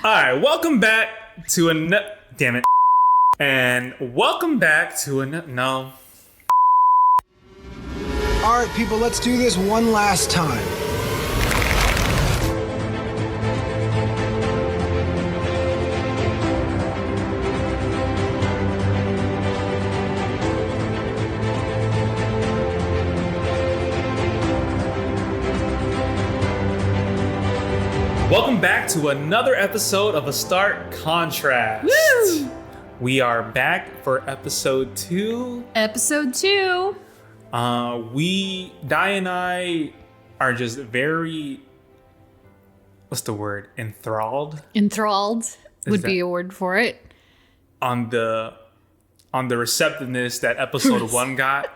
All right, welcome back to damn it. And welcome back to no. All right, people, let's do this one last time. Welcome back to another episode of A Stark Contrast. Woo! We are back for episode 2. Episode 2. Dai and I are just very, what's the word? Enthralled Would be a word for it. On the receptiveness that episode 1 got.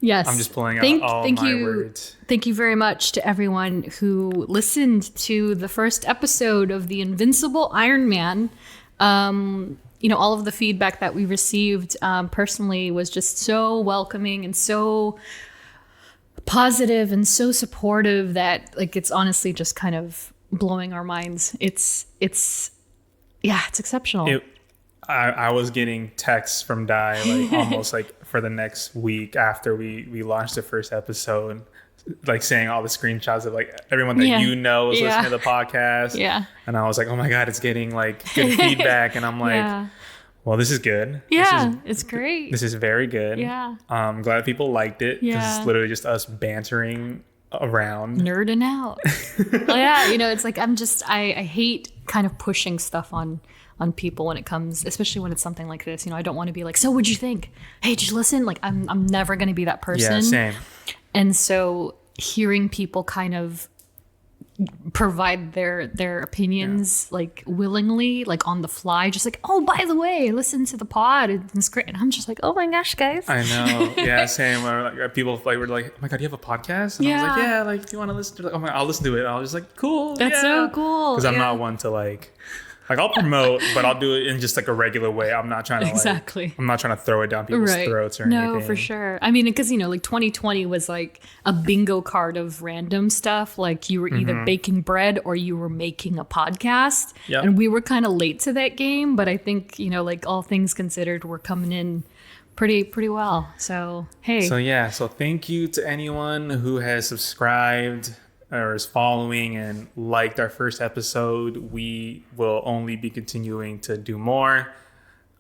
Yes. I'm just pulling out all my words. Thank you very much to everyone who listened to the first episode of The Invincible Iron Man. All of the feedback that we received personally was just so welcoming and so positive and so supportive that it's honestly just kind of blowing our minds. It's exceptional. I was getting texts from Dai almost for the next week after we launched the first episode, saying all the screenshots of everyone that is listening to the podcast. Yeah. And I was like, oh my God, it's getting good feedback. And I'm like, well, this is good. Yeah, it's great. This is very good. Yeah. I'm glad people liked it because Yeah. it's literally just us bantering around. Nerding out. Well, yeah, it's I hate kind of pushing stuff on people when it comes, especially when it's something like this. I don't want to be so what'd you think? Hey, did you listen? I'm never going to be that person. Yeah, same. And so hearing people kind of provide their opinions willingly, on the fly, just oh, by the way, listen to the pod, it's great. And I'm just oh my gosh, guys. I know. Yeah, same. Where people were like, oh my God, you have a podcast? And I was like, if you want to listen to it, oh my, I'll listen to it. I was just cool. That's so cool. Because I'm not one to I'll promote, but I'll do it in just a regular way. I'm not trying to exactly. I'm not trying to throw it down people's throats or anything. No, for sure. I mean, because 2020 was a bingo card of random stuff. You were either baking bread or you were making a podcast. Yep. And we were kind of late to that game, but I think all things considered, we're coming in pretty well. So hey. So thank you to anyone who has subscribed or is following and liked our first episode. We will only be continuing to do more.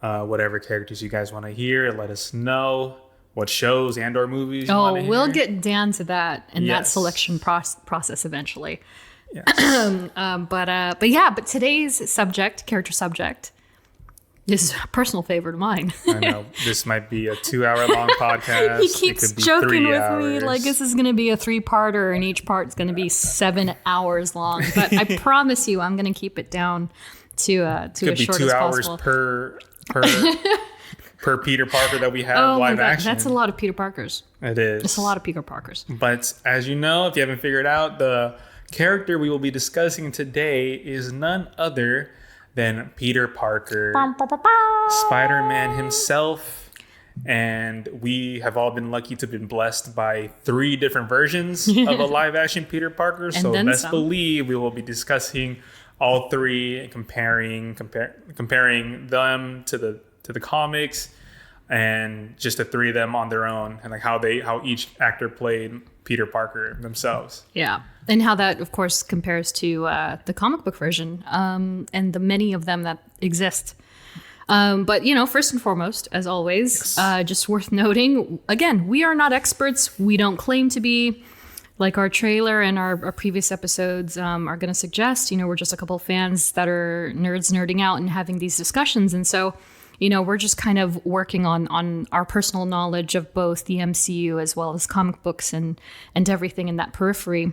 Whatever characters you guys want to hear, let us know. What shows and or movies you want to hear. We'll get down to that and that selection process eventually. Yes. But today's character subject, this is a personal favorite of mine. I know. This might be a 2-hour-long podcast. He keeps joking with me this is going to be a 3-parter and each part is going to be 7 hours long. But I promise you, I'm going to keep it down to as short as possible. Could be 2 hours per Peter Parker that we have live action. That's a lot of Peter Parkers. It is. It's a lot of Peter Parkers. But as you know, if you haven't figured out, the character we will be discussing today is none other than Peter Parker, Spider-Man himself. And we have all been lucky to have been blessed by 3 different versions of a live-action Peter Parker. So best believe we will be discussing all 3 and comparing them to the comics and just the 3 of them on their own and how each actor played Peter Parker themselves. Yeah. And how that, of course, compares to the comic book version and the many of them that exist. But, first and foremost, as always, just worth noting, again, we are not experts. We don't claim to be. Like our trailer and our previous episodes are going to suggest, we're just a couple of fans that are nerding out and having these discussions. And so, we're just kind of working on our personal knowledge of both the MCU as well as comic books and everything in that periphery.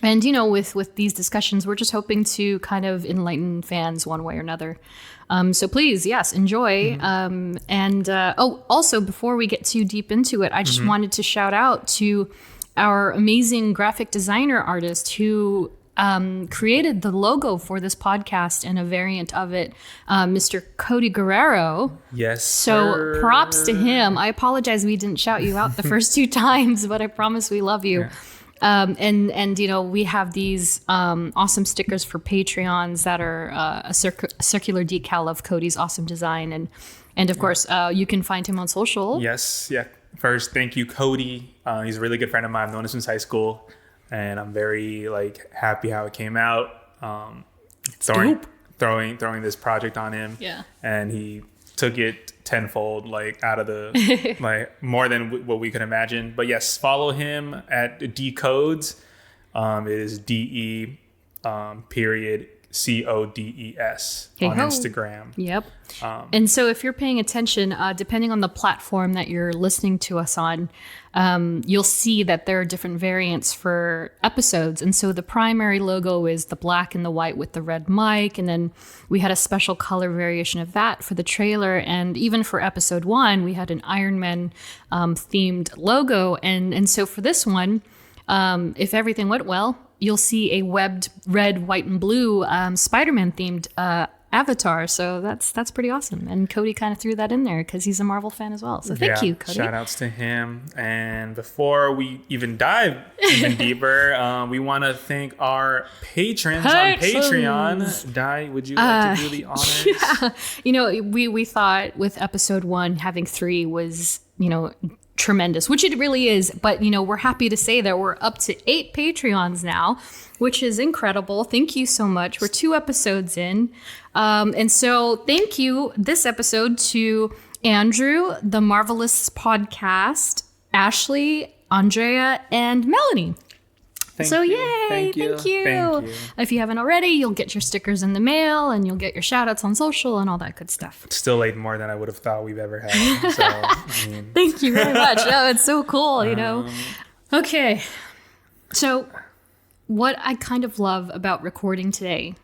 And, with these discussions, we're just hoping to kind of enlighten fans one way or another. So please, yes, enjoy. Mm-hmm. Also, before we get too deep into it, I just wanted to shout out to our amazing graphic designer artist who created the logo for this podcast and a variant of it, Mr. Cody Guerrero. Yes, So sir. Props to him. I apologize we didn't shout you out the first 2 times, but I promise we love you. And we have these awesome stickers for Patreons that are a circular decal of Cody's awesome design. And of course, you can find him on social. Yes. Yeah. First, thank you, Cody. He's a really good friend of mine. I've known him since high school. And I'm very happy how it came out. Throwing this project on him. Yeah. And he took it tenfold, out of the more than what we could imagine. But yes, follow him at Decodes. It is DE period CODES on Instagram. Yep. And so if you're paying attention, depending on the platform that you're listening to us on, you'll see that there are different variants for episodes. And so the primary logo is the black and the white with the red mic. And then we had a special color variation of that for the trailer. And even for episode 1, we had an Iron Man themed logo. And so for this one, if everything went well, you'll see a webbed red, white, and blue Spider-Man themed avatar. So that's pretty awesome. And Cody kind of threw that in there because he's a Marvel fan as well. So thank you, Cody. Shout outs to him. And before we even dive even deeper, we want to thank our patrons on Patreon. Dai, would you like to do the honors? Yeah. We thought with episode 1, having 3 was, tremendous, which it really is. But, we're happy to say that we're up to 8 Patreons now, which is incredible. Thank you so much. We're 2 episodes in. And so thank you this episode to Andrew, the Marvelous Podcast, Ashley, Andrea, and Melanie. Thank you. If you haven't already, you'll get your stickers in the mail and you'll get your shout outs on social and all that good stuff. It's still more than I would have thought we've ever had. So, Thank you very much. Oh, it's so cool, Okay. So what I kind of love about recording today,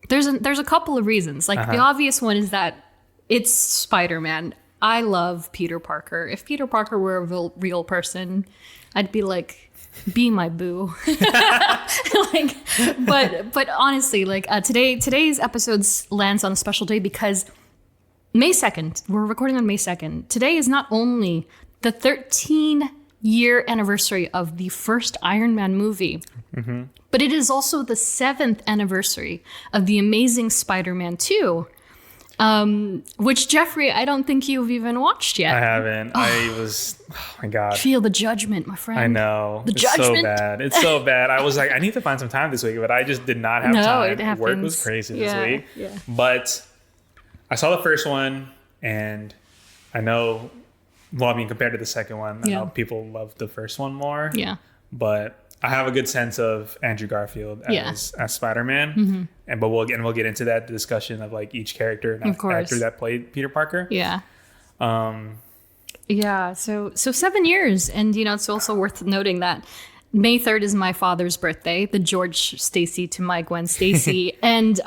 there's a couple of reasons. The obvious one is that it's Spider-Man. I love Peter Parker. If Peter Parker were a real person, I'd be like, be my boo. But honestly, today's episode lands on a special day because May 2nd, we're recording on May 2nd. Today is not only the 13-year anniversary of the first Iron Man movie, but it is also the 7th anniversary of The Amazing Spider-Man 2. Which, Geoffrey, I don't think you've even watched yet. I haven't. Oh my God. Feel the judgment, my friend. I know. It's so bad. It's so bad. I was like, I need to find some time this week, but I just did not have time. It happens. Work was crazy this week. Yeah. But I saw the first one, and I know, compared to the second one, I know people love the first one more. Yeah. But I have a good sense of Andrew Garfield as Spider-Man, but we'll get into that discussion of each character and actor that played Peter Parker. Yeah. So 7 years, and it's also worth noting that May 3rd is my father's birthday, the George Stacy to my Gwen Stacy, and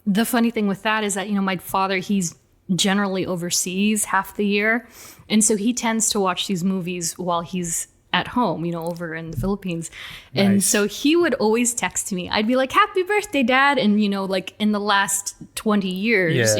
the funny thing with that is that my father, he's generally overseas half the year, and so he tends to watch these movies while he's at home, over in the Philippines. Nice. And so he would always text me. I'd be like, happy birthday, Dad. And, in the last 20 years,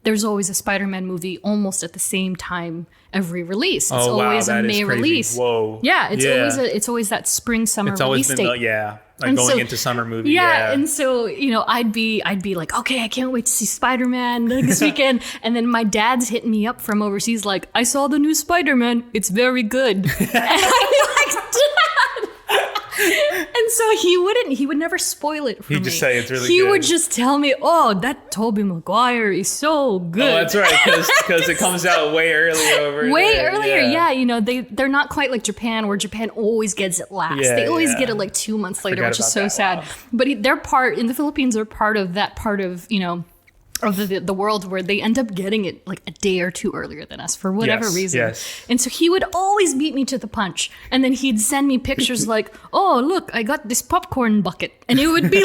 there's always a Spider-Man movie almost at the same time every release. It's always a May release. Whoa. Yeah, it's always that spring, summer release always date. Going into summer movie. Yeah, and so, I'd be like, okay, I can't wait to see Spider-Man this weekend. And then my dad's hitting me up from overseas like, I saw the new Spider-Man. It's very good. And I'd be like, Dad! And so he would never spoil it for me. He'd just say it's really good. He would just tell me, oh, that Tobey Maguire is so good. Oh, that's right, because it comes out way earlier over there. Earlier, they're not quite like Japan, where Japan always gets it last. They always get it 2 months later, which is so sad. Wow. But they're in the Philippines are part of that part of, of the world where they end up getting it a day or two earlier than us for whatever reason. Yes. And so he would always beat me to the punch. And then he'd send me pictures like, oh, look, I got this popcorn bucket. And it would be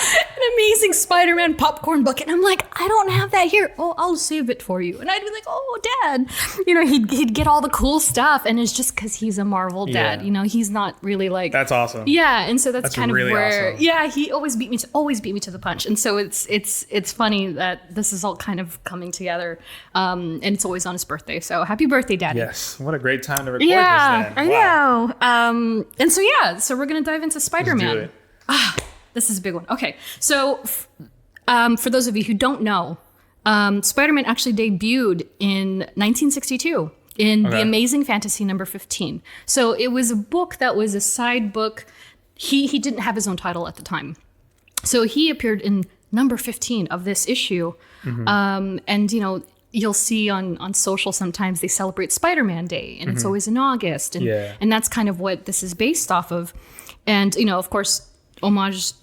an Amazing Spider-Man popcorn bucket. And I'm like, I don't have that here. Oh, I'll save it for you. And I'd be like, oh, Dad. You know, he'd get all the cool stuff. And it's just because he's a Marvel dad. Yeah. You know, he's not really like... That's awesome. Yeah, and so that's kind really of where... awesome. Yeah, he always beat me to the punch. And so it's funny that this is all kind of coming together. And it's always on his birthday. So happy birthday, Daddy. Yes. What a great time to record Yeah, this then. I Wow. know. And so we're going to dive into Spider-Man. Let's do it. This is a big one. Okay, so for those of you who don't know, Spider-Man actually debuted in 1962 in The Amazing Fantasy number 15. So it was a book that was a side book. He didn't have his own title at the time. So he appeared in number 15 of this issue. And, you know, you'll see on social sometimes they celebrate Spider-Man Day, and it's always in August. And that's kind of what this is based off of. And, you know, of course, props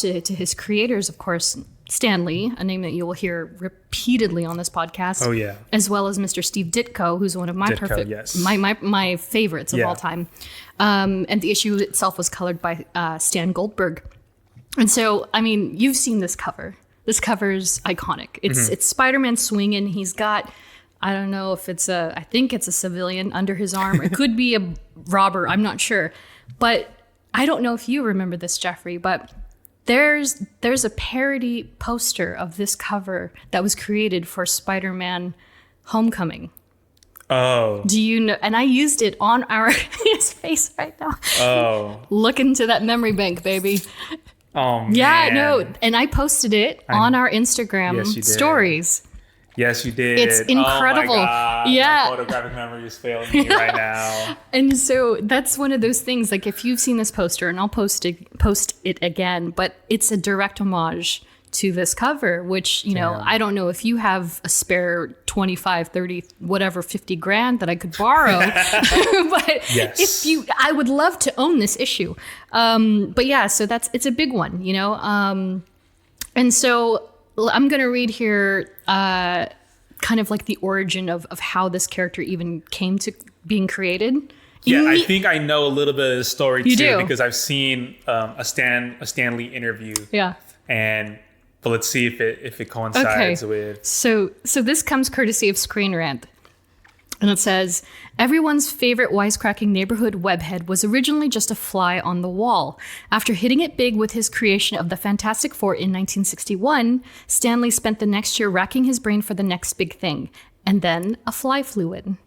to his creators, of course, Stan Lee, a name that you will hear repeatedly on this podcast. Oh, yeah. As well as Mr. Steve Ditko, who's one of my my favorites of all time. And the issue itself was colored by Stan Goldberg. And so, I mean, you've seen this cover. This cover's iconic. It's Spider-Man swinging. He's got, I don't know if I think it's a civilian under his arm. It could be a robber. I'm not sure. But I don't know if you remember this, Geoffrey, but there's a parody poster of this cover that was created for Spider-Man Homecoming. Oh. Do you know? And I used it on his face right now. Oh. Look into that memory bank, baby. Oh, man. Yeah, no. And I posted it on our Instagram stories. Yes, you did. It's incredible. Oh my God. Yeah. My photographic memory is failing me right now. And so that's one of those things, like if you've seen this poster, and I'll post it again, but it's a direct homage to this cover, which, you know, I don't know if you have a spare 25, 30, whatever, 50 grand that I could borrow. But yes. I would love to own this issue. But yeah, so it's a big one, you know? And so I'm going to read here kind of like the origin of how this character even came to being created. Yeah, I think I know a little bit of the story too, do? because I've seen a Stan Lee interview. Yeah. But let's see if it coincides with. So this comes courtesy of Screen Rant. And it says, everyone's favorite wisecracking neighborhood webhead was originally just a fly on the wall. After hitting it big with his creation of the Fantastic Four in 1961, Stan Lee spent the next year racking his brain for the next big thing. And then a fly flew in.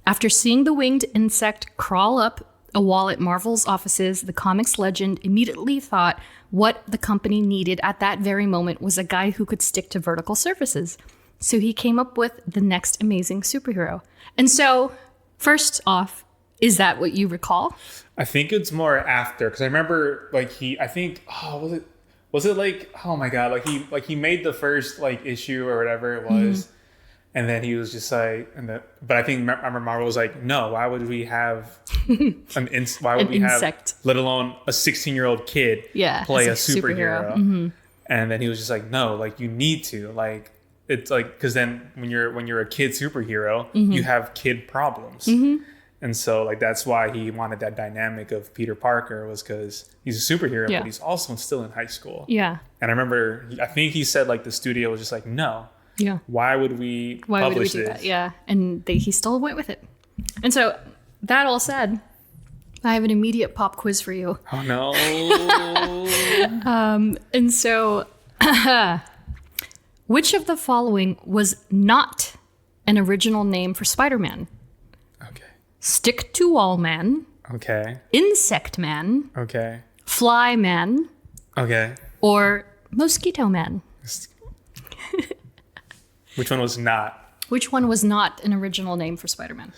After seeing the winged insect crawl up a wall at Marvel's offices, the comics legend immediately thought what the company needed at that very moment was a guy who could stick to vertical surfaces. So he came up with the next amazing superhero. And so, first off, is that what you recall? I think it's more after, because I remember was it like, oh my God, like he made the first like issue or whatever it was. And then he was just like, but I remember Marvel was like, no, why would we have an insect, let alone a 16-year-old kid play a superhero? And then he was just like, no, like you need to, like, it's like, because then when you're a kid superhero, you have kid problems. And so like that's why he wanted that dynamic of Peter Parker, was because he's a superhero, but he's also still in high school. Yeah. And I remember, I think he said like the studio was just like, no. Yeah. Why would we publish do this? That? Yeah. And he still went with it. And so that all said, I have an immediate pop quiz for you. Oh no. And so which of the following was not an original name for Spider-Man? Okay. Stick-to-wall man. Okay. Insect man. Okay. Fly man. Okay. Or mosquito man. Which one was not? Which one was not an original name for Spider-Man?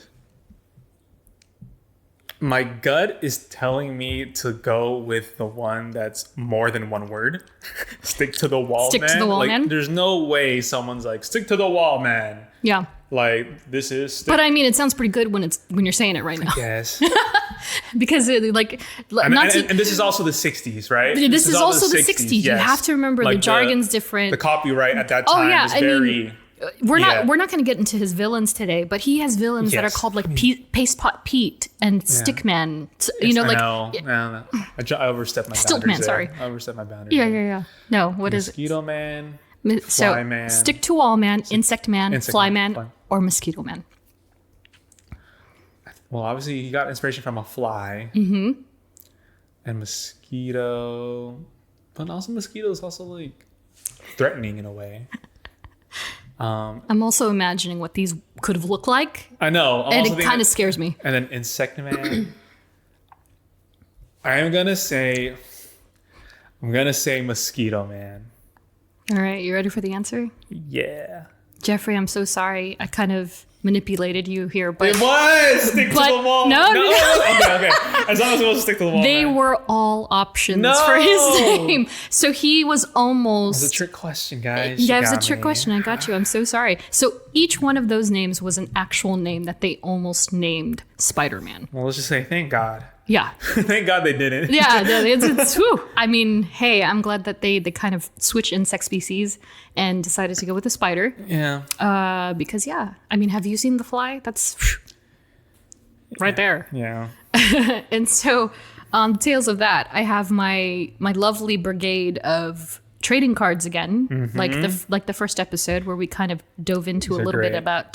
My gut is telling me to go with the one that's more than one word. Stick to the wall, stick man. To the wall, like, man. There's no way someone's like, stick to the wall, man. Yeah. Like, this is... But I mean, it sounds pretty good when you're saying it right now. Yes. Because like... And this is also the 60s, right? This is also the 60s. Yes. You have to remember like the jargon's different. The copyright at that time was very... we're not going to get into his villains today, but he has villains that are called like Paste Pot Pete and Stickman. So, you know, like no. I overstepped my Stiltman, boundaries. sorry. I overstepped my boundaries. Yeah. No, what is it? Mosquito Man. So Fly Man. Stick to Wall Man, Insect Man, Fly Man, or Mosquito Man. Well, obviously he got inspiration from a fly. Mm-hmm. And mosquito. But also mosquito is also like threatening in a way. I'm also imagining what these could have looked like. I know. And it kind of scares me. And then Insect Man. I'm gonna say Mosquito Man. All right, you ready for the answer? Yeah. Jeffrey, I'm so sorry. I kind of manipulated you here, but It was stick to the wall. No. Okay. As long as it was stick to the wall. They were all options for his name. So he was almost. It was a trick question, guys. Yeah, it was a trick question. I got you. I'm so sorry. So each one of those names was an actual name that they almost named Spider-Man. Well, let's just say thank God. Yeah. Thank God they didn't. Yeah, it's whew. I mean, hey, I'm glad that they kind of switched insect species and decided to go with the spider. Yeah. Because I mean, have you seen The Fly? That's right there. Yeah. And so on the tails of that, I have my lovely brigade of trading cards again, like the first episode where we kind of dove into a little bit about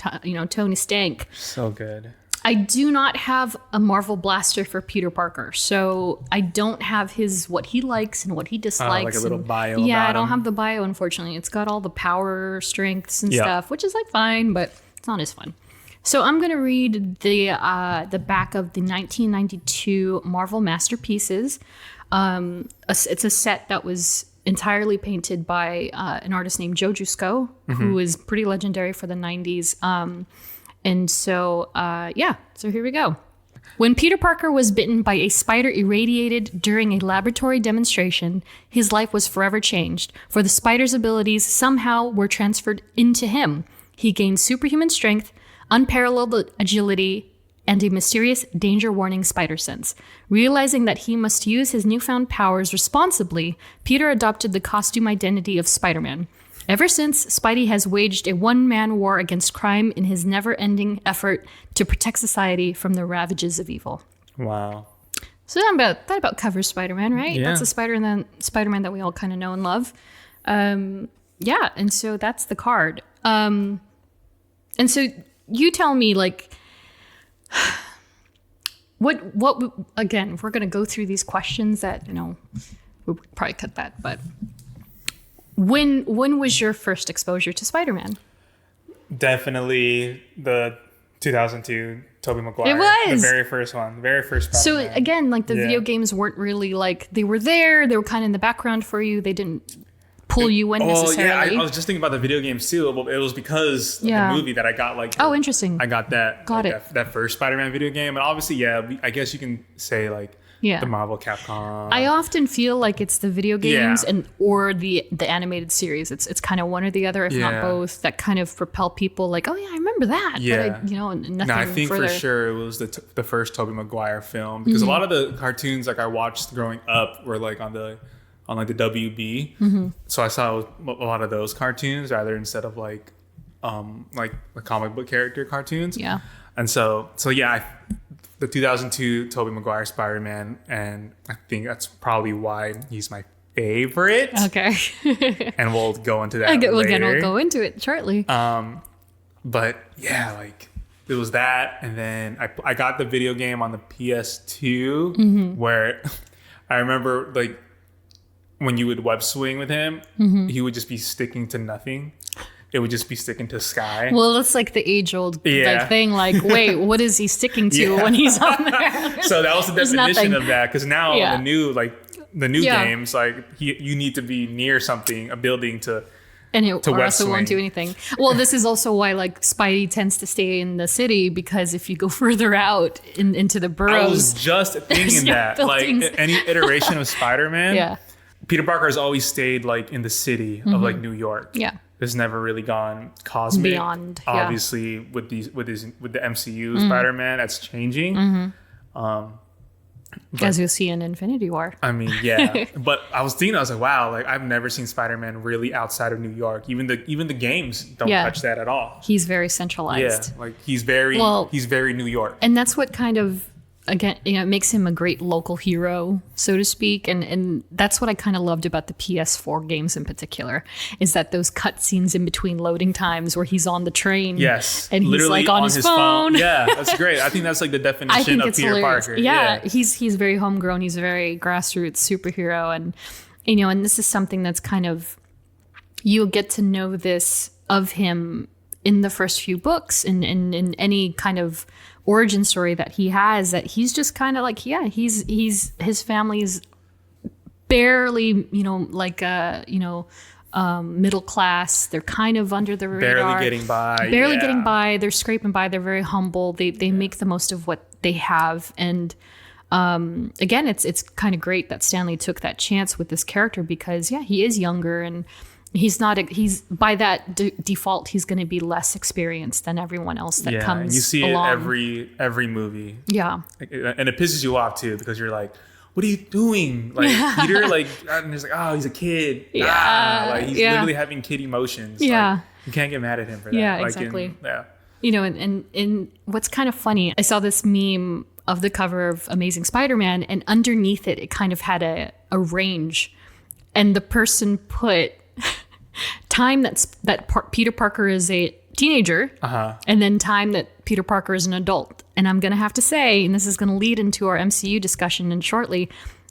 Tony Stank. So good. I do not have a Marvel blaster for Peter Parker, so I don't have what he likes and what he dislikes. Like a little bio. Yeah, about I don't him. have the bio, unfortunately. It's got all the power strengths and stuff, which is like fine, but it's not as fun. So I'm gonna read the back of the 1992 Marvel Masterpieces. It's a set that was entirely painted by an artist named Joe Jusko, who is pretty legendary for the 90s. And so, so here we go. When Peter Parker was bitten by a spider irradiated during a laboratory demonstration, his life was forever changed, for the spider's abilities somehow were transferred into him. He gained superhuman strength, unparalleled agility, and a mysterious danger warning spider sense. Realizing that he must use his newfound powers responsibly, Peter adopted the costume identity of Spider-Man. Ever since, Spidey has waged a one-man war against crime in his never-ending effort to protect society from the ravages of evil. Wow. So that about covers Spider-Man, right? Yeah. That's the Spider-Man that we all kind of know and love. And so that's the card. And so you tell me, like, what again, if we're going to go through these questions that, we'll probably cut that, but when was your first exposure to Spider-Man? Definitely the 2002 Tobey Maguire. It was the very first one, the very first Spider-Man. So again, like the video games weren't really like, they were there, they were kind of in the background for you, they didn't pull you in necessarily. I was just thinking about the video games too. It was because of the movie that I got interesting. I got that that first Spider-Man video game, and obviously I guess you can say like the Marvel Capcom. I often feel like it's the video games or the animated series. It's kind of one or the other, if not both, that kind of propel people like, oh yeah, I remember that. Yeah. But nothing No, I think further. for sure it was the first Tobey Maguire film, because a lot of the cartoons like I watched growing up were like on the WB. So I saw a lot of those cartoons rather instead of like the comic book character cartoons. Yeah. And so the 2002 Tobey Maguire Spider-Man, and I think that's probably why he's my favorite. Okay. And we'll go into that later. Again, we'll go into it shortly. But yeah, like it was that, and then I got the video game on the PS2 where I remember like when you would web swing with him, he would just be sticking to nothing. It would just be sticking to sky. Well, it's like the age-old thing. Like, wait, what is he sticking to when he's on there? So that was the definition of that. Because now the new games, like you need to be near something, a building to or else it won't do anything. Well, this is also why like Spidey tends to stay in the city, because if you go further out into the boroughs, I was just thinking that buildings. like any iteration of Spider-Man, Peter Parker has always stayed like in the city of like New York. Yeah. Has never really gone cosmic. Beyond, obviously with the MCU Spider-Man, that's changing. As you'll see in Infinity War. I mean, yeah. But I was like, wow, like I've never seen Spider-Man really outside of New York. Even the games don't touch that at all. He's very centralized. Yeah, like he's very New York. And that's what kind of, again, makes him a great local hero, so to speak. And that's what I kind of loved about the PS4 games in particular, is that those cutscenes in between loading times where he's on the train. Yes. And he's like on his phone. Yeah, that's great. I think that's like the definition of Peter Parker. Yeah, he's very homegrown. He's a very grassroots superhero. And, and this is something that's kind of, you'll get to know this of him in the first few books, in any kind of origin story that he has, that he's just kind of like, he's his family's barely, middle class. They're kind of under the radar. Barely getting by. They're scraping by. They're very humble. They make the most of what they have. And again, it's kind of great that Stanley took that chance with this character because, he is younger and he's by that default, he's going to be less experienced than everyone else that comes and you see along. it every movie. Yeah. And it pisses you off too, because you're like, what are you doing? Like Peter, like, and he's like, oh, he's a kid. Yeah. Like he's literally having kid emotions. Yeah. Like, you can't get mad at him for that. Yeah, like exactly. Yeah. And what's kind of funny, I saw this meme of the cover of Amazing Spider-Man, and underneath it kind of had a range, and the person put time that Peter Parker is a teenager, and then time that Peter Parker is an adult. And I'm going to have to say, and this is going to lead into our MCU discussion shortly,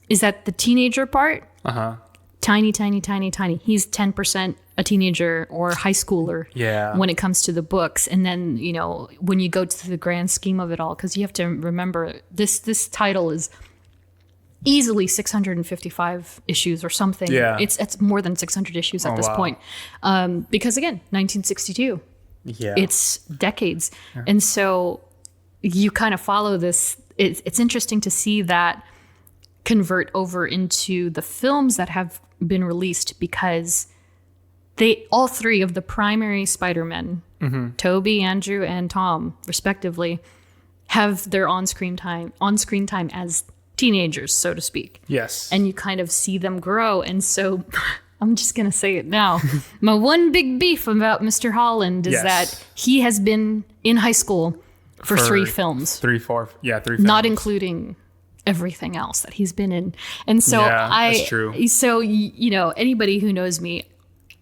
is that the teenager part, tiny. He's 10% a teenager or high schooler when it comes to the books. And then, when you go to the grand scheme of it all, because you have to remember, this title is easily 655 issues or something. Yeah. It's more than 600 issues at this point. Because again, 1962. Yeah. It's decades. Yeah. And so you kind of follow this. It's interesting to see that convert over into the films that have been released, because all three of the primary Spider-Men, Tobey, Andrew, and Tom, respectively, have their on-screen time as teenagers, so to speak. Yes. And you kind of see them grow. And so I'm just going to say it now. My one big beef about Mr. Holland is that he has been in high school for 3 films. 3 films. Not including everything else that he's been in. And so that's true. So, anybody who knows me,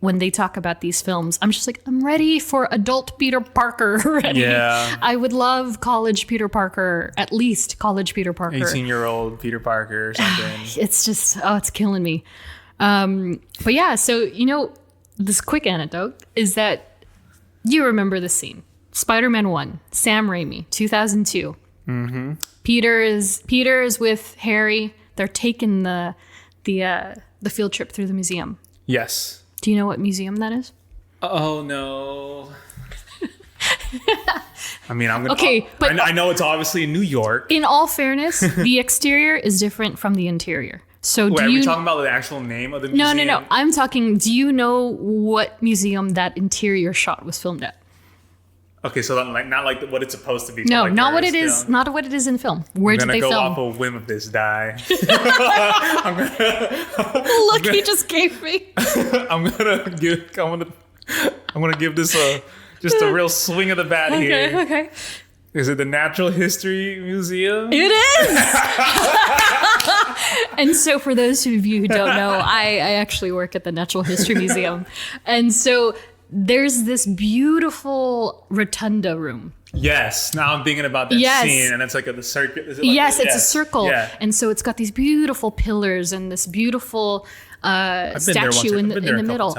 when they talk about these films, I'm just like, I'm ready for adult Peter Parker already. Yeah. I would love college Peter Parker, at least college Peter Parker. 18-year-old Peter Parker or something. It's just, it's killing me. But yeah, so, this quick anecdote is that you remember the scene. Spider-Man 1, Sam Raimi, 2002. Mm-hmm. Peter is with Harry. They're taking the field trip through the museum. Yes. Do you know what museum that is? Oh, no. I mean, I'm going to... Okay, but... I know it's obviously in New York. In all fairness, the exterior is different from the interior. So are we talking about the actual name of the museum? No. I'm talking, do you know what museum that interior shot was filmed at? Okay, so not like what it's supposed to be. No, like not what it is. Not what it is in film. Where did they film? I'm gonna go off a whim of this, Dai. Look, he just gave me. I'm gonna give this just a real swing of the bat here. Okay. Is it the Natural History Museum? It is. And so, for those of you who don't know, I actually work at the Natural History Museum, and so. There's this beautiful rotunda room. Yes. Now I'm thinking about that scene, and it's like the circle. It's a circle. Yeah. And so it's got these beautiful pillars and this beautiful statue in the middle.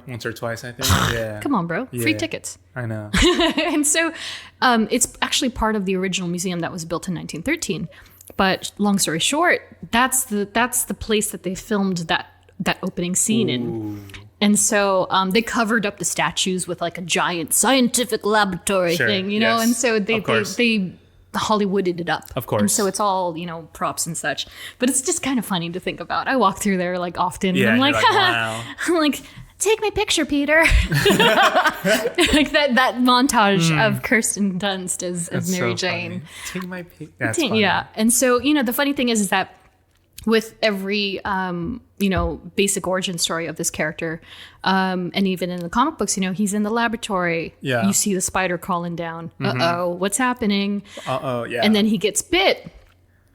Once or twice, I think. Yeah. Come on, bro. Yeah. Free tickets. I know. And so it's actually part of the original museum that was built in 1913. But long story short, that's the place that they filmed that opening scene in. And so they covered up the statues with like a giant scientific laboratory thing, know? And so they Hollywooded it up. Of course. And so it's all, props and such. But it's just kind of funny to think about. I walk through there like often and I'm like, wow. I'm like, take my picture, Peter. Like that montage of Kirsten Dunst as Mary so Jane. Funny. Take my picture. That's funny. Yeah. And so, the funny thing is that with every, basic origin story of this character, and even in the comic books, he's in the laboratory. Yeah. You see the spider crawling down. Uh-oh, what's happening? Uh-oh, yeah. And then he gets bit.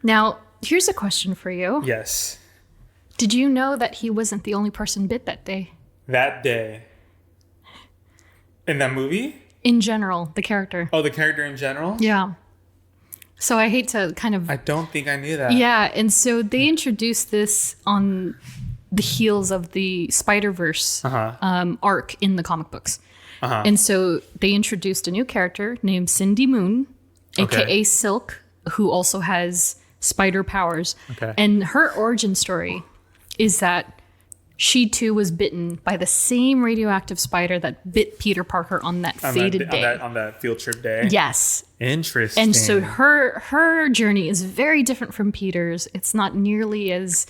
Now, here's a question for you. Yes. Did you know that he wasn't the only person bit that day? That day. In that movie? In general, the character. Oh, the character in general? Yeah. So I hate to kind of... I don't think I knew that. Yeah, and so they introduced this on the heels of the Spider-Verse arc in the comic books. And so they introduced a new character named Cindy Moon, a.k.a. Silk, who also has spider powers. Okay. And her origin story is that she too was bitten by the same radioactive spider that bit Peter Parker on that fated day. On that field trip day? Yes. Interesting. And so her journey is very different from Peter's. It's not nearly as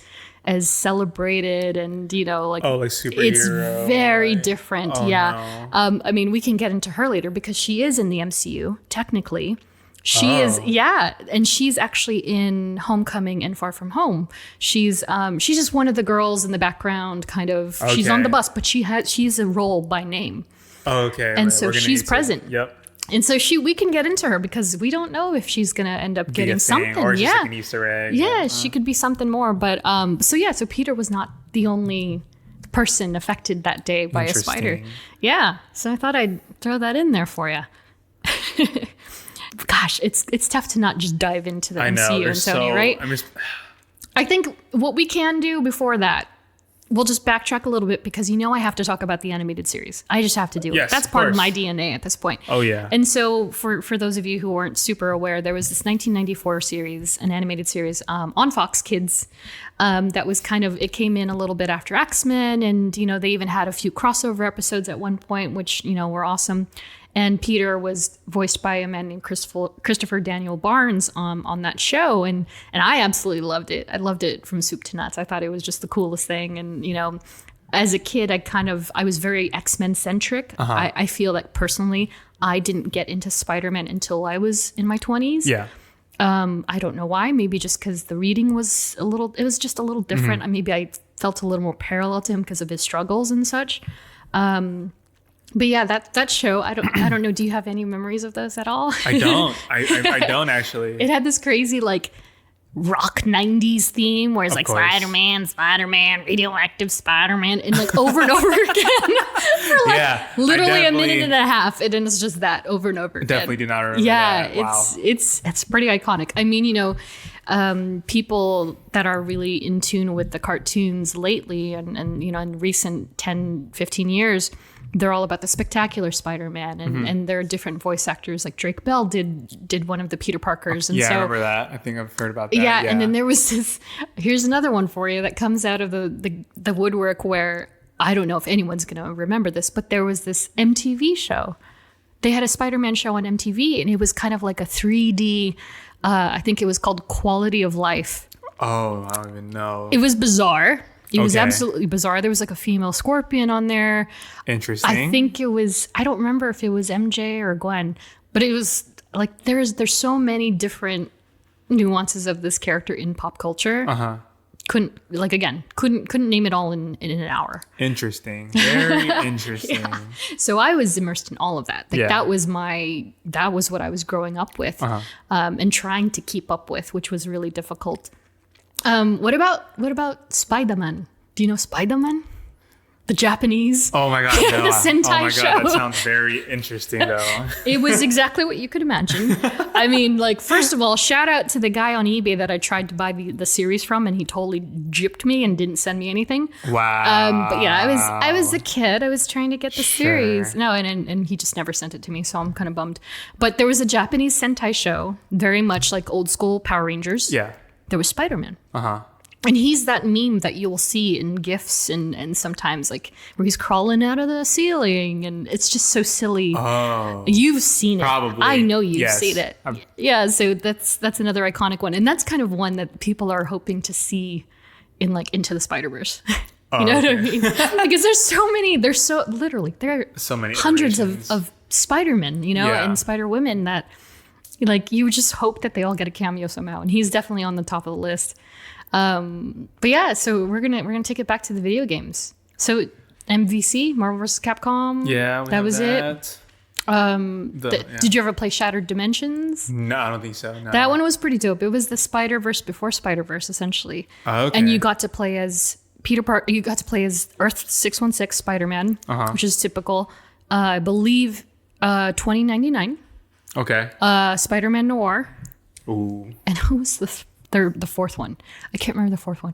celebrated and, like superhero. It's very different. Oh, yeah. no. I mean, we can get into her later because she is in the MCU, technically. She is, and she's actually in Homecoming and Far From Home. She's just one of the girls in the background, kind of. Okay. She's on the bus, but she's a role by name. Oh, okay. And so she's present. Yep. And so we can get into her because we don't know if she's gonna end up getting something. Or just like an Easter egg. Yeah, she could be something more. But so Peter was not the only person affected that day by a spider. Yeah. So I thought I'd throw that in there for you. Gosh, it's tough to not just dive into the MCU and Sony, right? I think what we can do before that, we'll just backtrack a little bit because I have to talk about the animated series. I just have to do it. That's part of my DNA at this point. Oh, yeah. And so for those of you who weren't super aware, there was this 1994 series, an animated series on Fox Kids that was it came in a little bit after X-Men. And, they even had a few crossover episodes at one point, which, were awesome. And Peter was voiced by a man named Christopher Daniel Barnes on that show. And I absolutely loved it. I loved it from soup to nuts. I thought it was just the coolest thing. And, as a kid, I was very X-Men centric. I feel like personally, I didn't get into Spider-Man until I was in my 20s. Yeah. I don't know why. Maybe just because the reading was just a little different. Maybe I felt a little more parallel to him because of his struggles and such. But yeah, that show, I don't know. Do you have any memories of those at all? I don't. I don't actually. It had this crazy rock 90s theme where it's Spider-Man, radioactive Spider-Man, and over and over again for literally a minute and a half. And it's just that over and over again. Definitely do not remember that. Wow. It's pretty iconic. I mean, people that are really in tune with the cartoons lately and in recent 10, 15 years, they're all about the spectacular Spider-Man, and there are different voice actors. Like Drake Bell did one of the Peter Parkers. And I remember that. I think I've heard about that. Yeah, and then there was this. Here's another one for you that comes out of the woodwork where I don't know if anyone's going to remember this, but there was this MTV show. They had a Spider-Man show on MTV, and it was kind of like a 3D. I think it was called Quality of Life. Oh, I don't even know. It was bizarre. It was absolutely bizarre. There was a female scorpion on there. Interesting. I think it was, I don't remember if it was MJ or Gwen, but it was there's so many different nuances of this character in pop culture. Couldn't name it all in an hour. Interesting. Very interesting. Yeah. So I was immersed in all of that. That was what I was growing up with, and trying to keep up with, which was really difficult. What about Spider-Man? Do you know Spider-Man? The Japanese. Oh my god, no. The Sentai show. That sounds very interesting though. It was exactly what you could imagine. I mean, first of all, shout out to the guy on eBay that I tried to buy the series from, and he totally gypped me and didn't send me anything. Wow. But yeah, I was a kid. I was trying to get the series. No, and he just never sent it to me, so I'm kind of bummed. But there was a Japanese Sentai show, very much like old school Power Rangers. Yeah. There was Spider-Man. And he's that meme that you'll see in GIFs and sometimes where he's crawling out of the ceiling, and it's just so silly. Oh, you've seen it. Probably. I know you've seen it. Yeah, so that's another iconic one. And that's kind of one that people are hoping to see in Into the Spider-Verse. You know what I mean? Because there are So many hundreds iterations. of Spider-Men, Yeah. and Spider-Women that like you would just hope that they all get a cameo somehow. And he's definitely on the top of the list. But yeah, so we're gonna take it back to the video games. So MVC, Marvel vs. Capcom. Yeah, that was it. Did you ever play Shattered Dimensions? No, I don't think so. No. That one was pretty dope. It was the Spider-Verse before Spider-Verse, essentially. Oh, okay. And you got to play as Peter Parker. You got to play as Earth 616 Spider-Man, which is typical. I believe 2099. Okay. Spider-Man Noir. Ooh. And who was the fourth one? I can't remember the fourth one.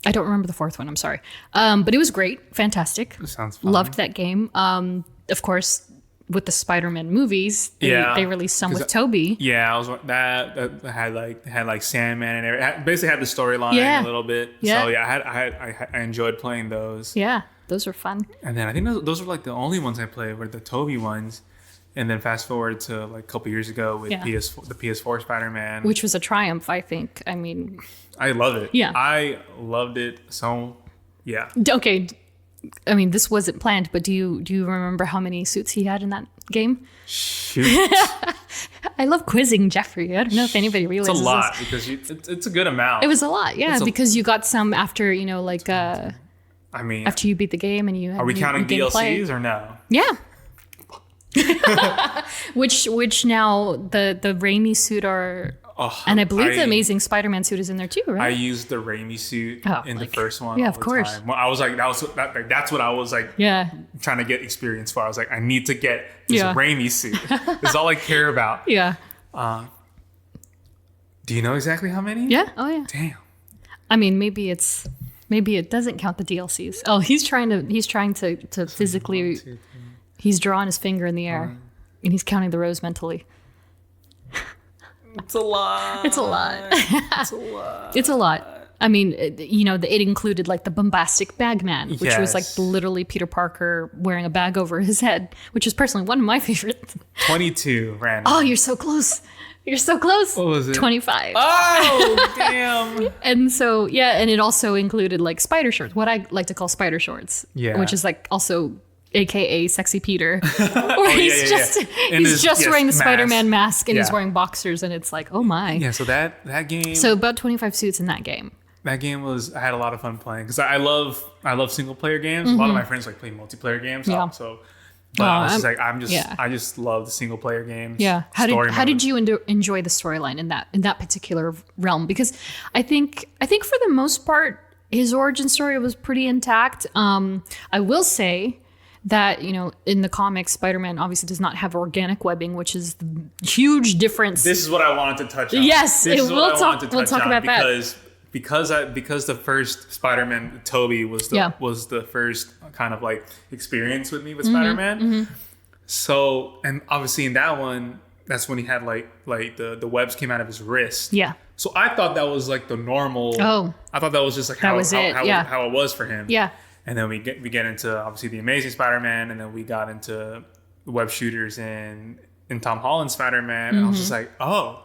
I don't remember the fourth one. I'm sorry. But it was great. Fantastic. Sounds fun. Loved that game. Of course, with the Spider-Man movies, they released some with Tobey. Yeah, I was that had like Sandman and everything. Basically had the storyline a little bit. Yeah. So yeah, I enjoyed playing those. Yeah, those were fun. And then I think those were like the only ones I played were the Tobey ones. And then fast forward to like a couple years ago with the PS4 Spider-Man, Which was a triumph, I think. I mean, I love it. Yeah. I loved it. So yeah. okay. I mean, this wasn't planned, but do you remember how many suits he had in that game? Shoot. I love quizzing Geoffrey. I don't know if anybody realizes It's a lot this. because it's a good amount. It was a lot, yeah, because you got some after, I mean, after you beat the game and you had are we counting gameplay. DLCs or no? Yeah. which now the Raimi suit and I believe the Amazing Spider-Man suit is in there too, right? I used the Raimi suit in the first one. Yeah, all of the course. Time. Well, I was like, that's what I was like. Yeah. Trying to get experience for. I was like, I need to get this Yeah. Raimi suit. That's all I care about. Yeah. Do you know exactly how many? Yeah. Oh yeah. Damn. I mean, maybe it doesn't count the DLCs. Oh, he's trying to physically. 1, 2, 3. He's drawing his finger in the air, and he's counting the rows mentally. It's a lot. It's a lot. It's a lot. It's a lot. I mean, it included like the bombastic bag man, which was like Yes. literally Peter Parker wearing a bag over his head, which is personally one of my favorites. 22 random. Oh, you're so close. You're so close. What was it? 25. Oh, damn. And so, yeah, and it also included like spider shorts, what I like to call spider shorts, Yeah. which is like also AKA Sexy Peter, where he's just wearing the mask. Spider-Man mask and he's Yeah. wearing boxers, and it's like, oh my. Yeah, so that game. So about 25 suits in that game. That game I had a lot of fun playing because I love single player games. A lot of my friends like play multiplayer games. Mm-hmm. Yeah. So, but I was just like, yeah. I just love the single player games. Yeah. How Story did mode. you enjoy the storyline in that particular realm? Because I think for the most part his origin story was pretty intact. I will say that, in the comics, Spider-Man obviously does not have organic webbing, which is the huge difference. This is what I wanted to touch on. Yes, This is we'll what I talk- wanted to we'll touch talk on about that. Because the first Spider-Man, Tobey was the first kind of like experience with me with Spider-Man. So, and obviously in that one, that's when he had like the webs came out of his wrist. Yeah. So I thought that was like the normal. Oh. I thought that was just like That how was it, yeah. how it was for him. Yeah. And then we get into obviously the Amazing Spider-Man, and then we got into the web shooters in Tom Holland's Spider-Man, and I was just like, oh,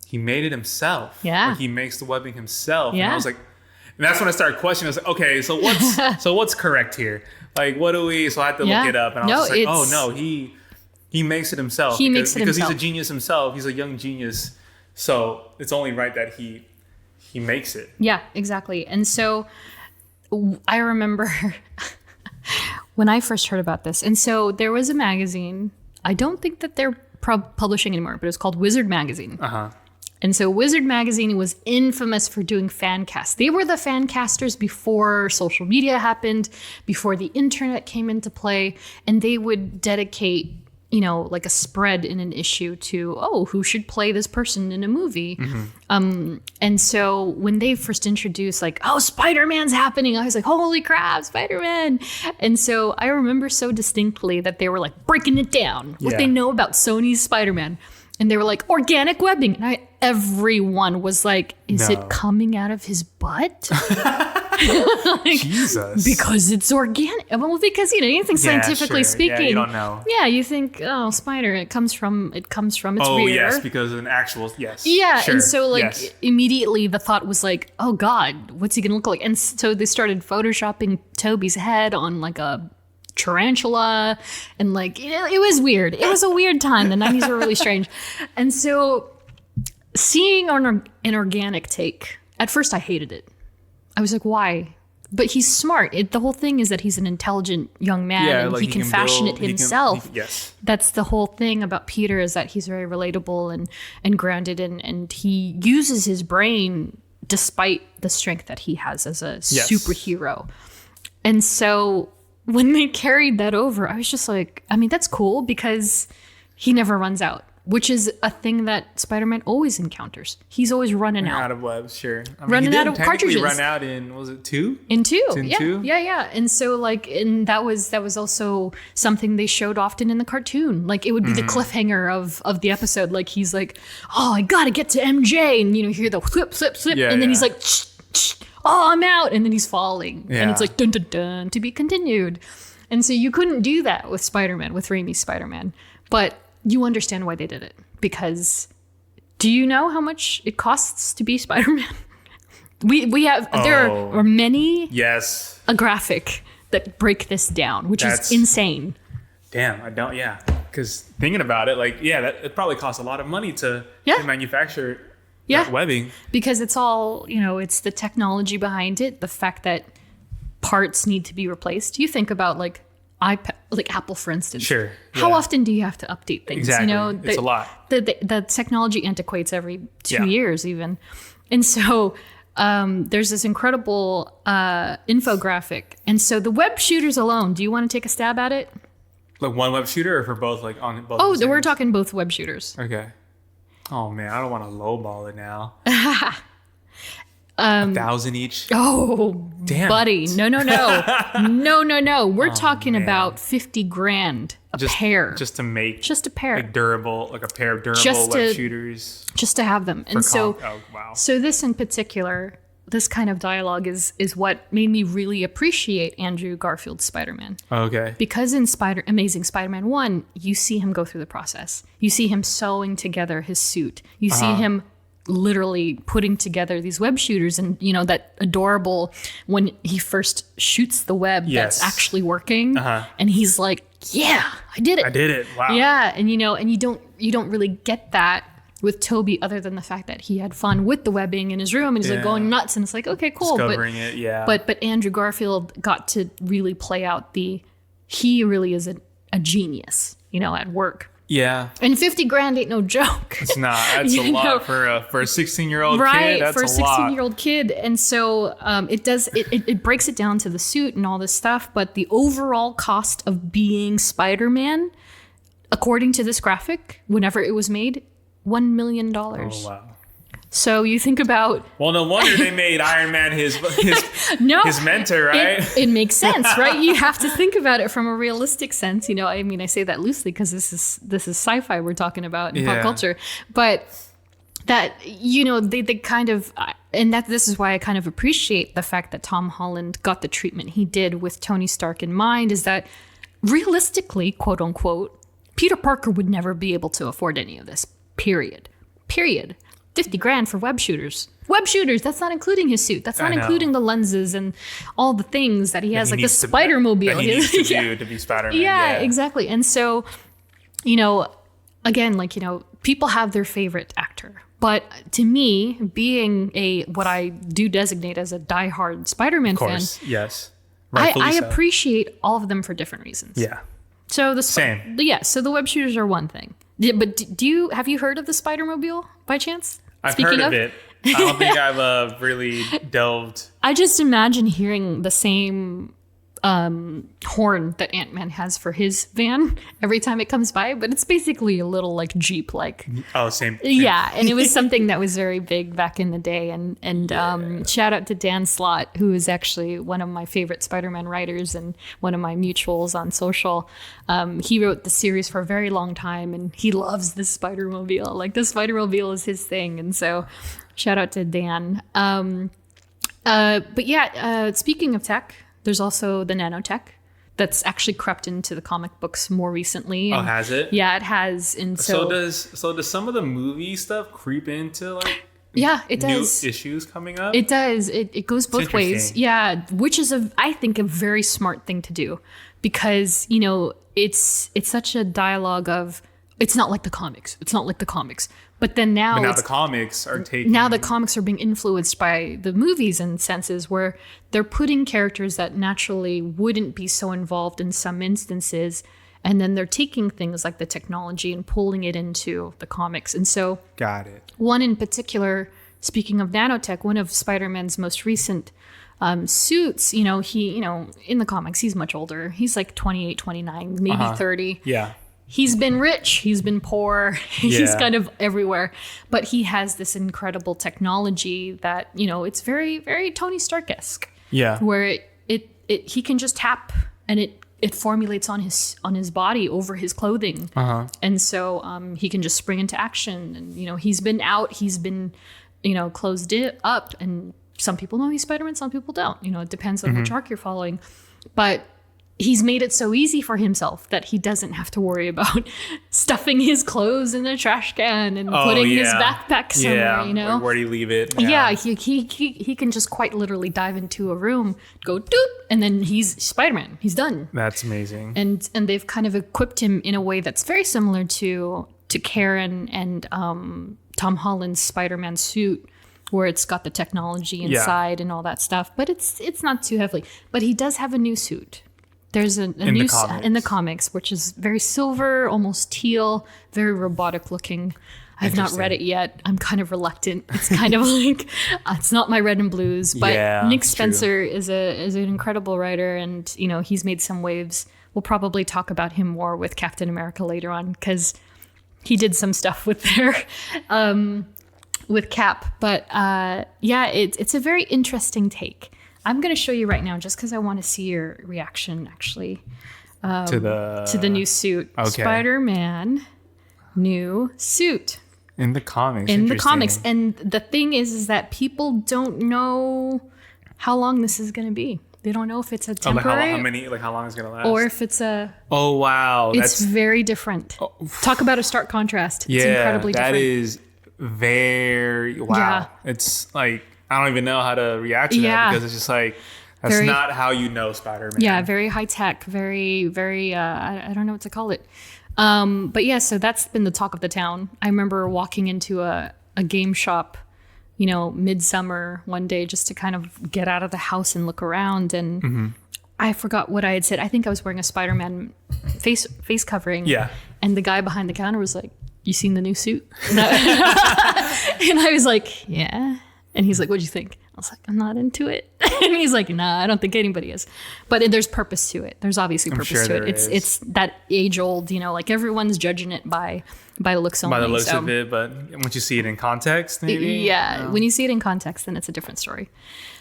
he made it himself. Yeah. Like he makes the webbing himself. Yeah. And I was like, and that's when I started questioning. I was like, okay, so what's correct here? Like, what do we? So I had to look it up, and I was just like, oh no, he makes it himself. Because he's a genius himself. He's a young genius. So it's only right that he makes it. Yeah, exactly. And so I remember when I first heard about this. And so there was a magazine. I don't think that they're publishing anymore, but it was called Wizard Magazine. Uh-huh. And so Wizard Magazine was infamous for doing fan casts. They were the fan casters before social media happened, before the internet came into play, and they would dedicate, like a spread in an issue to, who should play this person in a movie. And so when they first introduced like, Spider-Man's happening, I was like, holy crap, Spider-Man. And so I remember so distinctly that they were like breaking it down, what they know about Sony's Spider-Man. And they were like, organic webbing. And everyone was like, is No. it coming out of his butt? Jesus. Because it's organic. Well, because, anything scientifically speaking. Yeah, you don't know. Yeah, you think, oh, spider, it comes from its Oh, rear. yes, because of an actual, yes. Yeah, Sure, and so yes. immediately the thought was like, oh God, what's he gonna look like? And so they started photoshopping Toby's head on like a tarantula, and like it was weird. It was a weird time. The 90s were really strange, and so seeing an organic take, at first I hated it. I was like, why? But he's smart. The whole thing is that he's an intelligent young man, and like he can fashion build- it himself. Yes. That's the whole thing about Peter, is that he's very relatable and grounded, and he uses his brain despite the strength that he has as a superhero. And so when they carried that over, I was just like, I mean, that's cool because he never runs out, which is a thing that Spider-Man always encounters. He's always running out. Out of webs, sure. I mean, Running he out did of technically cartridges. run out in, was it 2? In two. In Yeah. two? Yeah. And so and that was also something they showed often in the cartoon. Like it would be the cliffhanger of the episode. Like he's like, oh, I gotta get to MJ. And you hear the flip, Yeah, and then he's yeah. like, oh, I'm out. And then he's falling. And it's Yeah. like dun dun dun to be continued. And so you couldn't do that with Spider-Man, with Raimi's Spider-Man. But you understand why they did it. Because do you know how much it costs to be Spider-Man? We have there are many Yes. a graphic that break this down, which That's- is insane. Damn, I don't, yeah. Because thinking about it, like, yeah, it probably costs a lot of money to manufacture that webbing. Because it's all, it's the technology behind it, the fact that parts need to be replaced. You think about like Apple, for instance. Sure. How yeah. often do you have to update things? Exactly. It's The- a lot. The technology antiquates every 2 Yeah. years even. And so there's this incredible infographic. And so the web shooters alone, do you want to take a stab at it? Like one web shooter or for both, like on both? Oh, the same? we're talking both web shooters. Okay. Oh man, I don't want to lowball it now. 1,000 each. Oh, Damn buddy. it. No. No. We're talking man. about 50 grand a Just pair. Just to make Just a pair. like durable, like a pair of durable Just web to- shooters. just to have them. And so Oh wow. so this in particular, this kind of dialogue is what made me really appreciate Andrew Garfield's Spider-Man. Okay. Because in Amazing Spider-Man 1, you see him go through the process. You see him sewing together his suit. You see him literally putting together these web shooters, and that adorable when he first shoots the web Yes. that's actually working, and he's like, yeah, I did it. I did it. Wow. Yeah, and and you don't really get that with Tobey, other than the fact that he had fun with the webbing in his room and he's like Yeah. going nuts, and it's like, okay, cool. Discovering it, yeah. But Andrew Garfield got to really play out he really is a genius, at work. Yeah. And 50 grand ain't no joke. It's not. That's a You know, lot for a 16-year-old right, kid. That's for a a lot. 16-year-old kid. And so it breaks it down to the suit and all this stuff, but the overall cost of being Spider-Man, according to this graphic, whenever it was made, $1 million. Oh wow. So you think about Well, no wonder they made Iron Man his mentor, right? it makes sense, right? You have to think about it from a realistic sense. I mean, I say that loosely because this is sci-fi we're talking about in pop Yeah. culture, but that they kind of, and that this is why I kind of appreciate the fact that Tom Holland got the treatment he did with Tony Stark in mind, is that realistically, quote unquote, Peter Parker would never be able to afford any of this. Period. 50 grand for web shooters. Web shooters, that's not including his suit. That's not I know. including the lenses and all the things that he has, like the needs to- Spider-Mobile. that he needs to Yeah. do to be Spider-Man. Yeah, exactly. And so, again, people have their favorite actor. But to me, being what I do designate as a diehard Spider-Man Of fan, course, yes. I Rightfully so. appreciate all of them for different reasons. Yeah. So Same. Yeah, so the web shooters are one thing. Yeah, but have you heard of the Spider-Mobile by chance? I've Speaking heard of it. I don't think I've really delved. I just imagine hearing the same horn that Ant-Man has for his van every time it comes by, but it's basically a little like Jeep like. Oh, same. Yeah, and it was something that was very big back in the day, and shout out to Dan Slott, who is actually one of my favorite Spider-Man writers and one of my mutuals on social. He wrote the series for a very long time, and he loves the Spider-Mobile. Like the Spider-Mobile is his thing, and so shout out to Dan. But yeah, speaking of tech, there's also the nanotech that's actually crept into the comic books more recently. Oh, has it? Yeah, it has. And so does some of the movie stuff creep into like yeah, it new does. issues coming up? It does. It goes both ways. Yeah, which is I think a very smart thing to do, because it's such a dialogue of it's not like the comics. It's not like the comics. But then now the comics are taking... Now the comics are being influenced by the movies in senses where they're putting characters that naturally wouldn't be so involved in some instances, and then they're taking things like the technology and pulling it into the comics. And so... Got it. One in particular, speaking of nanotech, one of Spider-Man's most recent suits, he, in the comics, he's much older. He's like 28, 29, maybe 30. Yeah. He's been rich, he's been poor, he's kind of everywhere. But he has this incredible technology that, it's very, very Tony Stark-esque. Yeah. Where he can just tap and it formulates on his body over his clothing. Uh-huh. And so he can just spring into action. And, he's been out, he's been, closed up. And some people know he's Spider-Man, some people don't. It depends on which arc you're following. But he's made it so easy for himself that he doesn't have to worry about stuffing his clothes in a trash can and putting his backpack somewhere, Where do you leave it? Yeah, he can just quite literally dive into a room, go doop, and then he's Spider-Man. He's done. That's amazing. And they've kind of equipped him in a way that's very similar to Karen and Tom Holland's Spider-Man suit, where it's got the technology inside and all that stuff. But it's not too heavily. But he does have a new suit. There's a new in the comics, which is very silver, almost teal, very robotic looking. I've not read it yet. I'm kind of reluctant. It's kind of like it's not my red and blues. But Nick Spencer is an incredible writer, and he's made some waves. We'll probably talk about him more with Captain America later on, because he did some stuff with with Cap. But it's a very interesting take. I'm going to show you right now just because I want to see your reaction, actually, to the new suit. Okay. Spider-Man, new suit. In the comics. In the comics. And the thing is that people don't know how long this is going to be. They don't know if it's a temporary... how long it's going to last? Or if it's a... Oh, wow. It's very different. Oh. Talk about a stark contrast. It's incredibly different. That is very... Wow. Yeah. It's like... I don't even know how to react to that, because it's just like, that's not how you know Spider-Man. Yeah, very high tech, very, very, I don't know what to call it. But yeah, so that's been the talk of the town. I remember walking into a game shop, midsummer one day just to kind of get out of the house and look around. And I forgot what I had said. I think I was wearing a Spider-Man face covering. Yeah. And the guy behind the counter was like, "You seen the new suit?" And I was like, "Yeah." And he's like, "What'd you think?" I was like, "I'm not into it." And he's like, "Nah, I don't think anybody is." But there's purpose to it. There's obviously purpose to it. It's that age old, like everyone's judging it by the looks only. By the looks of it, but once you see it in context, maybe? Yeah, when you see it in context, then it's a different story.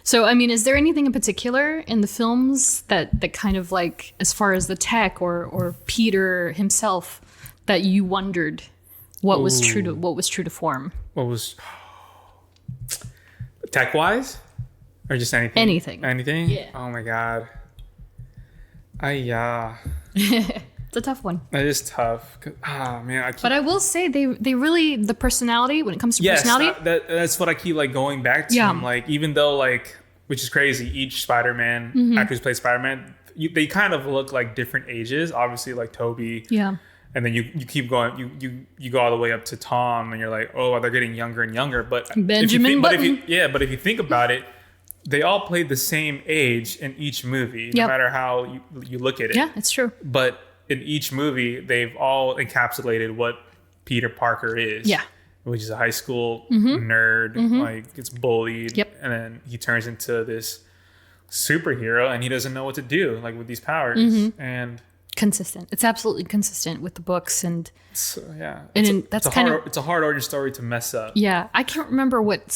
So, I mean, is there anything in particular in the films that kind of like, as far as the tech or Peter himself, that you wondered what was true to form? What was... Tech-wise? Or just anything? Anything. Yeah. Oh, my God. It's a tough one. It is tough. Man. But I will say, they really, the personality, when it comes to personality. That's what I keep, like, going back to. Yeah. Like, even though, like, which is crazy, each Spider-Man, actors play Spider-Man, they kind of look like different ages. Obviously, like Tobey. Yeah. And then you keep going, you go all the way up to Tom, and you're like, oh, they're getting younger and younger. But Benjamin Button. But if you think about it, they all played the same age in each movie, no matter how you look at it. Yeah, it's true. But in each movie, they've all encapsulated what Peter Parker is. Yeah. Which is a high school nerd, like gets bullied. Yep. And then he turns into this superhero, and he doesn't know what to do like with these powers. And consistent. It's absolutely consistent with the books, and so, yeah, and that's kind of it's a hard origin story to mess up. Yeah, I can't remember what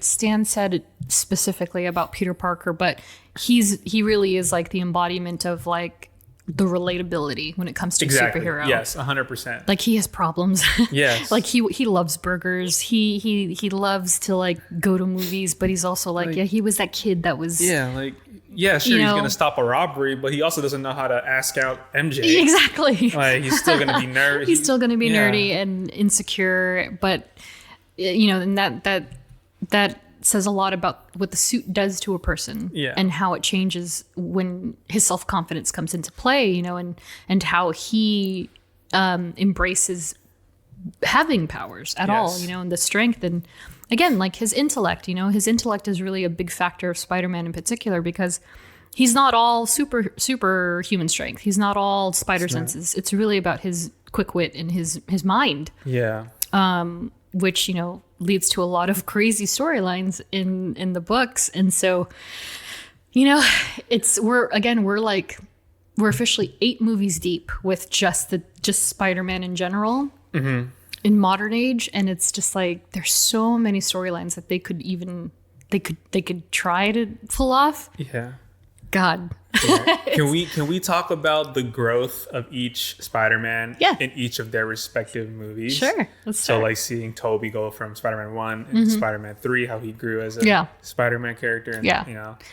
Stan said specifically about Peter Parker, but he really is like the embodiment of like the relatability when it comes to superhero. Yes, 100%. Like he has problems. Yes. Like he loves burgers. He loves to like go to movies, but he's also like he was that kid that was sure, he's gonna stop a robbery, but he also doesn't know how to ask out MJ. Exactly. Like he's still gonna be nerdy. He's still gonna be nerdy and insecure, but and that says a lot about what the suit does to a person and how it changes when his self-confidence comes into play, and how he embraces having powers at all, and the strength. And again, like his intellect is really a big factor of Spider-Man in particular, because he's not all super human strength. He's not all spider senses. It's really about his quick wit and his mind. Yeah. Which, leads to a lot of crazy storylines in the books. And so, we're officially 8 movies deep with just Spider-Man in general in modern age. And it's just like, there's so many storylines that they could try to pull off. Yeah. God. Yeah. Can we talk about the growth of each Spider-Man in each of their respective movies? Sure. Let's start. So like seeing Tobey go from Spider-Man 1 and Spider-Man 3, how he grew as a Spider-Man character. And,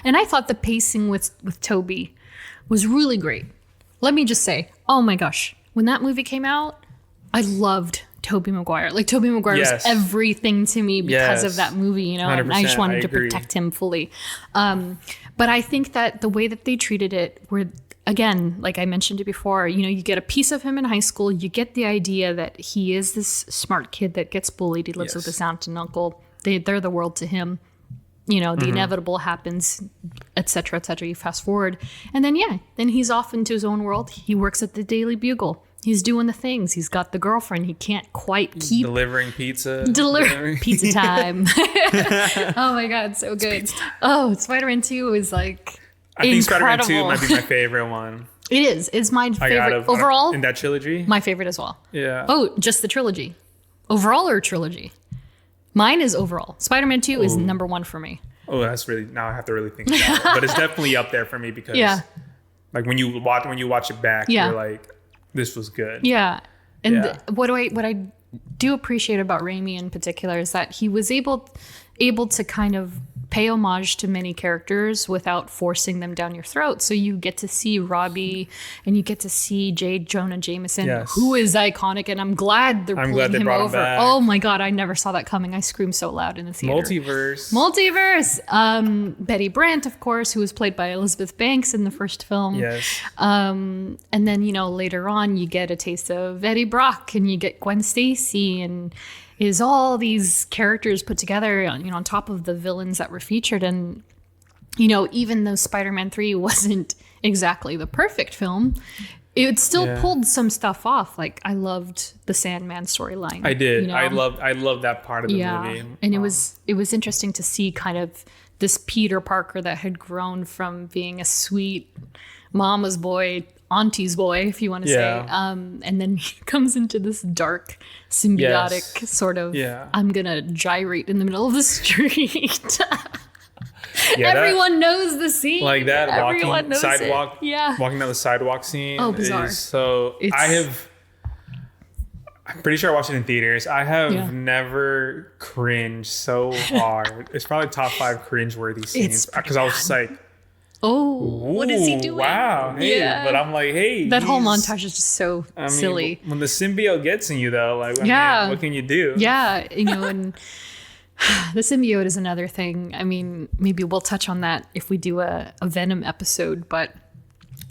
And I thought the pacing with Tobey was really great. Let me just say, oh my gosh, when that movie came out, I loved Tobey Maguire. Like Tobey Maguire was everything to me because of that movie, and I just wanted to protect him fully. But I think that the way that they treated it, were, again, like I mentioned it before, you get a piece of him in high school. You get the idea that he is this smart kid that gets bullied. He lives with his aunt and uncle. They're the world to him. The inevitable happens, et cetera, et cetera. You fast forward. And then, then he's off into his own world. He works at the Daily Bugle. He's doing the things. He's got the girlfriend he can't quite keep. Delivering pizza. Pizza time. Oh my God, so good. Oh, Spider-Man 2 is like I think Spider-Man 2 might be my favorite one. It is. It's my favorite. Overall? In that trilogy? My favorite as well. Yeah. Oh, just the trilogy. Overall or trilogy? Mine is overall. Spider-Man 2 is number 1 for me. Oh, that's really, now I have to really think about it. But it's definitely up there for me because like when you watch it back, you're like, this was good. Yeah. And what I do appreciate about Raimi in particular is that he was able to kind of pay homage to many characters without forcing them down your throat. So you get to see Robbie and you get to see J. Jonah Jameson, who is iconic, and I'm glad they're pulling him over. Oh my God, I never saw that coming. I screamed so loud in the theater. Multiverse. Betty Brant, of course, who was played by Elizabeth Banks in the first film. Yes. And then, later on you get a taste of Eddie Brock and you get Gwen Stacy and is all these characters put together, on top of the villains that were featured. And, even though Spider-Man 3 wasn't exactly the perfect film, it still pulled some stuff off. Like I loved the Sandman storyline. I did. I loved that part of the movie. And it was interesting to see kind of this Peter Parker that had grown from being a sweet mama's boy, auntie's boy, if you want to say. And then he comes into this dark, symbiotic sort of, I'm going to gyrate in the middle of the street. Everyone knows the scene. Like that walking sidewalk. Walking down the sidewalk scene. Oh, bizarre. I'm pretty sure I watched it in theaters. I have never cringed so hard. It's probably top 5 cringe-worthy scenes. Because I was just like, what is he doing? Wow. Hey. Yeah. But I'm like, hey. That whole montage is just so silly. When the symbiote gets in you, though, like, I mean, what can you do? Yeah. And the symbiote is another thing. I mean, maybe we'll touch on that if we do a Venom episode. But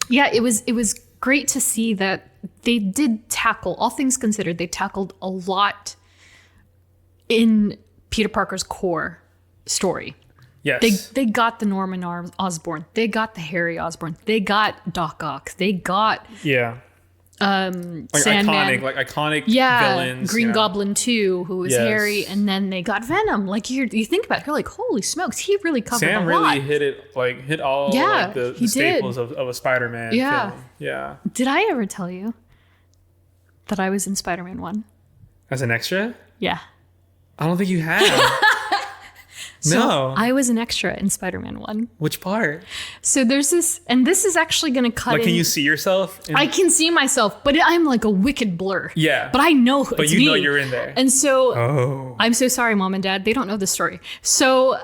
yeah, it was great to see that they did tackle, all things considered, they tackled a lot in Peter Parker's core story. Yes. They got the Norman Osborn. They got the Harry Osborn. They got Doc Ock. They got Sandman. iconic villains. Green Goblin 2, who was Harry, and then they got Venom. Like you think about it, you're like, holy smokes, he really covered Sam a lot. really hit all the staples of a Spider-Man film. Yeah. Did I ever tell you that I was in Spider-Man 1? As an extra? Yeah. I don't think you have. No. I was an extra in Spider-Man 1. Which part? So there's this, and this is actually going to cut in. Can you see yourself? I can see myself, but I'm like a wicked blur. Yeah. But I know But you know you're in there. And so, I'm so sorry, Mom and Dad. They don't know the story. So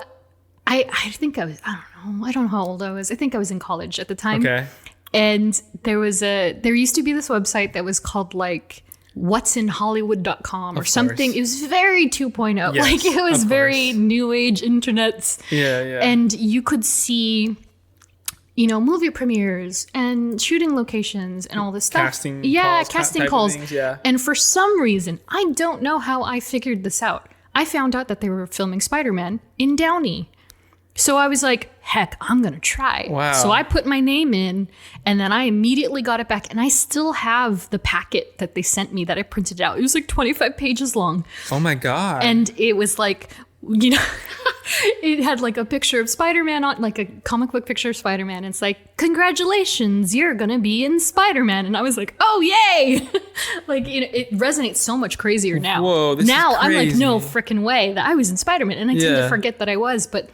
I think I don't know how old I was. I think I was in college at the time. Okay. And there used to be this website that was called like what'sinhollywood.com or something. It was very 2.0. Yes, like it was very new age internets. Yeah. And you could see, movie premieres and shooting locations and all this stuff. Casting calls. Things, yeah. And for some reason, I don't know how I figured this out. I found out that they were filming Spider-Man in Downey. So I was like, heck, I'm going to try. Wow. So I put my name in, and then I immediately got it back. And I still have the packet that they sent me that I printed out. It was like 25 pages long. Oh, my God. And it was like, it had like a picture of Spider-Man on, like a comic book picture of Spider-Man. And it's like, congratulations, you're going to be in Spider-Man. And I was like, oh, yay. It resonates so much crazier now. Whoa, this is crazy. I'm like, no freaking way that I was in Spider-Man. And I tend to forget that I was, but...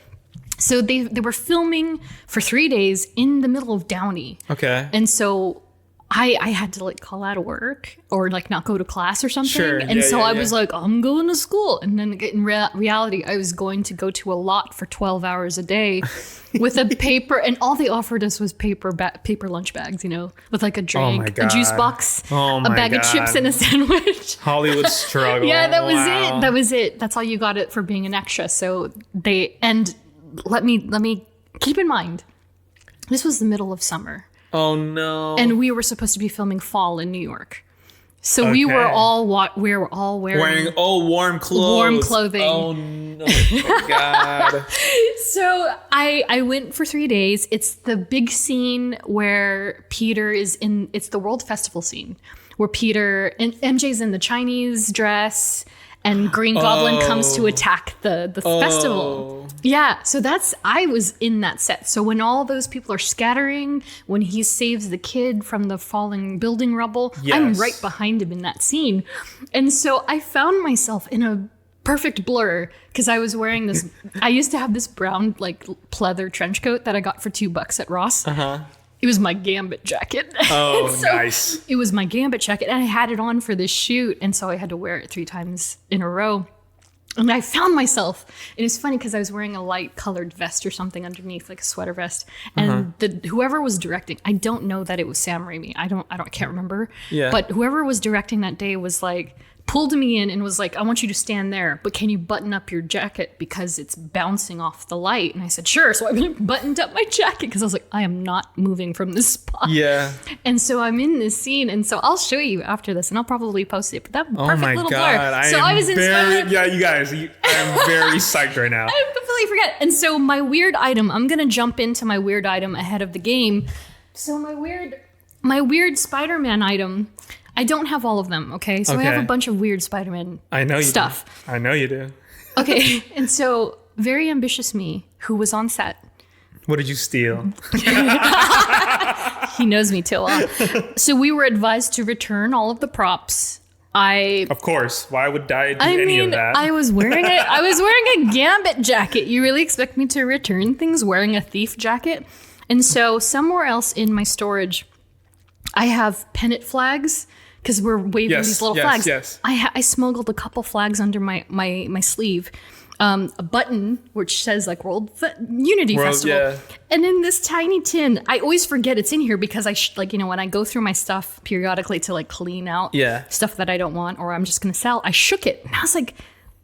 So they were filming for 3 days in the middle of Downey. Okay. And so I had to like call out of work or like not go to class or something. Sure. And I was like, I'm going to school. And then in reality, I was going to go to a lot for 12 hours a day with a paper. And all they offered us was paper lunch bags, with like a drink, a juice box, a bag of chips and a sandwich. Hollywood struggle. Yeah, that was it. That was it. That's all you got it for being an extra. So let me keep in mind, this was the middle of summer. Oh no! And we were supposed to be filming fall in New York, so we were all wearing warm clothes, warm clothing. Oh no! Oh God! So I went for 3 days. It's the big scene where Peter is in. It's the World Festival scene where Peter and MJ's in the Chinese dress. And Green Goblin comes to attack the festival. Yeah, so I was in that set. So when all those people are scattering, when he saves the kid from the falling building rubble, I'm right behind him in that scene. And so I found myself in a perfect blur because I was wearing this. I used to have this brown like pleather trench coat that I got for $2 at Ross. It was my Gambit jacket. Oh, nice. It was my Gambit jacket, and I had it on for this shoot, and so I had to wear it 3 times in a row. And I found myself, and it's funny because I was wearing a light colored vest or something underneath, like a sweater vest. And whoever was directing, I don't know that it was Sam Raimi. I can't remember. Yeah. But whoever was directing that day was like, pulled me in and was like, I want you to stand there, but can you button up your jacket because it's bouncing off the light? And I said, sure. So I buttoned up my jacket because I was like, I am not moving from this spot. Yeah. And so I'm in this scene. And so I'll show you after this and I'll probably post it. But that perfect little blur. I was in yeah, you guys, I am very psyched right now. I completely forget. And so my weird item, I'm going to jump into my weird item ahead of the game. So my weird Spider-Man item, I don't have all of them, okay? So I have a bunch of weird Spider-Man stuff. I know you do. Okay, and so very ambitious me, who was on set. What did you steal? He knows me too well. So we were advised to return all of the props. Of course. Why would Dai do any of that? I was wearing a Gambit jacket. You really expect me to return things wearing a thief jacket? And so somewhere else in my storage, I have pennant flags. Because we're waving these little flags. Yes. I smuggled a couple flags under my sleeve. A button which says like World Unity Festival. Yeah. And in this tiny tin, I always forget it's in here because when I go through my stuff periodically to like clean out stuff that I don't want or I'm just going to sell, I shook it. And I was like,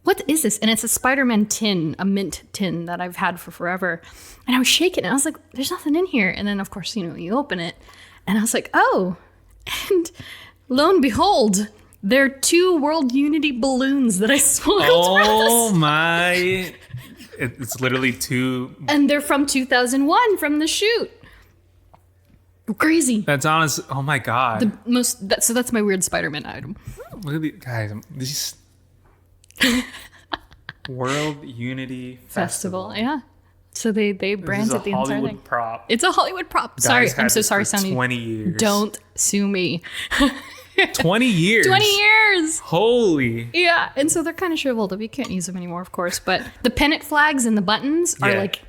what is this? And it's a Spider-Man tin, a mint tin that I've had for forever. And I was shaking it. And I was like, there's nothing in here. And then of course, you open it and I was like, oh, and lo and behold, they're 2 World Unity balloons that I smuggled. Oh my. It's literally 2. And they're from 2001 from the shoot. Crazy. That's honest. Oh my god. So that's my weird Spider-Man item. Look at these guys. These World Unity Festival. Yeah. So they branded the entire thing. Hollywood prop. It's a Hollywood prop. Sorry, Guys I'm had so this sorry, for Sonny. 20 years. Don't sue me. 20 years. 20 years. Holy. Yeah, and so they're kind of shriveled up. You can't use them anymore, of course. But the pennant flags and the buttons are like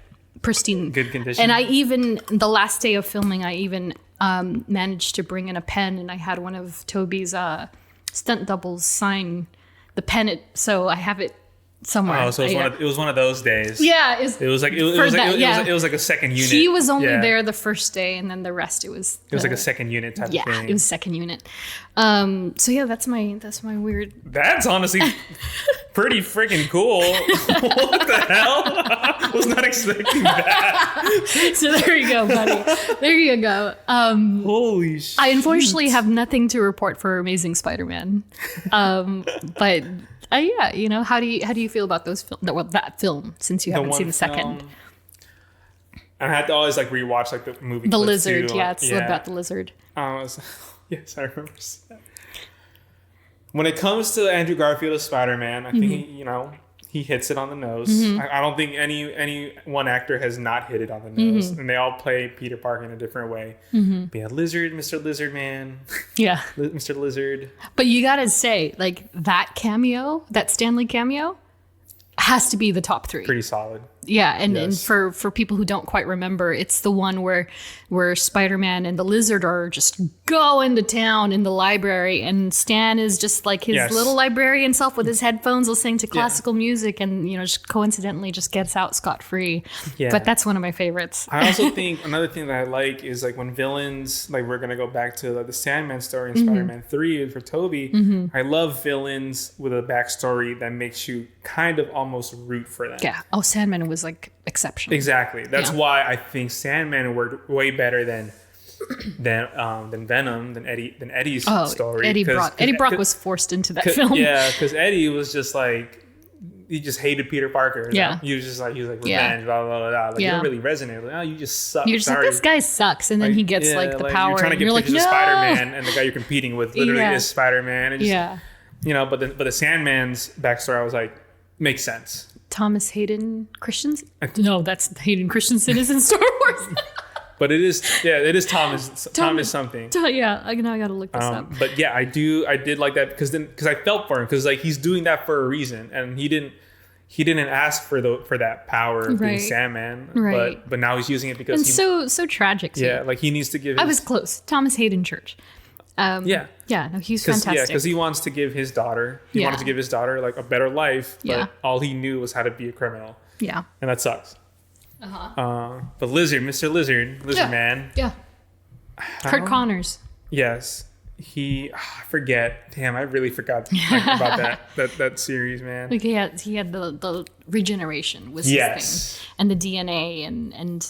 pristine, good condition. And the last day of filming, I even managed to bring in a pen, and I had one of Tobey's stunt doubles sign the pennant, so I have it somewhere. Oh, so it was one of those days. Yeah, it was like a second unit. He was only there the first day, and then the rest it was like a second unit type of thing. Yeah, it was second unit. So yeah, that's my weird. That's honestly pretty freaking cool. What the hell? I was not expecting that. So there you go, buddy. There you go. Holy shit. I unfortunately have nothing to report for Amazing Spider-Man. But yeah, you know, how do you feel about that film since you haven't seen the second? I had to always like rewatch like the movie. The lizard, too. It's about the lizard. Yes, I remember that. When it comes to Andrew Garfield as Spider-Man, I think he hits it on the nose. I don't think any one actor has not hit it on the nose, and they all play Peter Parker in a different way. Be a lizard, Mr. Lizard Man. Yeah, Mr. Lizard. But you gotta say, like that cameo, that Stanley cameo, has to be the top 3. Pretty solid. Yeah, and for people who don't quite remember, it's the one where Spider-Man and the Lizard are just going to town in the library, and Stan is just like his little librarian self with his headphones listening to classical music, and just coincidentally just gets out scot-free. Yeah. But that's one of my favorites. I also think another thing that I like is like when villains, like we're gonna go back to like the Sandman story in Spider-Man 3 for Tobey. I love villains with a backstory that makes you kind of almost root for them. Yeah. Oh, Sandman was like exceptional. Exactly. That's why I think Sandman worked way better than Venom, than Eddie's story. Eddie Brock was forced into that film. Yeah, because Eddie was just like, he just hated Peter Parker. Yeah. He was like revenge, blah, blah, blah, blah. Like, you don't really resonate. Like, oh, you just suck. You're just like, this guy sucks. And then he gets like the power. You're trying to get pictures of Spider-Man, and the guy you're competing with literally is Spider-Man. And just, but the Sandman's backstory, I was like, makes sense. Thomas Hayden Christensen? No, that's Hayden Christensen is in Star Wars. But it is Thomas something. Yeah, I gotta look this up. But yeah, I did like that because I felt for him, because like he's doing that for a reason, and he didn't ask for that power of being Sandman, but now he's using it because so tragic. Too. Yeah, like he needs to give. I was close. Thomas Hayden Church. No, he's fantastic. Yeah, because he wants to give his daughter. He wanted to give his daughter like a better life, but all he knew was how to be a criminal. Yeah, and that sucks. But Mr. Lizard Man. Yeah. Kurt Connors. Yes. I forget. Damn, I really forgot about that series, man. Like he had the regeneration was his thing, and the DNA and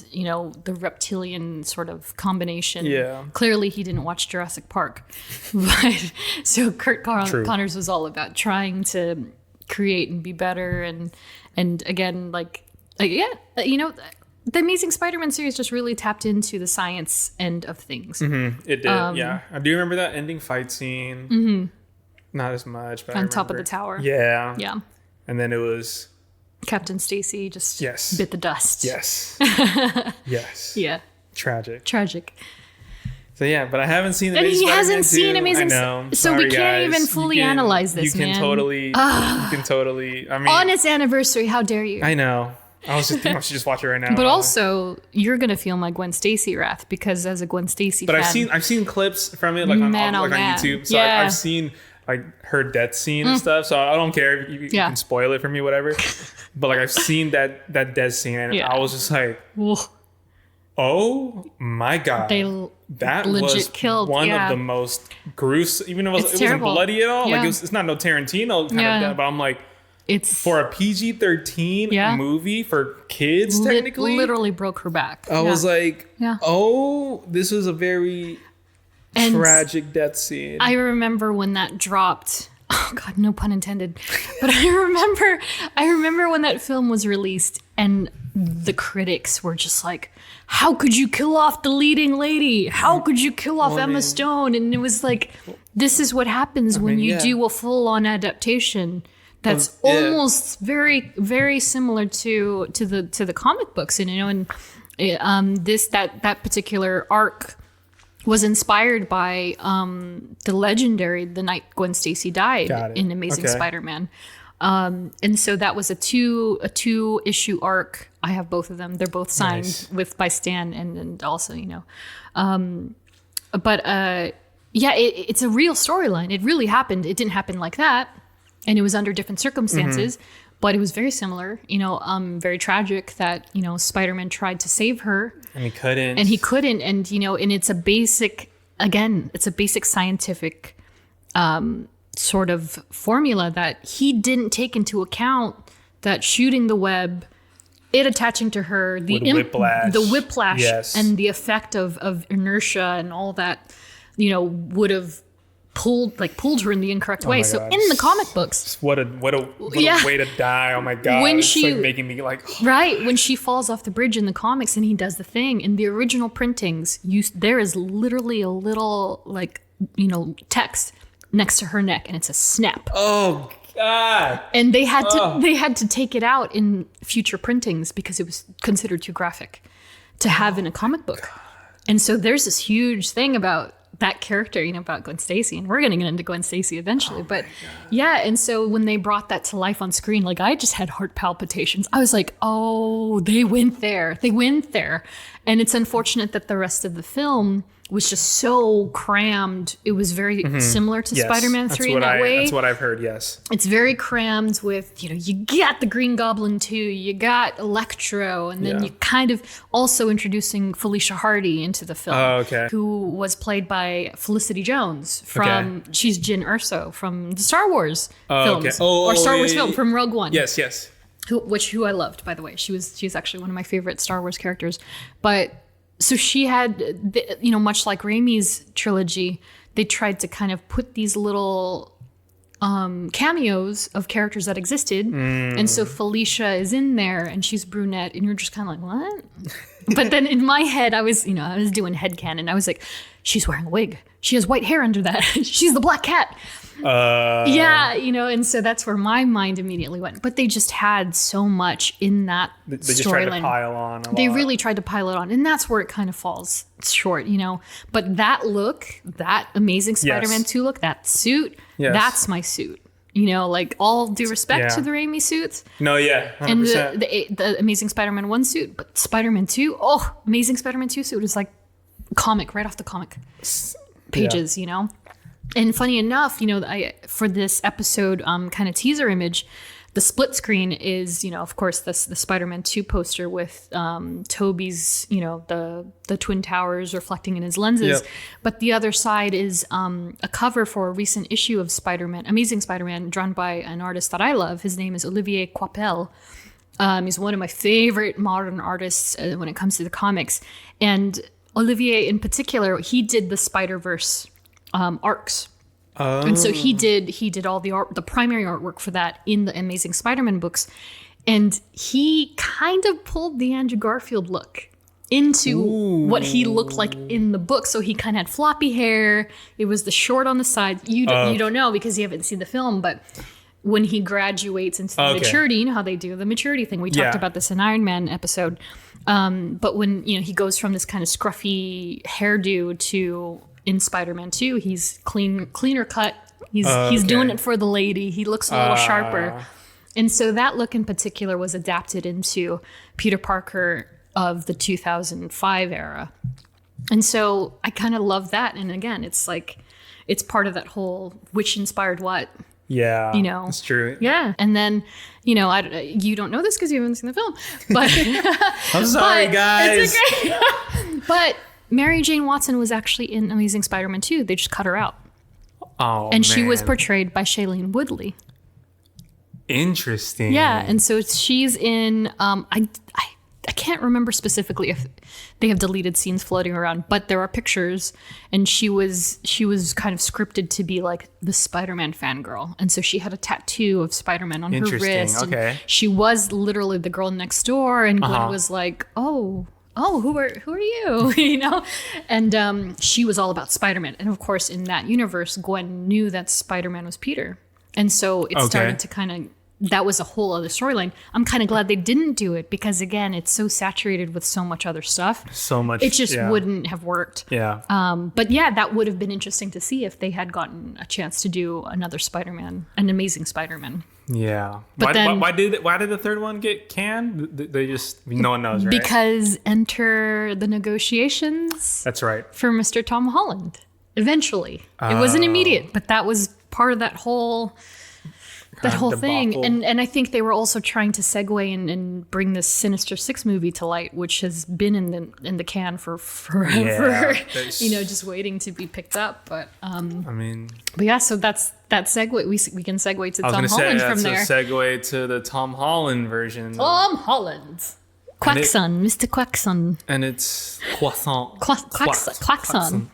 the reptilian sort of combination. Yeah. Clearly, he didn't watch Jurassic Park, but so Kurt Connors was all about trying to create and be better, and again the Amazing Spider-Man series just really tapped into the science end of things. It did, yeah. I do remember that ending fight scene. Not as much, but on top of the tower. Yeah. Yeah. And then it was... Captain Stacy just bit the dust. Yes. Yes. Yeah. Tragic. So yeah, but I haven't seen the and Amazing he Spider-Man hasn't seen Amazing. I know. So sorry, we can't guys. even fully analyze this, man. You can totally. I mean, on its anniversary, how dare you? I know. I was just thinking I should just watch it right now. But also, you're gonna feel my Gwen Stacy wrath because as a Gwen Stacy fan, I've seen clips from it on YouTube. So I've seen like her death scene and stuff. So I don't care if you can spoil it for me, whatever. But like I've seen that death scene, and I was just like, oh my god, that was killed one of the most gruesome. Even though it wasn't bloody at all. Like it's not no Tarantino kind of death, but I'm like. It's for a PG-13 movie for kids, technically. Literally broke her back. I was like, oh, this was a very tragic death scene. I remember when that dropped. Oh God, no pun intended. But I remember when that film was released, and the critics were just like, how could you kill off the leading lady? How could you kill off Emma Stone? And it was like, this is what happens when you do a full-on adaptation that's almost very, very similar to the comic books. And, you know, and that particular arc was inspired by the legendary The Night Gwen Stacy Died in Amazing Spider-Man. And so that was a two issue arc. I have both of them. They're both signed by Stan and also, you know. It's a real storyline. It really happened. It didn't happen like that. And it was under different circumstances, but it was very similar, you know, very tragic that, you know, Spider-Man tried to save her. And he couldn't. And, you know, and it's a basic scientific sort of formula that he didn't take into account, that shooting the web, it attaching to her, the whiplash and the effect of inertia and all that, you know, would have pulled her in the incorrect way. So in the comic books, what a way to die. Oh my god. When it's like making me like right, when she falls off the bridge in the comics and he does the thing, in the original printings, there is literally a little, like, you know, text next to her neck, and it's a snap. Oh god. And they had to take it out in future printings because it was considered too graphic to have in a comic book. God. And so there's this huge thing about that character, you know, about Gwen Stacy, and we're going to get into Gwen Stacy eventually. But yeah, and so when they brought that to life on screen, like, I just had heart palpitations. I was like, oh, they went there. And it's unfortunate that the rest of the film was just so crammed. It was very similar to Spider-Man 3 in that way. That's what I've heard, yes. It's very crammed with, you know, you got the Green Goblin 2, you got Electro, and then you kind of also introducing Felicia Hardy into the film, who was played by Felicity Jones from, she's Jyn Erso from the Star Wars films, or Star Wars film from Rogue One. Yes. Who I loved, by the way. She's actually one of my favorite Star Wars characters. But so she had, you know, much like Raimi's trilogy, they tried to kind of put these little cameos of characters that existed. And so Felicia is in there and she's brunette and you're just kind of like, what? But then in my head, I was doing headcanon. I was like, she's wearing a wig. She has white hair under that. She's the Black Cat. Yeah, you know, and so that's where my mind immediately went. But they just had so much in that storyline. They just tried to pile on a lot. They really tried to pile it on. And that's where it kind of falls short, you know. But that look, that Amazing Spider-Man 2 look, that suit, that's my suit. You know, like, all due respect to the Raimi suits. No, 100%. And the Amazing Spider-Man 1 suit, but Spider-Man 2, Amazing Spider-Man 2 suit is like comic, right off the comic pages, you know? And funny enough, you know, for this episode kind of teaser image, the split screen is, you know, of course, the Spider-Man 2 poster with Tobey's, you know, the Twin Towers reflecting in his lenses. Yep. But the other side is a cover for a recent issue of Spider-Man, Amazing Spider-Man, drawn by an artist that I love. His name is Olivier Coipel. He's one of my favorite modern artists when it comes to the comics. And Olivier, in particular, he did the Spider-Verse arcs. And so he did all the primary artwork for that in the Amazing Spider-Man books. And he kind of pulled the Andrew Garfield look into what he looked like in the book. So he kind of had floppy hair. It was the short on the sides. You don't know because you haven't seen the film, but when he graduates into the maturity, you know how they do the maturity thing. We talked about this in Iron Man episode. But when, you know, he goes from this kind of scruffy hairdo to, in Spider-Man 2, he's cleaner cut. He's doing it for the lady. He looks a little sharper. And so that look in particular was adapted into Peter Parker of the 2005 era. And so I kind of love that. And again, it's like, it's part of that whole which inspired what. Yeah, you know, it's true. Yeah, and then, you know, you don't know this because you haven't seen the film, but I'm sorry, guys. It's okay. But Mary Jane Watson was actually in Amazing Spider-Man 2. They just cut her out. And she was portrayed by Shailene Woodley. Interesting. Yeah, and so she's in. I can't remember specifically if they have deleted scenes floating around, but there are pictures, and she was kind of scripted to be like the Spider-Man fangirl, and so she had a tattoo of Spider-Man on her wrist. Okay. And she was literally the girl next door, and Gwen was like, "Oh, who are you?" you know, and she was all about Spider-Man, and of course, in that universe, Gwen knew that Spider-Man was Peter, and so it started to kind of. That was a whole other storyline. I'm kind of glad they didn't do it because, again, it's so saturated with so much other stuff. So much. It just wouldn't have worked. Yeah. But yeah, that would have been interesting to see if they had gotten a chance to do another Spider-Man, an Amazing Spider-Man. Yeah. But why did the third one get canned? They just, no one knows, right? Because enter the negotiations. That's right. For Mr. Tom Holland. Eventually. It wasn't immediate, but that was part of that whole... That whole thing. And I think they were also trying to segue and bring this Sinister Six movie to light, which has been in the can for forever. Yeah, just waiting to be picked up. But but yeah, so that's that segue. We can segue to Tom Holland from there. That's a segue to the Tom Holland version. Tom Holland. Quackson, Mr. Quackson. And it's croissant. Quackson.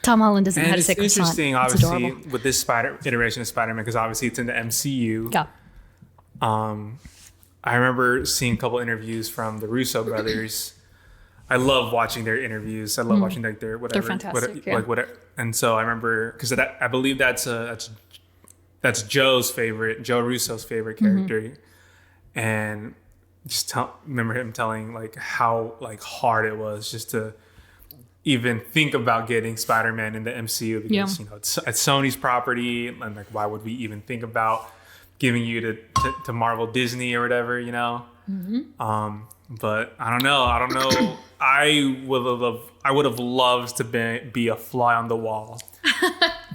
Tom Holland doesn't know how to say croissant. It's interesting, obviously, with this iteration of Spider-Man, because obviously it's in the MCU. Yeah. I remember seeing a couple interviews from the Russo brothers. I love watching their interviews. I love watching like their whatever. They're fantastic. Whatever. And so I remember because I believe that's Joe Russo's favorite character, and just remember him telling like how like hard it was just to even think about getting Spider-Man in the MCU because it's Sony's property, and like why would we even think about giving you to Marvel Disney or whatever, you know? Mm-hmm. But I don't know. I would have loved to be a fly on the wall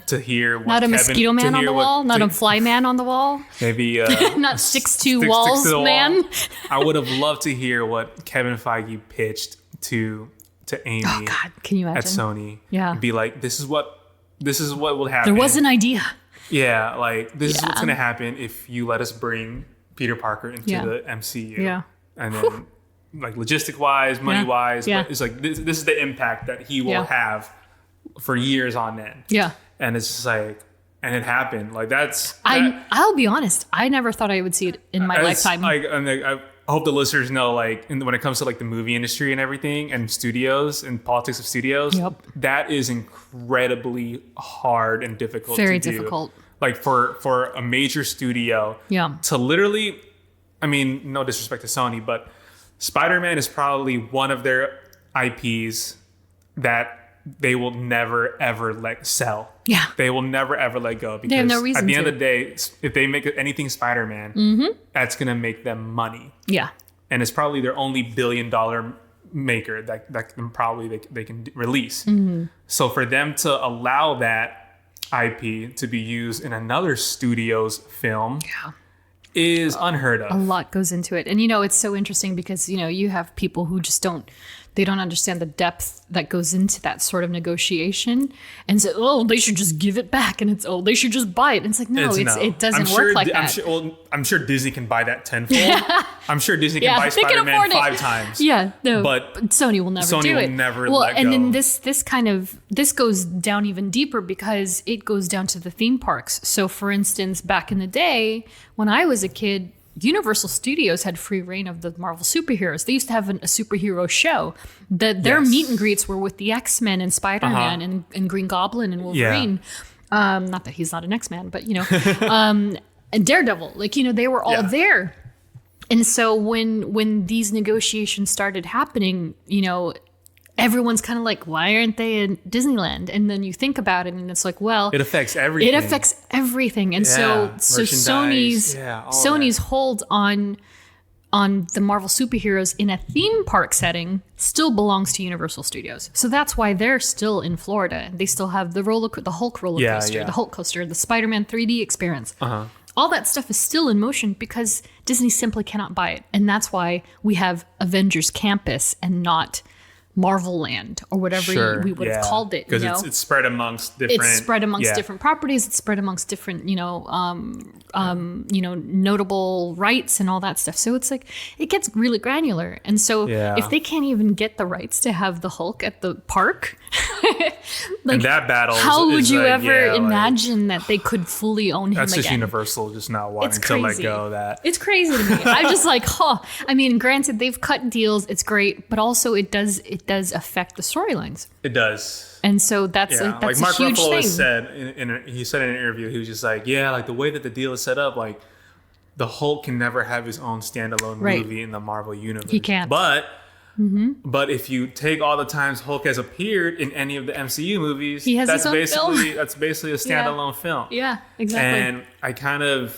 to hear what not a mosquito man on the wall, not a fly man on the wall. Maybe not sticks to walls man. I would have loved to hear what Kevin Feige pitched to Amy. Oh God, can you imagine? At Sony? Yeah, and be like, this is what will happen. There was an idea. Yeah, like this is what's gonna happen if you let us bring Peter Parker into the MCU. Yeah, and then like logistic wise, money wise, but it's like this is the impact that he will have for years on end. Yeah, and it's just like, and it happened. Like I'll be honest, I never thought I would see it in my lifetime. Like, I hope the listeners know, like, when it comes to like the movie industry and everything, and studios and politics of studios, that is incredibly hard and difficult. Very difficult. Like for a major studio, to literally, I mean, no disrespect to Sony, but Spider-Man is probably one of their IPs that they will never ever let sell. Yeah, they will never ever let go because they have no reason at the end of the day, if they make anything Spider-Man, that's gonna make them money. Yeah, and it's probably their only $1 billion maker that can probably they can release. So for them to allow that IP to be used in another studio's film, is unheard of. A lot goes into it, and it's so interesting because you have people who just don't understand the depth that goes into that sort of negotiation, and so they should just give it back, and it's they should just buy it. And it's like it doesn't work like that. I'm sure Disney can buy that tenfold. I'm sure Disney can buy Spider-Man 5 times. Yeah, no, but Sony will never do it. Never let go. And then this goes down even deeper because it goes down to the theme parks. So for instance, back in the day when I was a kid, Universal Studios had free reign of the Marvel superheroes. They used to have a superhero show. Their meet and greets were with the X-Men and Spider-Man and Green Goblin and Wolverine. Yeah. Not that he's not an X-Man, but and Daredevil. Like they were all there. And so when these negotiations started happening, everyone's kind of like, why aren't they in Disneyland? And then you think about it and it's like, well, it affects everything. And so Sony's hold on the Marvel superheroes in a theme park setting still belongs to Universal Studios. So that's why they're still in Florida. They still have the Hulk roller coaster, the Hulk coaster, the Spider-Man 3D experience. All that stuff is still in motion because Disney simply cannot buy it. And that's why we have Avengers Campus and not Marvel Land or whatever we would have called it. Because it's spread amongst different. It's spread amongst different properties. It's spread amongst different, notable rights and all that stuff. So it's like it gets really granular. And so if they can't even get the rights to have the Hulk at the park, and that battle, how would you ever imagine that they could fully own him again? That's just Universal just not wanting to let go of that. It's crazy to me. I'm just like, I mean, granted, they've cut deals. It's great, but also it does affect the storylines. It does. And so that's like a Mark huge Ruffalo thing. He said in an interview, he was just like, like the way that the deal is set up, like the Hulk can never have his own standalone movie in the Marvel universe. He can't. But if you take all the times Hulk has appeared in any of the MCU movies, he has that's his own basically film. That's basically a standalone film. Yeah, exactly. And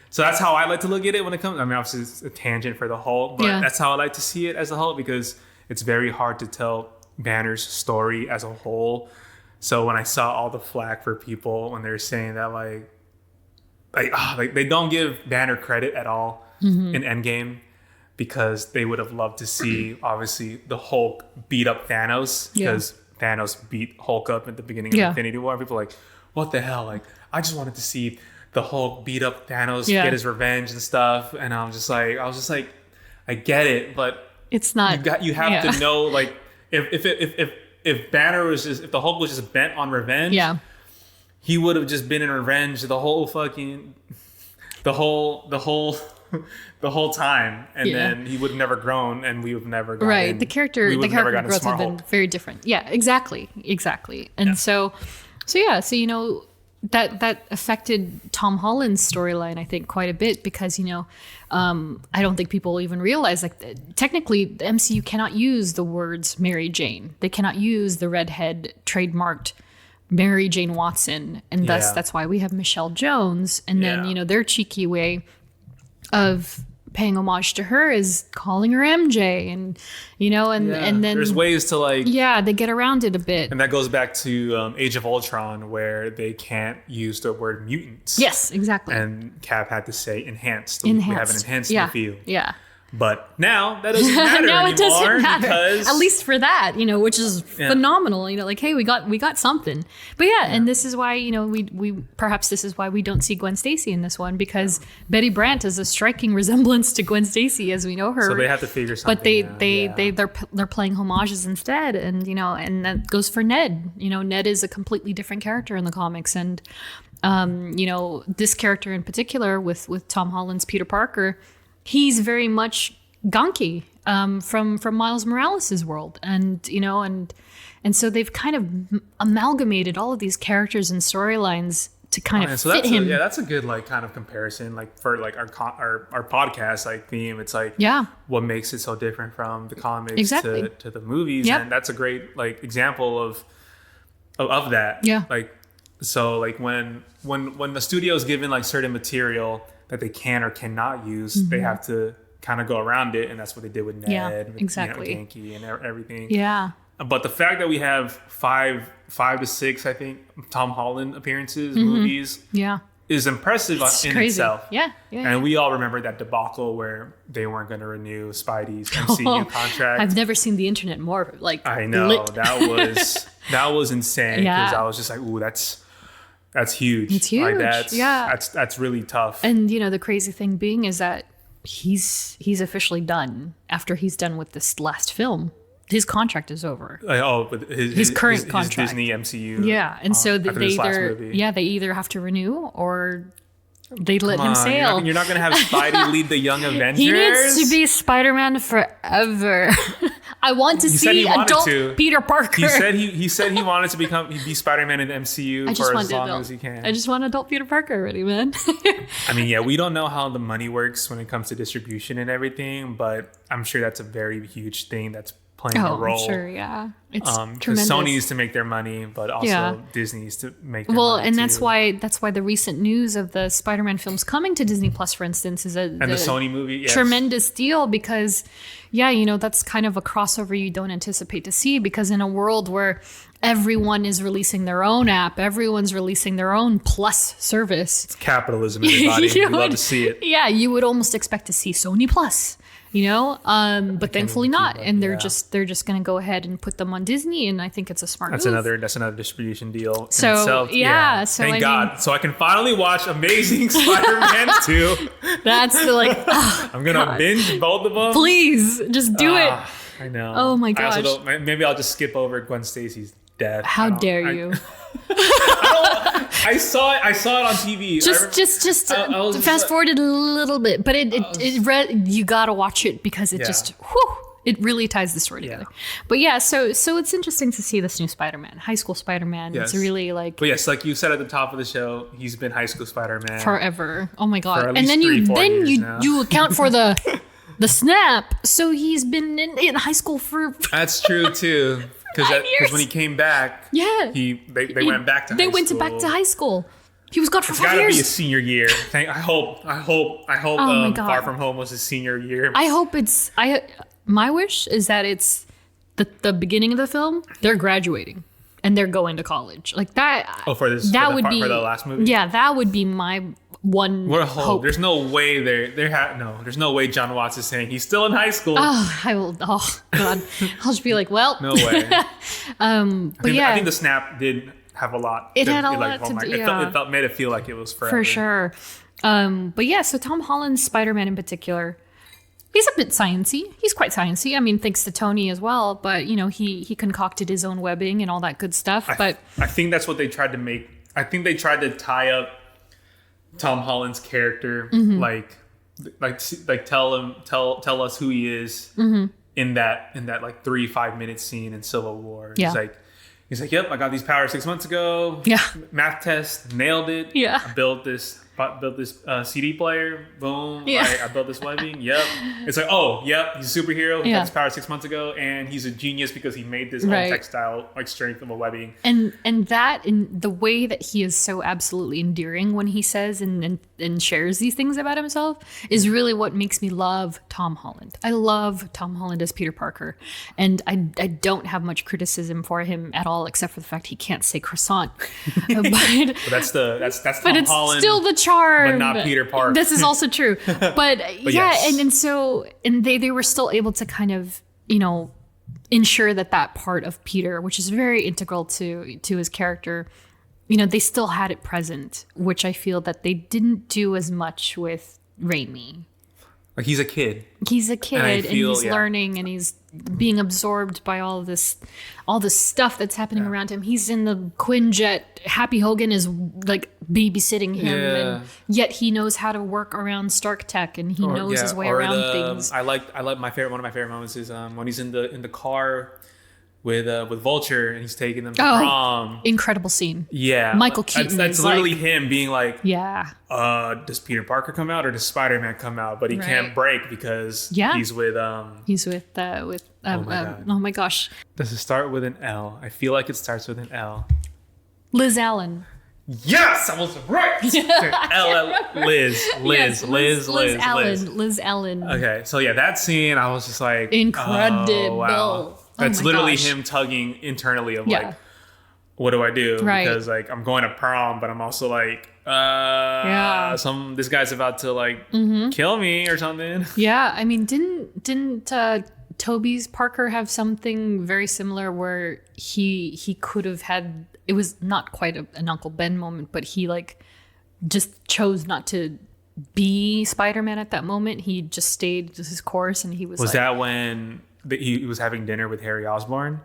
so that's how I like to look at it when it comes. I mean, obviously it's a tangent for the Hulk, but that's how I like to see it as the Hulk, because it's very hard to tell Banner's story as a whole. So when I saw all the flack for people when they're saying that like they don't give Banner credit at all in Endgame, because they would have loved to see obviously the Hulk beat up Thanos, because Thanos beat Hulk up at the beginning of Infinity War. People are like, what the hell? Like, I just wanted to see the Hulk beat up Thanos, get his revenge and stuff. And I was just like, I get it, but it's not. You have to know, like, if Banner was just, if the Hulk was just bent on revenge, he would have just been in revenge the whole time, and then he would have never grown, and we would have never gotten, the character growth have been very different. Yeah, exactly. And so that affected Tom Holland's storyline, I think, quite a bit, because I don't think people even realize, like, technically the MCU cannot use the words Mary Jane. They cannot use the redhead trademarked Mary Jane Watson, and thus that's why we have Michelle Jones. And then their cheeky way of paying homage to her is calling her MJ, and and then there's ways to they get around it a bit, and that goes back to Age of Ultron, where they can't use the word mutants. Yes, exactly. And Cap had to say enhanced. We have an enhanced in the field. Yeah. But now that doesn't matter now anymore, it doesn't matter, because at least for that, which is phenomenal. Like, hey, we got something. But and this is why we perhaps this is why we don't see Gwen Stacy in this one, because Betty Brant is a striking resemblance to Gwen Stacy as we know her. So they have to figure something. But they're playing homages instead, and and that goes for Ned. Ned is a completely different character in the comics, and this character in particular with Tom Holland's Peter Parker. He's very much Gonki from Miles Morales' world, and so they've kind of amalgamated all of these characters and storylines to kind of fit him. That's a good kind of comparison, for our podcast theme. It's what makes it so different from the comics to the movies, and that's a great example of that. Yeah. When the studio is given certain material that they can or cannot use, they have to kind of go around it, and that's what they did with Ned, Ganke, and everything. Yeah. But the fact that we have five to six, I think, Tom Holland appearances, movies, is impressive in itself. Yeah. And we all remember that debacle where they weren't going to renew Spidey's MCU contract. I've never seen the internet more I know that was insane, because I was just like, ooh, that's huge. It's huge. That's really tough. And the crazy thing being is that he's officially done after he's done with this last film. His contract is over. But his current contract, his Disney MCU. Yeah, and so they either have to renew or they let him sail. You're not going to have Spidey lead the Young Avengers. He needs to be Spider-Man forever. I want to see adult Peter Parker. He said he wanted to be Spider-Man in the MCU for as long as he can. I just want adult Peter Parker already, man. I mean, we don't know how the money works when it comes to distribution and everything, but I'm sure that's a very huge thing that's playing a role. I'm sure, yeah. It's tremendous. Sony needs to make their money, but also Disney needs to make their money and that's why the recent news of the Spider-Man films coming to Disney Plus, for instance, is the Sony movie, tremendous deal, because that's kind of a crossover you don't anticipate to see, because in a world where everyone is releasing their own app, everyone's releasing their own Plus service. It's capitalism, everybody. We love to see it. Yeah, you would almost expect to see Sony Plus But thankfully not. keep up, And yeah. they're just going to go ahead and put them on Disney. And I think it's a smart That's move. another distribution deal. in So, itself. yeah, so thank I God. mean- So I can finally watch Amazing Spider-Man 2. That's I'm gonna binge both of them. please just do it. I know. Oh my I also gosh. maybe I'll just skip over Gwen Stacy's death. How dare you? I saw it on TV. Just I was just fast like- forwarded a little bit, but you gotta watch it because it it really ties the story together. But yeah, so it's interesting to see this new Spider-Man, high school Spider-Man. Yes. It's really like But yes, like you said at the top of the show, he's been high school Spider-Man. forever. Oh my For god! at And least then 3-4 years now. you account for the snap. So he's been in high school for That's true too. 5 years. Because when he came back, yeah. they went back to They high went school. back to high school. He was gone for It's 5 gotta be years. his senior year. I hope my God. Far From Home was his senior year. I hope it's my wish is that it's the beginning of the film. They're graduating and they're going to college like that. Oh, for the last movie? Yeah, that would be my one hope. There's no way there's no way John Watts is saying he's still in high school. Oh, I will. Oh God, I'll just be like, well, No way. but yeah, I think the snap did have a lot. It had a lot to do, yeah. It made it feel like it was forever. for sure. But yeah, so Tom Holland's Spider-Man in particular, he's a bit sciencey. He's quite sciencey. I mean, thanks to Tony as well. But he concocted his own webbing and all that good stuff. But I think that's what they tried to make. I think they tried to tie up Tom Holland's character, Mm-hmm. like tell us who he is Mm-hmm. in that like 3-5 minute scene in Civil War. Yeah. He's like, yep, I got these powers 6 months ago. Yeah. Math test, nailed it. Yeah. I built this CD player. Boom. Yeah. I built this webbing. Yep. It's like, oh, yep, he's a superhero. He Yeah. got his power 6 months ago, and he's a genius because he made this whole Right. textile strength of a webbing. And that in the way that he is so absolutely endearing when he says and shares these things about himself is really what makes me love Tom Holland. I love Tom Holland as Peter Parker, and I don't have much criticism for him at all, except for the fact he can't say croissant. But But that's but Tom it's Holland. still the charm. but not Peter Parker. This is also true. But yeah, yes. and they were still able to kind of, ensure that part of Peter, which is very integral to his character, they still had it present, which I feel that they didn't do as much with Raimi. Like he's a kid. He's a kid and feel, he's learning and he's being absorbed by all this stuff that's happening around him. He's in the Quinjet. Happy Hogan is like babysitting him, and yet he knows how to work around Stark Tech and he knows his way around things. I like one of my favorite moments is when he's in the car with Vulture and he's taking them to prom. Incredible scene. Yeah, Michael Keaton That's is literally like- him being like, Yeah. does Peter Parker come out or does Spider-Man come out? But he Right. can't break because he's with He's with oh my gosh, Does it start with an L? I feel like it starts with an L. Liz Allen. Yes, I was right. Liz Allen. Liz Allen. Okay, so yeah, that scene, I was just like, Incredible. Oh, wow. That's my literally gosh. him tugging internally of Yeah. like, what do I do? Right. Because like I'm going to prom, but I'm also like, this guy's about to like kill me or something. Yeah, I mean, didn't Tobey's Parker have something very similar where he could have had? It was not quite an Uncle Ben moment, but he like just chose not to be Spider-Man at that moment. He just stayed his course, and he was. Was like, that when he was having dinner with Harry Osborn?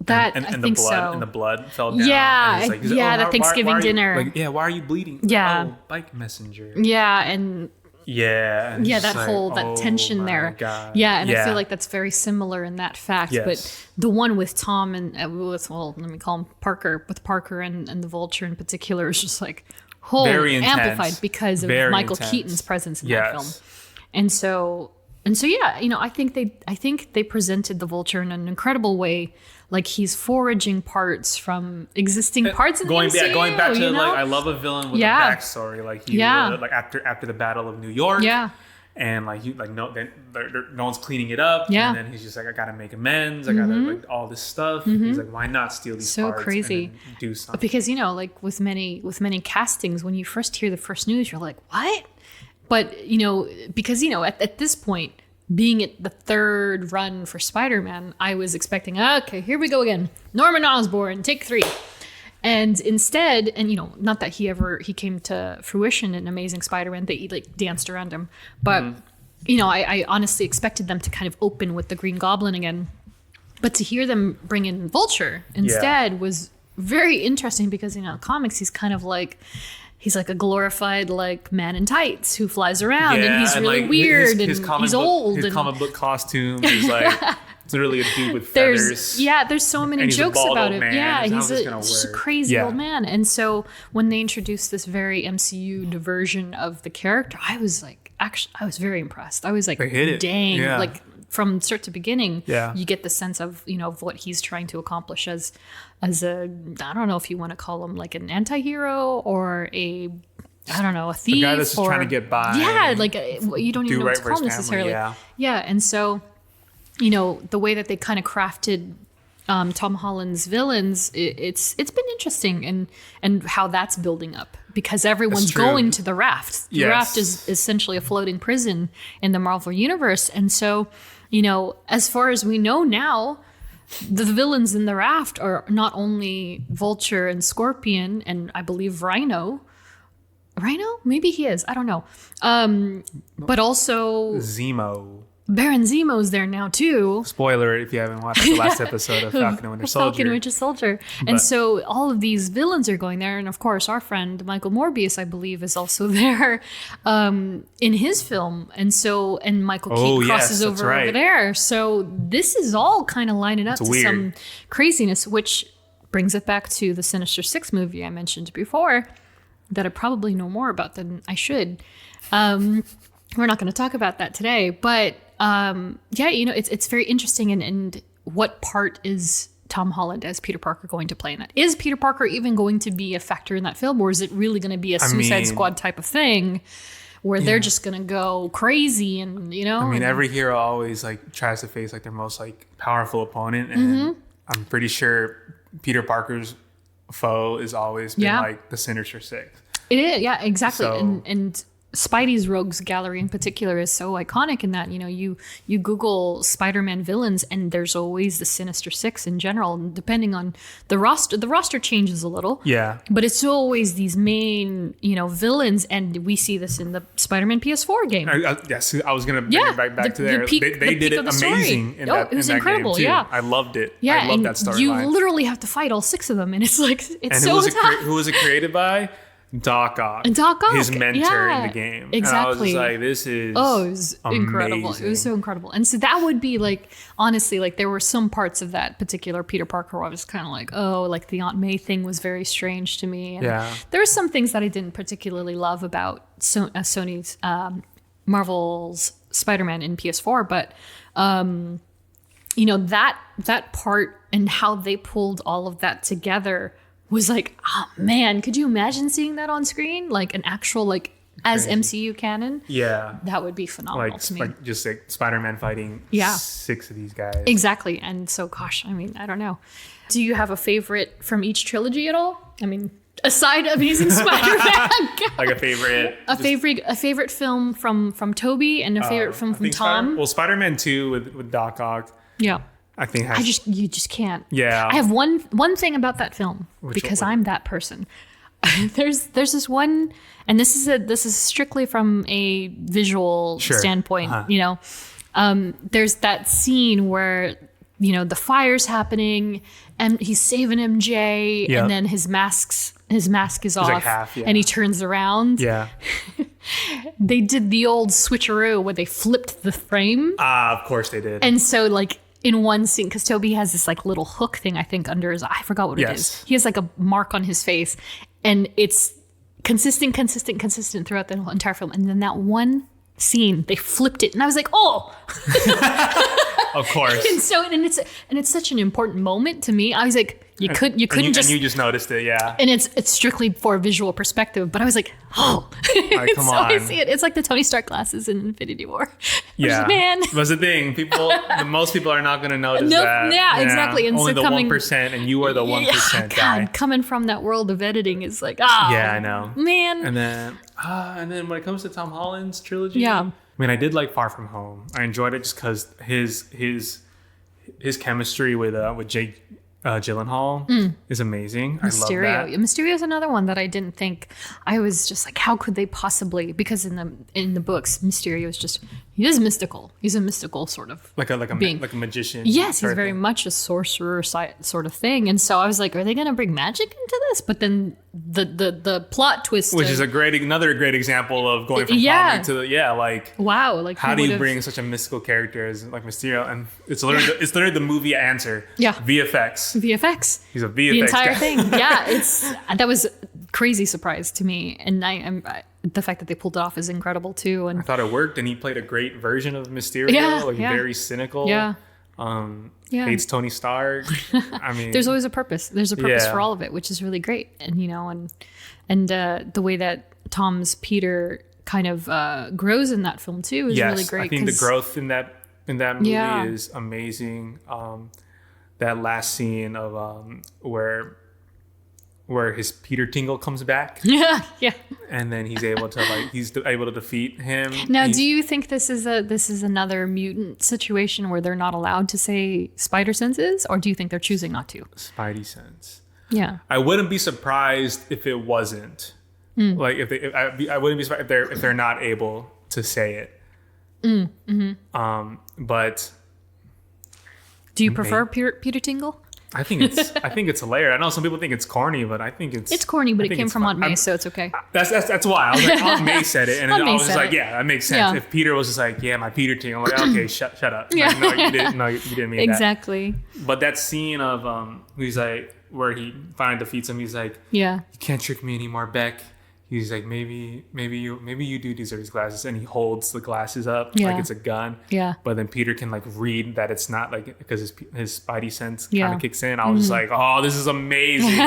that? And I the think blood so. and the blood fell down. Yeah, and he's the why Thanksgiving are you- dinner. Like, yeah, why are you bleeding? Yeah. Oh, bike messenger. Yeah, and Yeah. and yeah, it's that like, whole that oh tension my there. God. Yeah, and I feel like that's very similar in that fact. Yes. But the one with Tom and let me call him Parker, with Parker and the Vulture in particular is just like Very intense. amplified because of Very Michael intense. Keaton's presence in Yes. that film. And so yeah, I think they presented the Vulture in an incredible way. Like he's foraging parts from existing parts in the MCU, going back to like I love a villain with a backstory. Like he like after the Battle of New York. Yeah. And like no one's cleaning it up. Yeah. And then he's just like, I gotta make amends. I gotta like all this stuff. He's like, why not steal these So parts crazy. and then do something? Because like with many castings, when you first hear the first news, you're like, what? But because at this point, being at the third run for Spider-Man, I was expecting, okay, here we go again. Norman Osborn, take 3. And instead, and you know, not that he came to fruition in Amazing Spider-Man, they like danced around him. But, you know, I honestly expected them to kind of open with the Green Goblin again. But to hear them bring in Vulture instead was very interesting because, you know, in comics, he's kind of like, he's like a glorified like man in tights who flies around and he's really like, weird and he's old. His comic book costume is like, it's literally a dude with feathers. There's so many jokes about it. Yeah, he's just a crazy old man. And so when they introduced this very MCU version of the character, I was like, actually, I was very impressed. I was like, dang, like from start to beginning, you get the sense of, you know, of what he's trying to accomplish as a, I don't know if you want to call him like an anti-hero or a, I don't know, a thief. The guy that's just trying to get by. Yeah, like you don't even know what to call him necessarily. Yeah, and so, you know, the way that they kind of crafted Tom Holland's villains, it's been interesting and how that's building up because everyone's going to the raft. The raft is essentially a floating prison in the Marvel universe. And so, you know, as far as we know now, the villains in the raft are not only Vulture and Scorpion and I believe Rhino. Rhino? Maybe he is. I don't know. But also Zemo. Baron Zemo's there now too. Spoiler if you haven't watched the last episode of Falcon and Winter Soldier. Falcon and Winter Soldier. And so all of these villains are going there. And of course, our friend Michael Morbius, I believe, is also there in his film. And so, and Michael Keaton crosses over there. So this is all kind of lining up to some craziness, which brings it back to the Sinister Six movie I mentioned before that I probably know more about than I should. We're not going to talk about that today, but you know, it's very interesting. And what part is Tom Holland as Peter Parker going to play in that? Is Peter Parker even going to be a factor in that film, or is it really going to be a Suicide Squad type of thing where they're just going to go crazy and, you know? I mean, every hero always like tries to face like their most like powerful opponent, and I'm pretty sure Peter Parker's foe has always been like the Sinister Six. It is, yeah, exactly. So, and Spidey's Rogues Gallery in particular is so iconic in that, you know, you Google Spider-Man villains and there's always the Sinister Six in general. And depending on the roster changes a little. Yeah. But it's always these main, you know, villains. And we see this in the Spider-Man PS4 game. Yes, I was going to bring it back to there. They did it amazing in that, it was incredible, game too. Yeah. I loved it. Yeah, I loved that storyline. You literally have to fight all 6 of them. And it's like, it's so tough. Who was it created by? Doc Ock, his mentor in the game. Exactly. And I was just like, this is it was incredible. It was so incredible. And so that would be like, honestly, like there were some parts of that particular Peter Parker where I was kind of like, oh, like the Aunt May thing was very strange to me. And there were some things that I didn't particularly love about Sony's Marvel's Spider-Man in PS4, but you know, that part and how they pulled all of that together was like, oh man, could you imagine seeing that on screen? Like an actual, like, as MCU canon? Yeah. That would be phenomenal to me. Like just like Spider-Man fighting 6 of these guys. Exactly. And so, gosh, I mean, I don't know. Do you have a favorite from each trilogy at all? I mean, aside Amazing Spider-Man. Like a favorite? A favorite film from Tobey and a favorite film from Tom? Spider-Man 2 with Doc Ock. Yeah. I think you just can't. Yeah. I have one thing about that film because I'm that person. there's this one, and this is strictly from a visual standpoint. You know, there's that scene where, you know, the fire's happening and he's saving MJ, and then his mask is off, like half, and he turns around. Yeah. They did the old switcheroo where they flipped the frame. Of course they did. And so like in one scene, because Tobey has this like little hook thing, I think, under his eye. I forgot what it is. He has like a mark on his face, and it's consistent throughout the whole entire film. And then that one scene, they flipped it, and I was like, oh. Of course. And so, and it's such an important moment to me. I was like, You couldn't and you just noticed it, yeah. And it's strictly for visual perspective, but I was like, oh, Like, come so on. I see it. It's like the Tony Stark glasses in Infinity War. Yeah, Man. That's the thing. Most people are not going to notice Nope, that. yeah, exactly. And only so the coming- 1%, and you are the 1% guy. God, coming from that world of editing is like, Yeah, I know. man. And then when it comes to Tom Holland's trilogy, Yeah. I mean, I did like Far From Home. I enjoyed it just because his chemistry with Jake Gyllenhaal is amazing. Mysterio. I love that. Mysterio is another one that I didn't think. I was just like, how could they possibly? Because in the books, Mysterio is just he is mystical. He's a mystical sort of Like a being. like a magician. Yes, sort he's of very thing. much a sorcerer sort of thing. And so I was like, are they going to bring magic into this? But then the plot twist, Which is another great example of going from Yeah. comic to like wow, like how who do you would've- bring such a mystical character as like Mysterio? And it's literally the movie answer. Yeah. VFX. VFX? He's a VFX The entire guy. thing. Yeah, that was a crazy surprise to me, and the fact that they pulled it off is incredible too. And I thought it worked, and he played a great version of Mysterio. Yeah, like yeah. very cynical. yeah. Yeah. Hates Tony Stark. I mean, There's always a purpose. There's a purpose Yeah. for all of it, which is really great. And the way that Tom's Peter kind of grows in that film too is really great. I think the 'cause- growth in that movie Yeah. is amazing. That last scene of where his Peter Tingle comes back, Yeah, yeah. and then he's able to defeat him. Now, do you think this is another mutant situation where they're not allowed to say spider senses, or do you think they're choosing not to? Spidey sense? Yeah. I wouldn't be surprised if it wasn't. Hmm. Like I wouldn't be surprised if they're not able to say it. But Do you prefer Peter Tingle? I think it's hilarious. I know some people think it's corny, but I think it's corny, but I it think came it's from fun. Aunt May, I'm- so it's okay. That's why I was like, Aunt May said it, and Aunt I May was just said like, it. yeah, that makes sense. Yeah. If Peter was just like, yeah, my Peter Ting, I'm like, okay, shut up. Yeah. Like, no, you didn't. No, you didn't mean Exactly. that. But that scene of he's like where he finally defeats him. He's like, Yeah. you can't trick me anymore, Beck. He's like, maybe you do deserve these glasses, and he holds the glasses up Yeah. like it's a gun. Yeah. But then Peter can like read that it's not like because his Spidey sense Yeah. kind of kicks in. I was like, oh, this is amazing.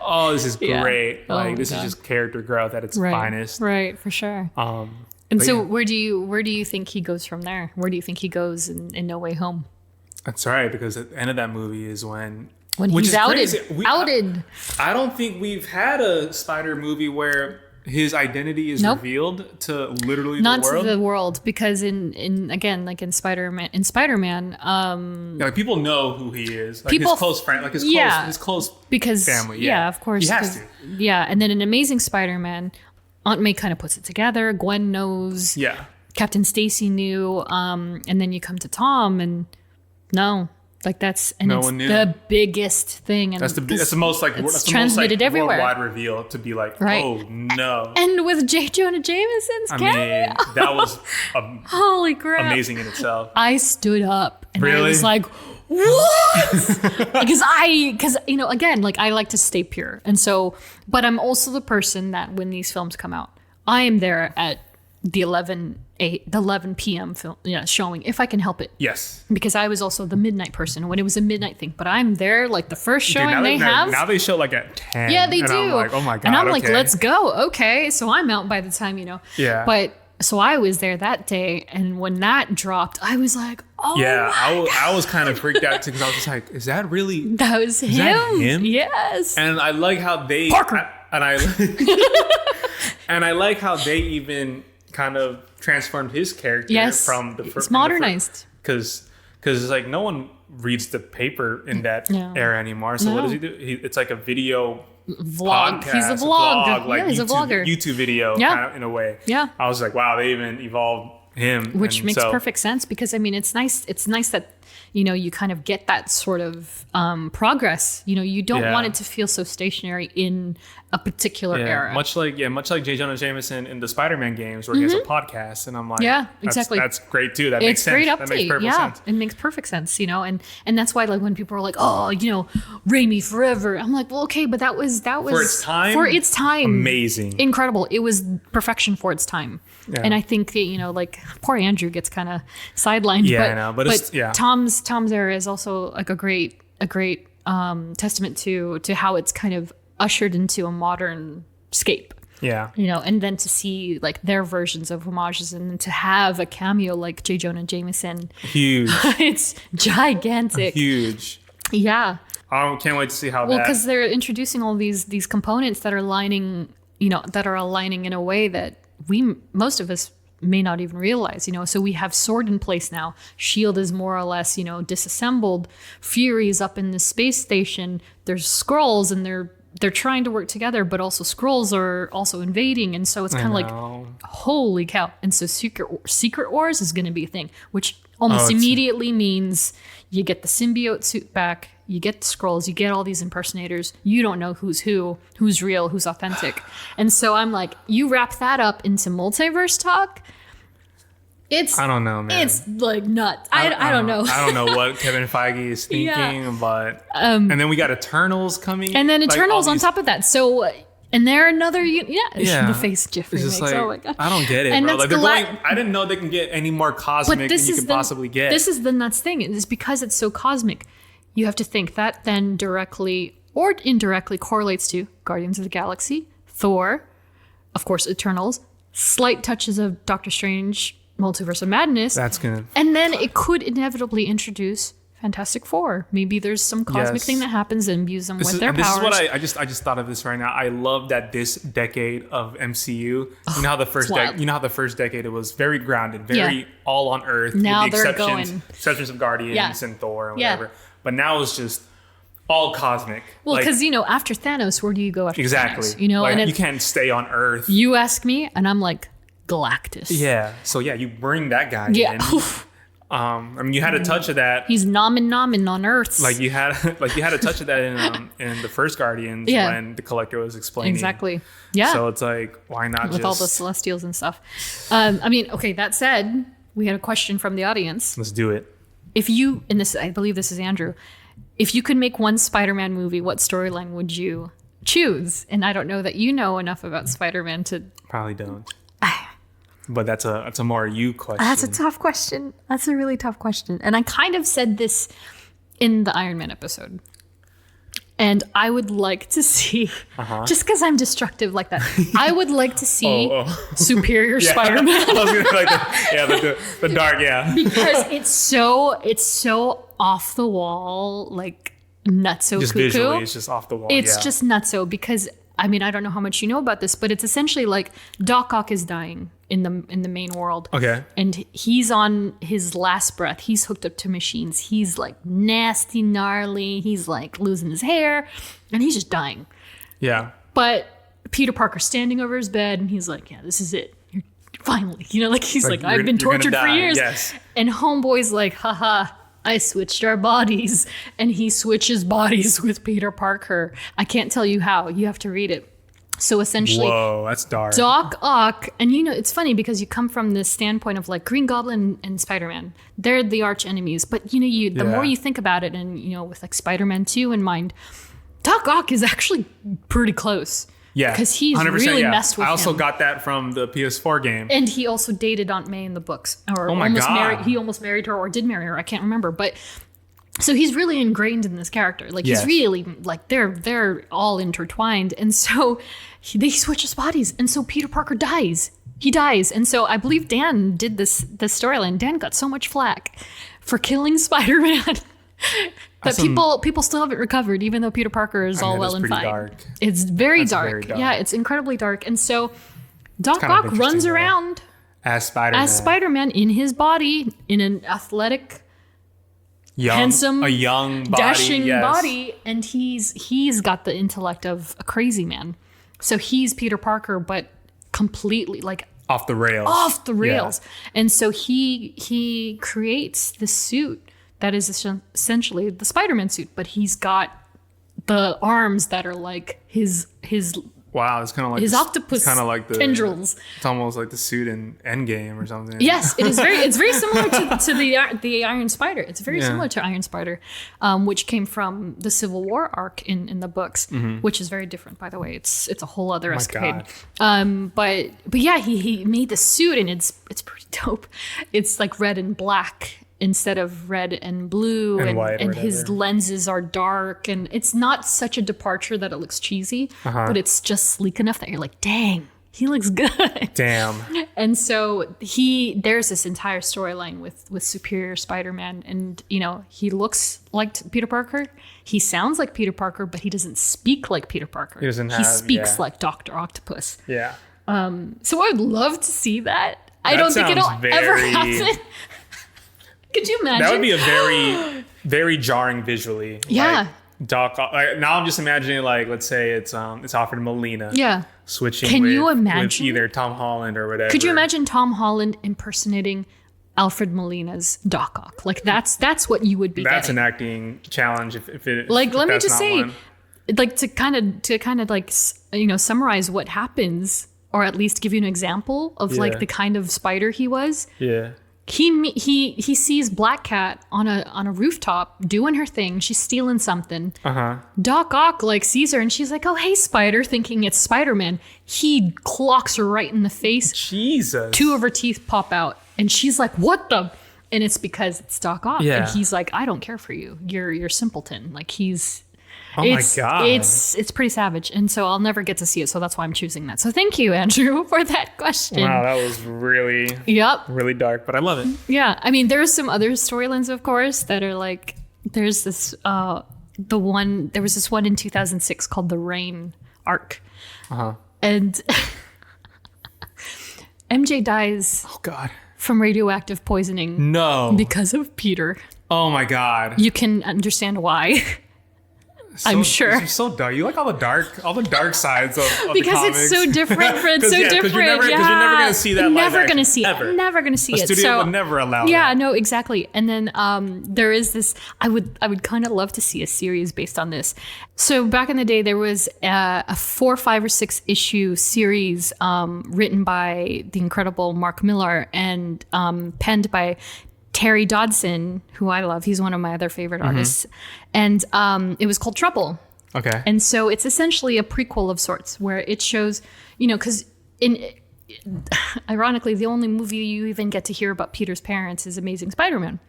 Oh, this is Yeah. great. Oh Like my this God. is just character growth at its Right. finest. Right, for sure. And but so yeah. where do you think he goes from there? Where do you think he goes in No Way Home? That's right, because at the end of that movie is when When he's outed. crazy. Outed. I don't think we've had a Spider movie where his identity is Nope. revealed to literally Not the world. to the world, because in again, like in Spider-Man, Yeah, like people know who he is. Like People- his close friend, like Yeah. his close because family. yeah, Yeah, of course, He has 'cause- to. Yeah, and then in Amazing Spider-Man, Aunt May kind of puts it together. Gwen knows. Yeah. Captain Stacy knew. And then you come to Tom, and no, like that's and No it's one knew. the biggest thing. And That's the most like it's that's transmitted the most, like, everywhere. worldwide reveal to be like, Right. oh no. And with J. Jonah Jameson's I cameo, mean, that was holy crap! amazing in itself. I stood up and I Really? was like, what? because again, like I like to stay pure. And so, but I'm also the person that when these films come out, I am there at the 11 p.m. film, showing if I can help it. Yes. Because I was also the midnight person when it was a midnight thing, but I'm there like the first Dude, showing they have. now they show like at 10. Yeah, they and do. I'm like, oh my God. And I'm like, okay. let's go. Okay. So I'm out by the time, Yeah. But so I was there that day. And when that dropped, I was like, oh, Yeah, my I was kind of freaked out too because I was just like, is that really? that was him. that him? Yes. And I like how they Parker. and I like how they even kind of transformed his character Yes. from the It's modernized. because it's like no one reads the paper in that No. era anymore. So No. what does he do? It's like a video Vlog. podcast, He's a vlog. like Yeah, he's a vlogger. YouTube video Yeah. kind of in a way. Yeah. I was like, wow, they even evolved him, Which and makes so- perfect sense because I mean it's nice that you kind of get that sort of progress. You don't Yeah. want it to feel so stationary in a particular Yeah, era. much like J. Jonah Jameson in the Spider-Man games where he has a podcast, and I'm like, Mm-hmm. Yeah, that's- exactly. That's great too. That makes It's sense. great That update. makes perfect Yeah, sense. it makes perfect sense. And that's why like when people are like, oh, Raimi forever. I'm like, well, okay, but that was For its time, amazing. incredible. It was perfection for its time. Yeah. And I think that, like poor Andrew gets kind of sidelined. Yeah, but, I know, but it's- yeah. Tom's era is also like a great testament to how it's kind of ushered into a modern scape. Yeah. And then to see like their versions of homages and to have a cameo like J. Jonah Jameson. Huge. It's gigantic. Huge. Yeah. I can't wait to see how Well, because they're introducing all these components that are aligning in a way that most of us may not even realize, So we have Sword in place now. Shield is more or less, disassembled. Fury is up in the space station. There's Skrulls and they're trying to work together, but also Skrulls are also invading. And so it's kind of like, holy cow. And so Secret Wars is going to be a thing, which almost immediately means you get the symbiote suit back, you get the Skrulls, you get all these impersonators. You don't know who's who, who's real, who's authentic. And so I'm like, you wrap that up into multiverse talk. I don't know, man. It's like nuts. I don't know. I don't know what Kevin Feige is thinking, but and then we got Eternals coming, and then Eternals on top of that. So, and they're another the face Geoffrey makes. Like, oh my god, I don't get it, and bro. Like they're going. I didn't know they can get any more cosmic than you can possibly get. This is the nuts thing. It's because it's so cosmic. You have to think that then directly or indirectly correlates to Guardians of the Galaxy, Thor, of course, Eternals, slight touches of Doctor Strange. Multiverse of Madness. That's gonna, and then it could inevitably introduce Fantastic Four. Maybe there's some cosmic thing that happens and imbues them with their powers. This is what I just thought of this right now. I love that this decade of MCU. You know how the first decade it was very grounded, very all on Earth. Now with the they're exceptions of Guardians and Thor and whatever. But now it's just all cosmic. Well, because after Thanos, where do you go after Thanos? And you can't stay on Earth. You ask me, and I'm like. Galactus. Yeah. So you bring that guy in. You had a touch of that. He's nomin on Earth. Like you had a touch of that in the first Guardians when the Collector was explaining. Exactly. Yeah. So it's like, why not with all the Celestials and stuff? Okay, that said, we had a question from the audience. Let's do it. If you, I believe this is Andrew, if you could make one Spider-Man movie, what storyline would you choose? And I don't know that you know enough about Spider-Man to... Probably don't. But that's a more you question. That's a tough question. That's a really tough question. And I kind of said this in the Iron Man episode. And I would like to see, just because I'm destructive like that, I would like to see Superior Spider-Man. I was gonna like the dark, because it's so off the wall, like nutso just cuckoo. Visually, it's just off the wall. It's just nutso because I don't know how much you know about this, but it's essentially like Doc Ock is dying in the main world. Okay. And he's on his last breath. He's hooked up to machines. He's like nasty, gnarly. He's like losing his hair and he's just dying. Yeah. But Peter Parker's standing over his bed and he's like, yeah, this is it. Finally, he's like I've been tortured for years. Yes. And Homeboy's like, haha, I switched our bodies. And he switches bodies with Peter Parker. I can't tell you how. You have to read it. So essentially, whoa, that's dark. Doc Ock, and it's funny because you come from this standpoint of like Green Goblin and Spider-Man. They're the arch enemies. But the more you think about it, and with like Spider-Man 2 in mind, Doc Ock is actually pretty close. Yeah, because he's really messed with him. I also got that from the PS4 game. And he also dated Aunt May in the books, or oh my God. He almost married her, or did marry her. I can't remember, but. So he's really ingrained in this character. Like he's really like they're all intertwined. And so he switches bodies. And so Peter Parker dies. He dies. And so I believe Dan did this storyline. Dan got so much flack for killing Spider-Man that people still haven't recovered, even though Peter Parker is all well and fine. Dark. It's very dark. Yeah, it's incredibly dark. And so Doc Ock runs around as Spider-Man in his body in an athletic handsome, a young body, dashing body, and he's got the intellect of a crazy man. So he's Peter Parker, but completely like off the rails. Yeah. And so he creates this suit that is essentially the Spider-Man suit, but he's got the arms that are like his. Wow, it's kind of like his octopus kind of like the tendrils. It's almost like the suit in Endgame or something. Yes, it is it's very similar to the Iron Spider. It's very similar to Iron Spider, which came from the Civil War arc in the books, which is very different, by the way. It's a whole other escapade. But yeah, he made the suit and it's pretty dope. It's like red and black. instead of red and blue, And white or and his whatever. lenses are dark, and it's not such a departure that it looks cheesy, but it's just sleek enough that you're like, dang, he looks good. Damn. And so there's this entire storyline with Superior Spider-Man, and he looks like Peter Parker, he sounds like Peter Parker, but he doesn't speak like Peter Parker. He speaks like Dr. Octopus. Yeah. So I would love to see that. I That don't think it'll sounds ever very- happen. Could you imagine? That would be a very, very jarring visually. Yeah. Like now I'm just imagining, like, let's say it's Alfred Molina. Yeah. Switching Can with, you with imagine? either Tom Holland or whatever. Could you imagine Tom Holland impersonating Alfred Molina's Doc Ock? Like that's what you would be That's getting. an acting challenge if it Like, if let me that's just not say, one. like to kind of like summarize what happens, or at least give you an example of Yeah. like the kind of spider he was. Yeah. He sees Black Cat on a rooftop doing her thing. She's stealing something. Doc Ock like sees her and she's like, "Oh, hey, Spider," thinking it's Spider-Man. He clocks her right in the face. Jesus. Two of her teeth pop out, and she's like, "What the?" And it's because it's Doc Ock, Yeah. and he's like, "I don't care for you. You're simpleton." Like he's. Oh my God. It's pretty savage, and so I'll never get to see it. So that's why I'm choosing that. So thank you, Andrew, for that question. Wow, that was really, Yep. really dark, but I love it. Yeah, I mean, there's some other storylines, of course, that are like, there's this, there was this one in 2006 called the Rain arc. And MJ dies Oh God. from radioactive poisoning No. because of Peter. Oh my God. You can understand why. I'm sure. You're so dark. You like all the dark sides of Because the it's so different. It's so different. Because you're never going to see that live Never action, going to see ever. it. Never going to see The it. studio So, would never allow yeah, that. no, exactly. And then there is this. I would kind of love to see a series based on this. So back in the day, there was a 4, 5, or 6 issue series written by the incredible Mark Millar and penned by Terry Dodson, who I love. He's one of my other favorite artists. And it was called Trouble. Okay. And so it's essentially a prequel of sorts where it shows, because ironically, the only movie you even get to hear about Peter's parents is Amazing Spider-Man,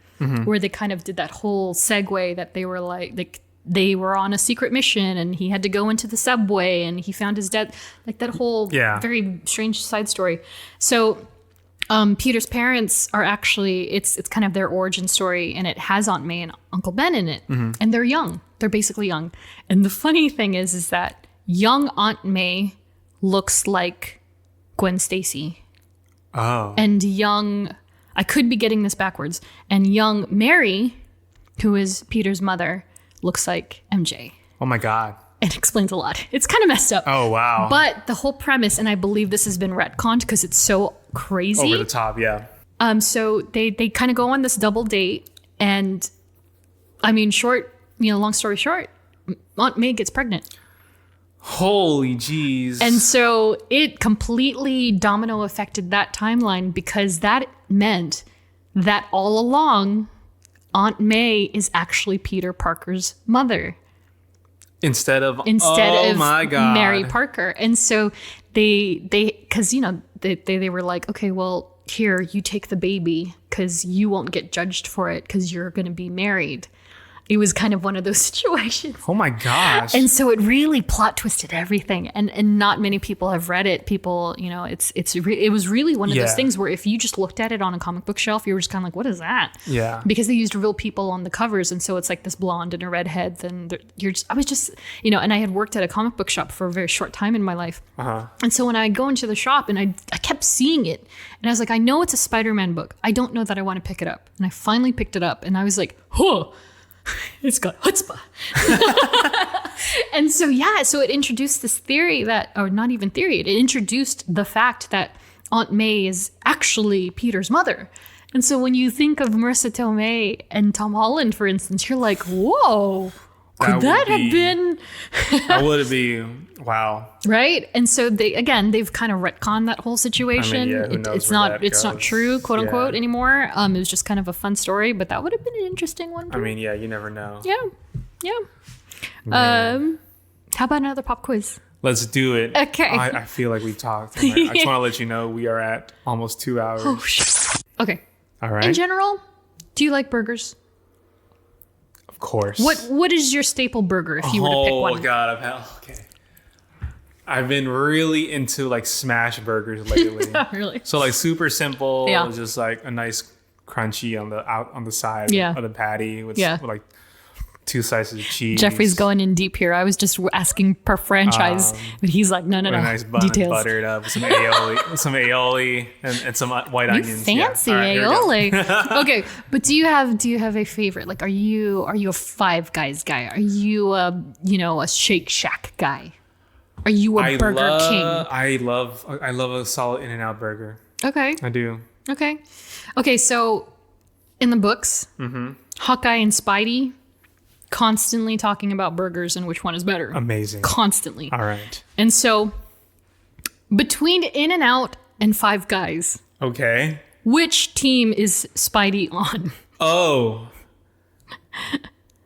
where they kind of did that whole segue that they were like they were on a secret mission and he had to go into the subway and he found his dad, like that whole very strange side story. So Peter's parents are actually, it's kind of their origin story, and it has Aunt May and Uncle Ben in it. And they're young. They're basically young. And the funny thing is that young Aunt May looks like Gwen Stacy. Oh. And young, I could be getting this backwards, and young Mary, who is Peter's mother, looks like MJ. Oh my God. It explains a lot. It's kind of messed up. Oh wow. But the whole premise, and I believe this has been retconned because it's so crazy. Over the top, yeah. So they kind of go on this double date, and I mean, long story short, Aunt May gets pregnant. Holy jeez. And so it completely domino affected that timeline, because that meant that all along, Aunt May is actually Peter Parker's mother. Instead of my God. Mary Parker. And so they because they were like, okay, well, here, you take the baby because you won't get judged for it because you're going to be married. It was kind of one of those situations. Oh my gosh. And so it really plot twisted everything. And not many people have read it. People, it was really one of those things where if you just looked at it on a comic book shelf, you were just kind of like, what is that? Yeah. Because they used real people on the covers. And so it's like this blonde and a redhead. And I was just, and I had worked at a comic book shop for a very short time in my life. And so when I go into the shop and I kept seeing it, and I was like, I know it's a Spider-Man book. I don't know that I want to pick it up. And I finally picked it up and I was like, huh. It's got chutzpah. And so, so it introduced this theory or not even theory, it introduced the fact that Aunt May is actually Peter's mother. And so when you think of Marissa Tomei and Tom Holland, for instance, you're like, whoa, could that have been? That would be, wow. Right? And so they've kind of retconned that whole situation. Who knows it's where not that goes. true, quote unquote, anymore. It was just kind of a fun story, but that would have been an interesting one too. I mean, you never know. Yeah. How about another pop quiz? Let's do it. Okay. I feel like we've talked. I just want to let you know we are at almost 2 hours. Oh, shit. Okay. All right. In general, Do you like burgers? Of course. What is your staple burger if you were to pick one? Oh God, okay. I've been really into like smash burgers lately. Really? So like super simple, Yeah. just like a nice crunchy on the side Yeah. of the patty with like 2 slices of cheese. Jeffrey's going in deep here. I was just asking per franchise, but he's like, no, with a nice bun details. buttered up with some aioli, and some white You onions. fancy Yeah. All right, here we go. aioli. Okay, but do you have a favorite? Like, are you a Five Guys guy? Are you a Shake Shack guy? Are you a Burger King? I love a solid In-N-Out burger. Okay. I do. Okay. So in the books, Hawkeye and Spidey constantly talking about burgers and which one is better. Amazing. Constantly. All right. And so between In-N-Out and Five Guys, Okay. which team is Spidey on?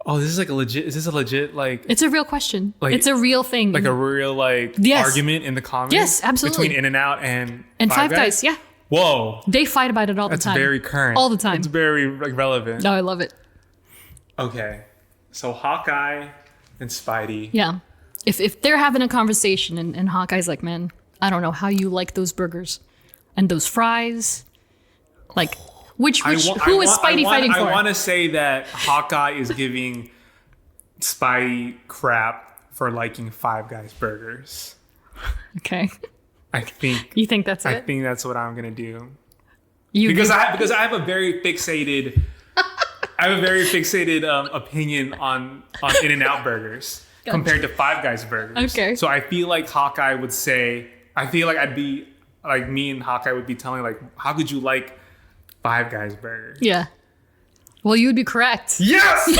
Oh, this is like is this a legit like It's a real question. Like- It's a real thing. a real Yes. argument in the comics? Yes, absolutely. Between In-N-Out and Five Guys, yeah. Whoa. They fight about it all That's the time. very current. All the time. It's very relevant. No, I love it. Okay. So Hawkeye and Spidey. Yeah. If they're having a conversation and Hawkeye's like, man, I don't know how you like those burgers and those fries. Like, who is Spidey fighting for? I want to say that Hawkeye is giving Spidey crap for liking Five Guys burgers. Okay. I think. You think that's it? I think that's what I'm gonna do. Because I have a very fixated opinion on In-N-Out burgers compared to Five Guys burgers. Okay. So I feel like Hawkeye would say, I feel like I'd be like me and Hawkeye would be telling like, how could you like Five Guys burger? Yeah. Well, you would be correct. Yes.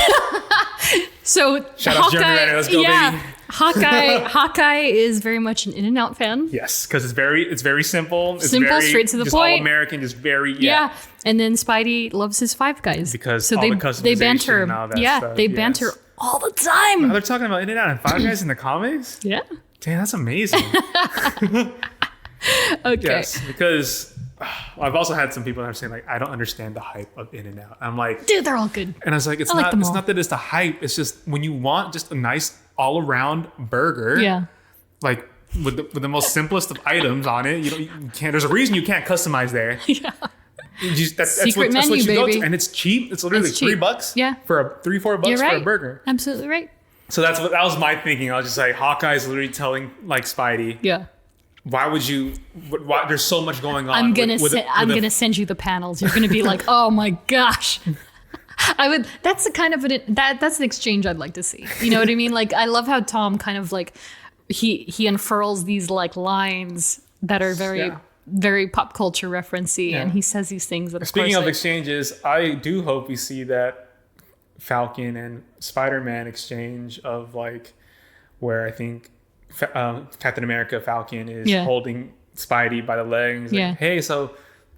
So Shout out Jeremy Renner. Let's go, baby. Hawkeye is very much an In-N-Out fan. Yes, because it's very simple. It's Simple, very, straight to the just point. all American, just very Yeah. And then Spidey loves his Five Guys. Because so all they the they customization banter. and all that Yeah, stuff, they yes. banter all the time. Oh, they're talking about In-N-Out and Five Guys in the comics? Yeah. Damn, that's amazing. Okay. Yes, because I've also had some people that are saying like, I don't understand the hype of In-N-Out. I'm like, Dude, they're all good. and I was like, it's like them it's all. not that it's the hype. It's just when you want just a nice all around burger, Yeah. like with the most simplest of items on it, you can't. There's a reason you can't customize there. Yeah. That's Secret what menu, you go baby. to, and it's cheap. It's literally It's cheap. $3. Yeah. For $3-4 You're for right. a burger. Absolutely right. So that was my thinking. I was just like, Hawkeye's literally telling like Spidey, Yeah. why would you? Why there's so much going on. I'm gonna with gonna send you the panels. You're gonna be like, oh my gosh. I would. That's the kind of that's an exchange I'd like to see. You know what I mean? Like, I love how Tom kind of like he unfurls these like lines that are very pop culture referencey, and he says these things that. Speaking of exchanges, I do hope we see that Falcon and Spider-Man exchange of like where I think Captain America Falcon is holding Spidey by the legs. Like, hey, so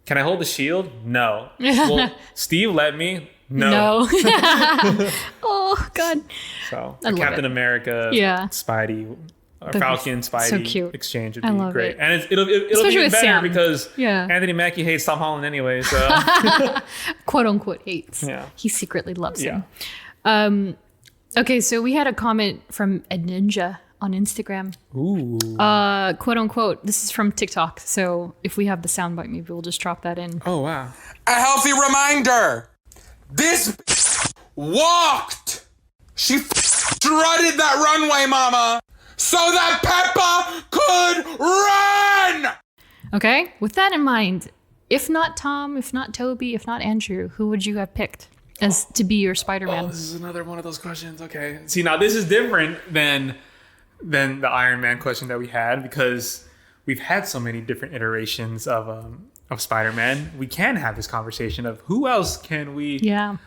can I hold the shield? No. Well, Steve let me. No. Oh God. So I love Captain it. America, Spidey, Falcon, Spidey so cute. exchange would I be love great, it. and it'll be Especially even with better Sam. because Yeah. Anthony Mackie hates Tom Holland anyway. So Quote unquote hates. Yeah. He secretly loves him. Okay, so we had a comment from Ed Ninja on Instagram. ooh, Quote unquote. This is from TikTok. So if we have the soundbite, maybe we'll just drop that in. oh wow, A healthy reminder. This walked. She strutted that runway, mama, so that Peppa could run. Okay, with that in mind, if not Tom, if not Toby, if not Andrew, who would you have picked as to be your Spider-Man? this is another one of those questions. Okay, see now this is different than the Iron Man question that we had because we've had so many different iterations of Spider-Man. We can have this conversation of who else can we? Yeah.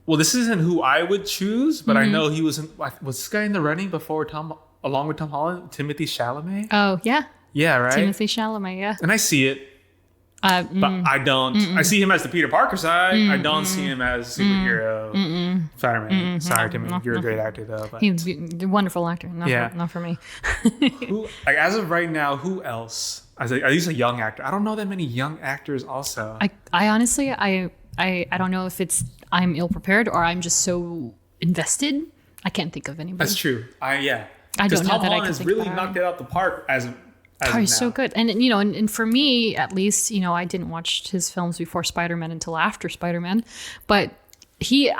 Well, this isn't who I would choose, but I know he was this guy in the running before along with Tom Holland, Timothy Chalamet? Oh, yeah. Yeah, right? Timothy Chalamet, yeah. And I see it, but I don't. I see him as the Peter Parker side. I don't see him as a superhero. Spider-Man. Sorry, Timothy. You're a great actor, though. But He's a wonderful actor. Not for me. who, like, as of right now, who else? At least a young actor. I don't know that many young actors also. I honestly, I I don't know if it's I'm ill prepared or I'm just so invested. I can't think of anybody. That's true. I don't know Tom that I Holland can has think really about knocked it out the park as Oh, he's so good. And, and for me, at least, I didn't watch his films before Spider-Man until after Spider-Man. But he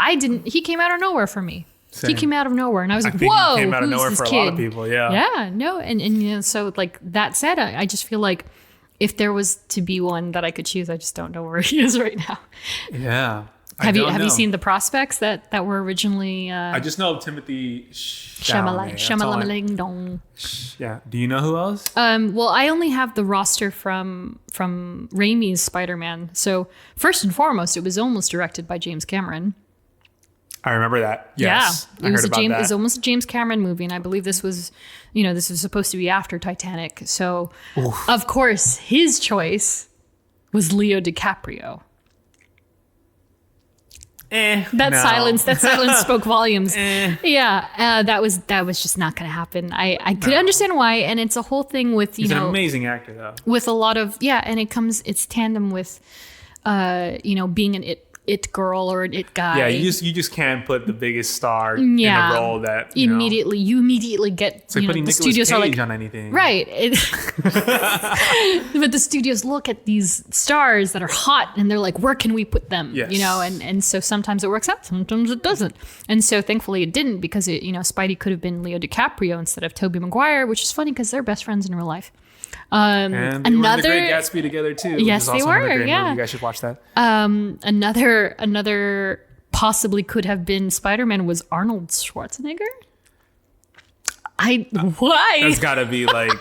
came out of nowhere for me. Same. He came out of nowhere. And I was like, think whoa, he came out of who's nowhere this for kid? a lot of people, yeah. Yeah, no. And so, like, that said, I just feel like if there was to be one that I could choose, I just don't know where he is right now. Yeah. Have you seen the prospects that were originally? I just know of Timothy Chalamet. Shyamalan. Yeah. Do you know who else? Well, I only have the roster from Raimi's Spider-Man. So first and foremost, it was almost directed by James Cameron. I remember that. Yes. Yeah, it was almost a James Cameron movie, and I believe this was supposed to be after Titanic. So of course, his choice was Leo DiCaprio. That silence spoke volumes. Yeah, that was just not going to happen. I could understand why, and it's a whole thing with He's an amazing actor though. With a lot of and it's tandem with being an it girl or an it guy. Yeah, you just can't put the biggest star in a role that you immediately get. It's like putting the Nicolas studios Cage are like on anything, right? But the studios look at these stars that are hot and they're like, where can we put them? Yes. And so sometimes it works out, sometimes it doesn't. And so thankfully it didn't because Spidey could have been Leo DiCaprio instead of Tobey Maguire, which is funny because they're best friends in real life. And they were in The Great Gatsby together too. Yes, which is they also were. Great Yeah, movie. You guys should watch that. Another possibly could have been Spider-Man was Arnold Schwarzenegger. Why? That's gotta be like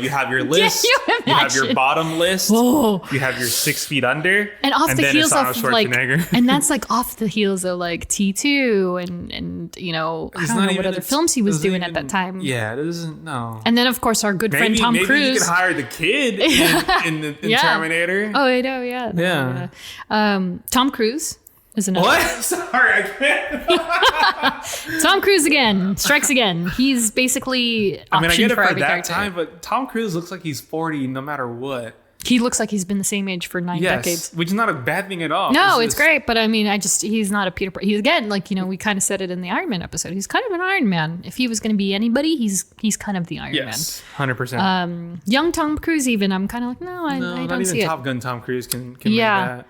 you have your list, you have your bottom list, you have your 6 feet under, and off the then heels it's of Schwarzenegger. and that's like off the heels of like T2 and I don't know what other films he was doing at that time. Yeah, it doesn't no. And then of course our good friend Tom Cruise. Maybe you can hire the kid in Terminator. Oh, I know, yeah. Tom Cruise is another. What? Sorry, I can't. Tom Cruise again strikes again. He's basically I get it for every that character. time, but Tom Cruise looks like he's 40 no matter what. He looks like he's been the same age for 9 decades. Which is not a bad thing at all. No, it's great, but he's not a Peter Parker. He's again, we kind of said it in the Iron Man episode. He's kind of an Iron Man. If he was going to be anybody, he's kind of the Iron Man. Yes, 100%. Young Tom Cruise, even I'm kind of like, I not don't even see Top it. Gun Tom Cruise can make that.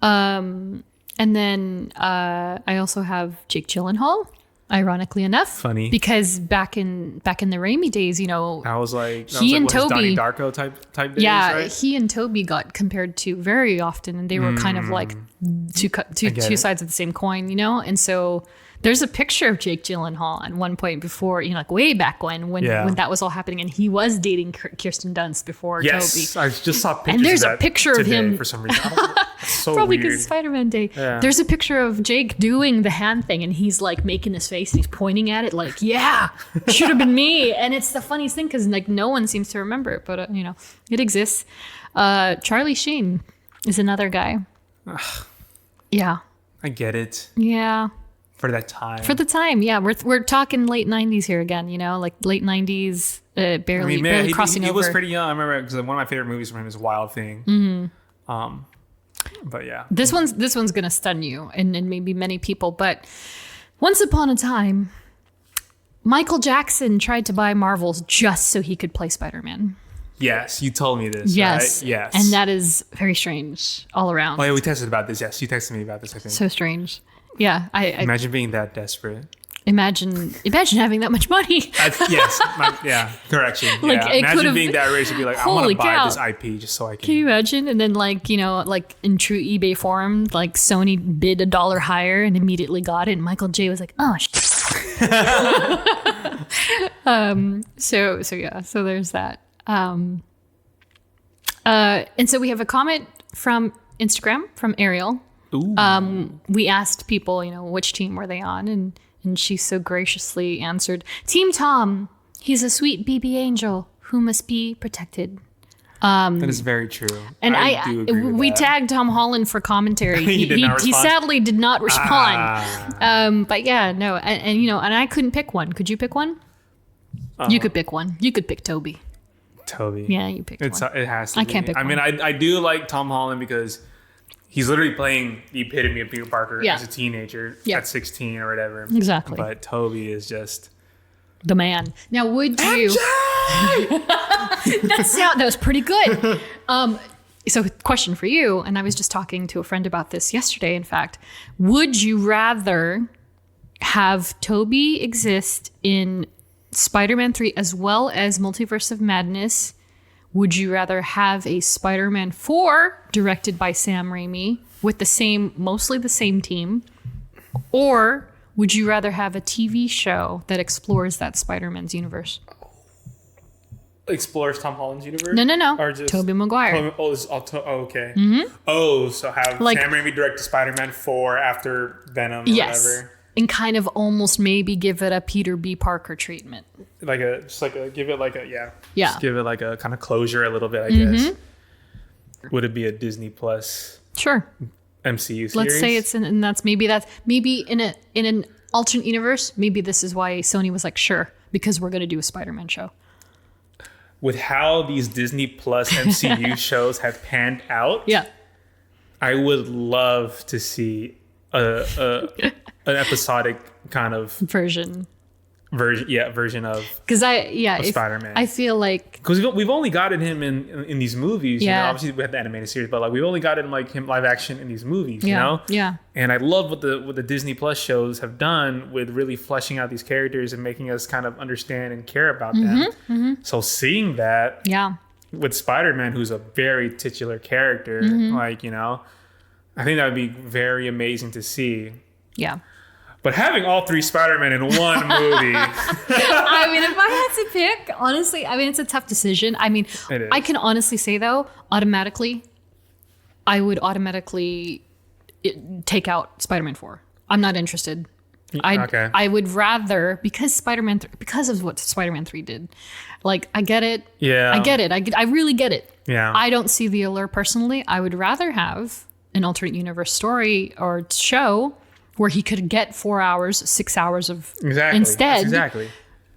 And then I also have Jake Gyllenhaal. Ironically enough, funny because back in the Raimi days, I was like he and Tobey, Donnie Darko type days, yeah, right? He and Tobey got compared to very often, and they were kind of like two sides of the same coin, And so there's a picture of Jake Gyllenhaal at one point before, way back when that was all happening, and he was dating Kirsten Dunst before Tobey. Yes, I just saw pictures. And there's of a that picture of him for some reason. It's so probably weird. because it's Spider-Man Day. Yeah. There's a picture of Jake doing the hand thing, and he's like making this face, and he's pointing at it like, "Yeah, should have been me." And it's the funniest thing because no one seems to remember it, but it exists. Charlie Sheen is another guy. Yeah, I get it. Yeah. For that time. For the time, yeah. We're talking late 90s here again, like late 90s, barely crossing over. He was pretty young. I remember because one of my favorite movies from him is Wild Thing. Mm-hmm. But yeah. This one's going to stun you and maybe many people, but once upon a time, Michael Jackson tried to buy Marvel's just so he could play Spider-Man. Yes, you told me this, yes. right? Yes. And that is very strange all around. Oh, yeah, we texted about this. Yes, you texted me about this, I think. So strange. Yeah, I imagine being that desperate. Imagine having that much money. Correction. Like, yeah. Imagine being that rich and be like, I want to buy this IP just so I can. Can you imagine? And then like in true eBay form, like Sony bid $1 higher and immediately got it. And Michael J was like, oh, So there's that. And so we have a comment from Instagram from Ariel. Ooh. We asked people, which team were they on, and she so graciously answered, Team Tom. He's a sweet baby angel who must be protected. That is very true. And I do agree with we that. tagged Tom Holland for commentary. He sadly did not respond. But yeah, no, and I couldn't pick one. Could you pick one? You could pick one. You could pick Tobey. Tobey. Yeah, you picked one. It has to I be. can't pick I mean, I do like Tom Holland because He's literally playing the epitome of Peter Parker Yeah. as a teenager Yeah. at 16 or whatever. Exactly. But Tobey is just... The man. Now, would you... that was pretty good. So question for you, and I was just talking to a friend about this yesterday, in fact. Would you rather have Tobey exist in Spider-Man 3 as well as Multiverse of Madness? Would you rather have a Spider-Man 4 directed by Sam Raimi with mostly the same team? Or would you rather have a TV show that explores that Spider-Man's universe? Explores Tom Holland's universe? No. Or just Tobey Maguire. Okay. Mm-hmm. Oh, so have Like- Sam Raimi direct Spider-Man 4 after Venom or Yes. whatever. And kind of almost maybe give it a Peter B. Parker treatment. Give it like a, Yeah. Just give it like a kind of closure a little bit, I guess. Would it be a Disney Plus Sure. MCU series? Let's say it's maybe in an alternate universe, maybe this is why Sony was like, sure, because we're going to do a Spider-Man show. With how these Disney Plus MCU shows have panned out, Yeah. I would love to see an episodic kind of Version of because Spider-Man. I feel like because we've only gotten him in these movies. Yeah. You know, obviously we had the animated series, but like we've only gotten like him live action in these movies. You Yeah, know, yeah. And I love what the Disney Plus shows have done with really fleshing out these characters and making us kind of understand and care about them. So seeing that yeah. with Spider-Man, who's a very titular character, like, you know, I think that would be very amazing to see. Yeah. But having all three Spider-Man in one movie, I mean, if I had to pick, honestly, I mean, it's a tough decision. I mean, It is. I can honestly say, though, I would automatically take out Spider-Man 4. I'm not interested. Okay. I would rather, because of what Spider-Man 3 did. Like, I get it. Yeah. I get it. I really get it. Yeah. I don't see the allure personally. I would rather have an alternate universe story or show where he could get 4 hours, 6 hours of Exactly. instead. That's exactly.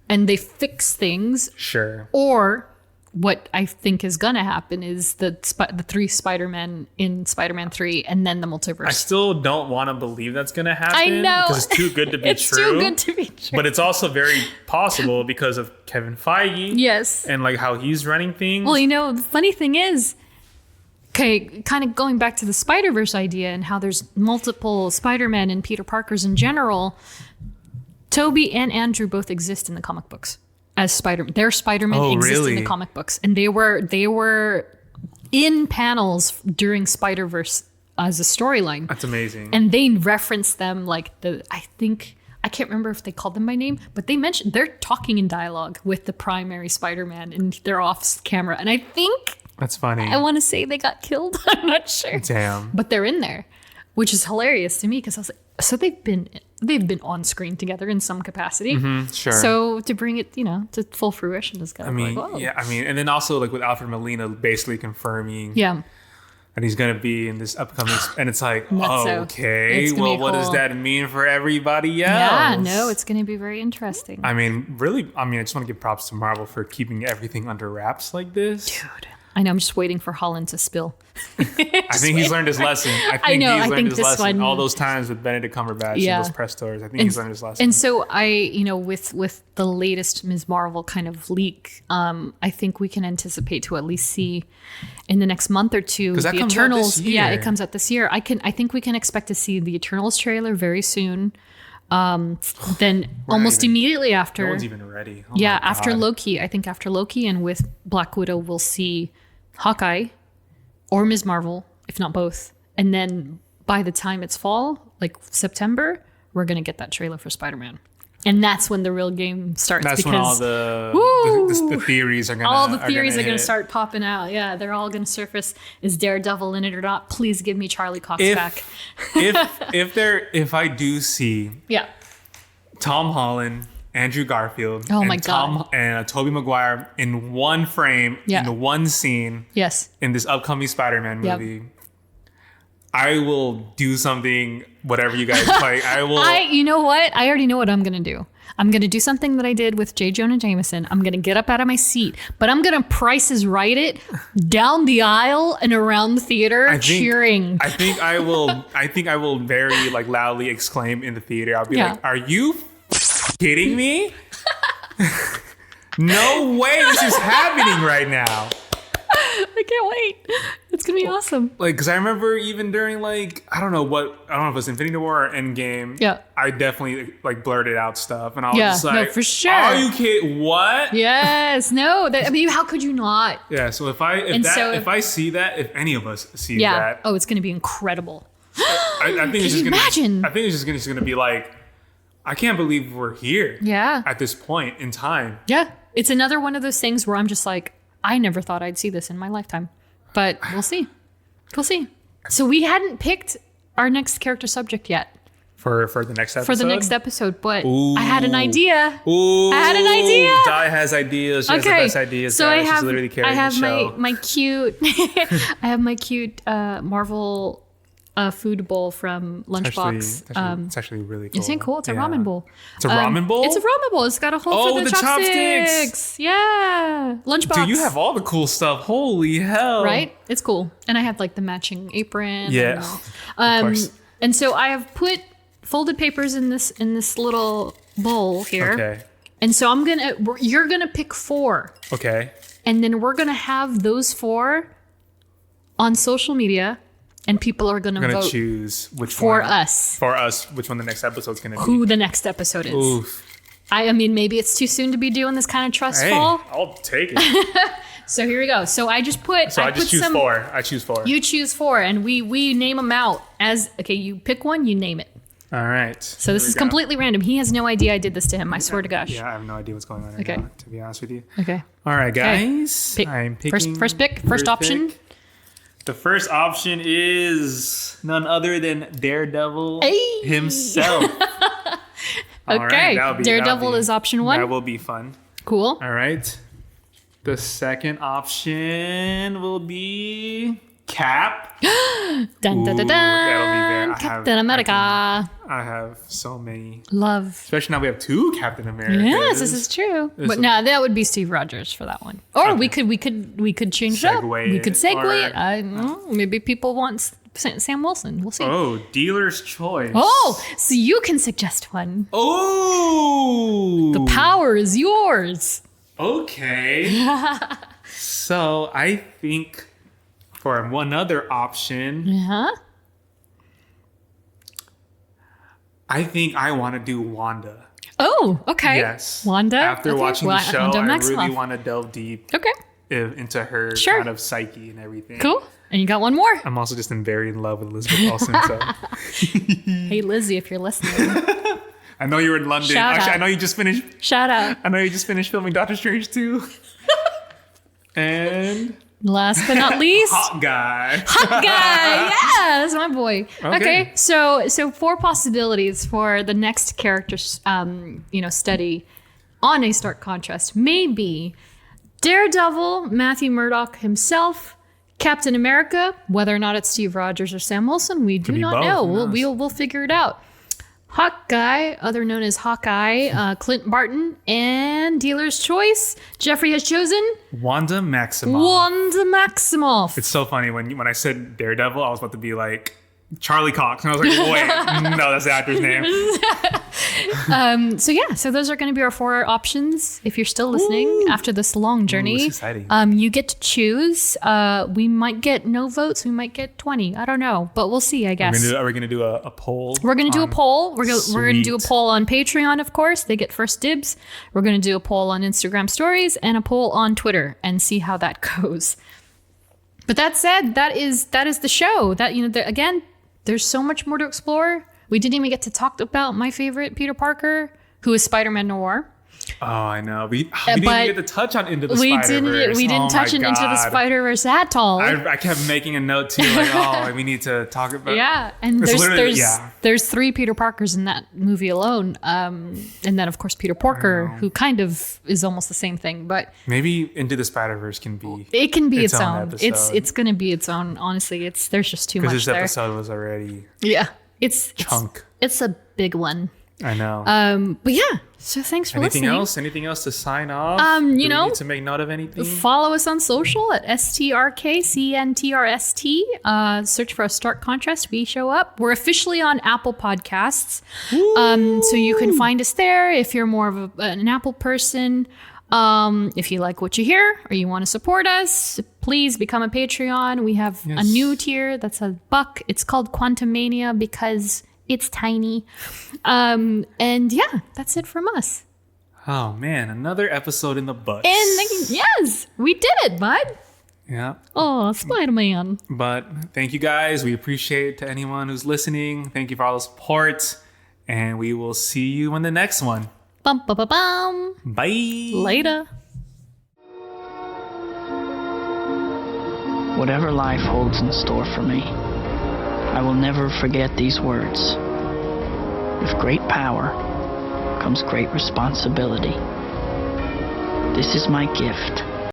And they fix things. Sure. Or what I think is going to happen is the three Spider-Men in Spider-Man 3 and then the multiverse. I still don't want to believe that's going to happen. I know. Because it's too good to be It's true. too good to be true. But it's also very possible because of Kevin Feige. Yes. And like how he's running things. Well, you know, the funny thing is, okay, kind of going back to the Spider-Verse idea and how there's multiple Spider-Men and Peter Parkers in general, Tobey and Andrew both exist in the comic books as Spider-Man. Their Spider-Man exist in the really? comic books. And they were in panels during Spider-Verse as a storyline. That's amazing. And they reference them like I can't remember if they called them by name, but they're talking in dialogue with the primary Spider-Man and they're off camera. And I think That's funny. I want to say they got killed. I'm not sure. Damn. But they're in there, which is hilarious to me because I was like, so they've been on screen together in some capacity. Sure. So to bring it, to full fruition is kind I of mean, like, whoa. yeah, I mean, and then also like with Alfred Molina basically confirming Yeah. that he's going to be in this upcoming, and it's like, Nutso. okay, It's gonna well, be what does cool. that mean for everybody else? Yeah, no, it's going to be very interesting. I mean, really, I just want to give props to Marvel for keeping everything under wraps like this. Dude, I know. I'm just waiting for Holland to spill. I think he's learned his lesson. I think know, he's I learned think his this lesson. one- All those times with Benedict Cumberbatch Yeah. and those press tours, I think he's learned his lesson. And so with the latest Ms. Marvel kind of leak, I think we can anticipate to at least see in the next month or two 'Cause that the comes out Eternals. this Yeah, year. it comes out this year. I think we can expect to see the Eternals trailer very soon. Then almost even- immediately no after, one's even ready. Oh yeah, my after God. Loki, I think after Loki and with Black Widow, we'll see Hawkeye or Ms. Marvel, if not both. And then by the time it's fall, like September, we're gonna get that trailer for Spider-Man. And that's when the real game starts. That's because when all the theories are gonna all the theories are going to hit. start popping out. Yeah, they're all going to surface. Is Daredevil in it or not? Please give me Charlie Cox back. if I do see Yeah. Tom Holland, Andrew Garfield, Oh and my God. Tobey Maguire in one frame, Yeah. in one scene Yes. in this upcoming Spider-Man Yep. movie, I will do something, whatever you guys like. I will. You know what? I already know what I'm going to do. I'm going to do something that I did with J. Jonah Jameson. I'm going to get up out of my seat, but I'm going to Price is Right it down the aisle and around the theater cheering. I think I will very like loudly exclaim in the theater. I'll be like, "Are you kidding me? No way this is happening right now." I can't wait. It's going to be awesome. Like, because I remember even during like, I don't know if it was Infinity War or Endgame. Yeah. I definitely like blurted out stuff. And I was just like, no, for sure. Are you kidding? What? Yes. No. I mean, how could you not? Yeah. So if I see that, if any of us see that. Oh, it's going to be incredible. I think it's just imagine? I think it's just going to be like, I can't believe we're here. Yeah. At this point in time. Yeah. It's another one of those things where I'm just like, I never thought I'd see this in my lifetime, but we'll see. We'll see. So we hadn't picked our next character subject yet. For the next episode? For the next episode, but Ooh. I had an idea. Ooh. I had an idea. Dai has ideas. She has the best ideas. So She's literally carrying the show. my cute, I have my cute Marvel food bowl from Lunchbox. It's actually really cool. Isn't it cool? It's a ramen bowl. It's a ramen bowl? It's a ramen bowl. It's got a hole for the chopsticks. Yeah. Lunchbox. Dude, you have all the cool stuff. Holy hell. Right? It's cool. And I have like the matching apron. Yeah. And, of course. And so I have put folded papers in this little bowl here. Okay. And so you're gonna pick 4. Okay. And then we're gonna have those 4 on social media. And people are going to vote choose which for one, us. For us, which one the next episode's going to be. Who the next episode is. Oof. I mean, maybe it's too soon to be doing this kind of trust fall. Hey, I'll take it. So here we go. So I just put. So I just choose 4. I choose 4. You choose 4, and we name them out as okay. You pick one, you name it. All right. So this is completely random. He has no idea I did this to him. I swear to gosh. Yeah, I have no idea what's going on right now, to be honest with you. Okay. All right, guys. Pick. I'm picking. First pick. First option. Pick. The first option is none other than Daredevil himself. All Okay. Right, Daredevil is option 1. That will be fun. Cool. All right. The second option will be Cap. Dun dun dun dun. That'll be there. Captain America. I have so many. Love. Especially now we have 2 Captain Americas. Yes, this is true. But no, that would be Steve Rogers for that one. Or we could change it up. We could segue it. I don't know. Maybe people want Sam Wilson. We'll see. Oh, dealer's choice. Oh, so you can suggest one. Oh. The power is yours. Okay. So I think for one other option, I think I want to do Wanda. Oh, okay. Yes. Wanda. After watching the show, Wanda I Maximoff. really want to delve deep into her kind of psyche and everything. Cool. And you got one more. I'm also just very in love with Elizabeth Olsen. So. Hey, Lizzie, if you're listening. I know you're in London. Shout Actually, out. I know you just finished. Shout out. I know you just finished filming Doctor Strange 2. And last but not least, hot guy. Hot guy. Yeah, that's my boy. Okay. So 4 possibilities for the next character study on A Stark Contrast. Maybe Daredevil, Matthew Murdock himself, Captain America, whether or not it's Steve Rogers or Sam Wilson, we do not know. We'll figure it out. Hawkeye, other known as Hawkeye, Clint Barton, and dealer's choice. Geoffrey has chosen Wanda Maximoff. Wanda Maximoff. It's so funny when I said Daredevil, I was about to be like Charlie Cox, and I was like, wait, no, that's the actor's name. So those are going to be our 4 options. If you're still listening after this long journey, it's exciting. You get to choose. We might get no votes. We might get 20. I don't know, but we'll see. I guess. Are we going to do a poll? We're going to do a poll. We're going to do a poll on Patreon, of course. They get first dibs. We're going to do a poll on Instagram stories and a poll on Twitter and see how that goes. But that said, that is the show. That again, there's so much more to explore. We didn't even get to talk about my favorite Peter Parker, who is Spider-Man Noir. Oh, I know. We didn't even get to touch on Into the we Spider-Verse. didn't touch on Into the Spider-Verse at all. I kept making a note too, like, we need to talk about. Yeah, and It's there's 3 Peter Parkers in that movie alone, and then of course Peter Porker, who kind of is almost the same thing, but maybe Into the Spider-Verse can be. It can be its own. Episode. It's gonna be its own. Honestly, there's just too much because this there. episode was already It's chunk. It's a big one. I know. But yeah. So thanks for listening. Anything else to sign off? You Do we know, need to make note of anything? Follow us on social at STRKCNTRST. Search for a Stark Contrast. We show up. We're officially on Apple Podcasts. So you can find us there if you're more of an Apple person. If you like what you hear or you want to support us, please become a Patreon. We have a new tier that's $1. It's called Quantum Mania because it's tiny. And yeah, that's it from us. Oh man, another episode in the books. And yes, we did it, bud. Yeah. Oh, Spider-Man. But thank you guys. We appreciate to anyone who's listening. Thank you for all the support. And we will see you in the next one. Bum, bum, bum, bum. Bye. Later. Whatever life holds in store for me, I will never forget these words. With great power comes great responsibility. This is my gift.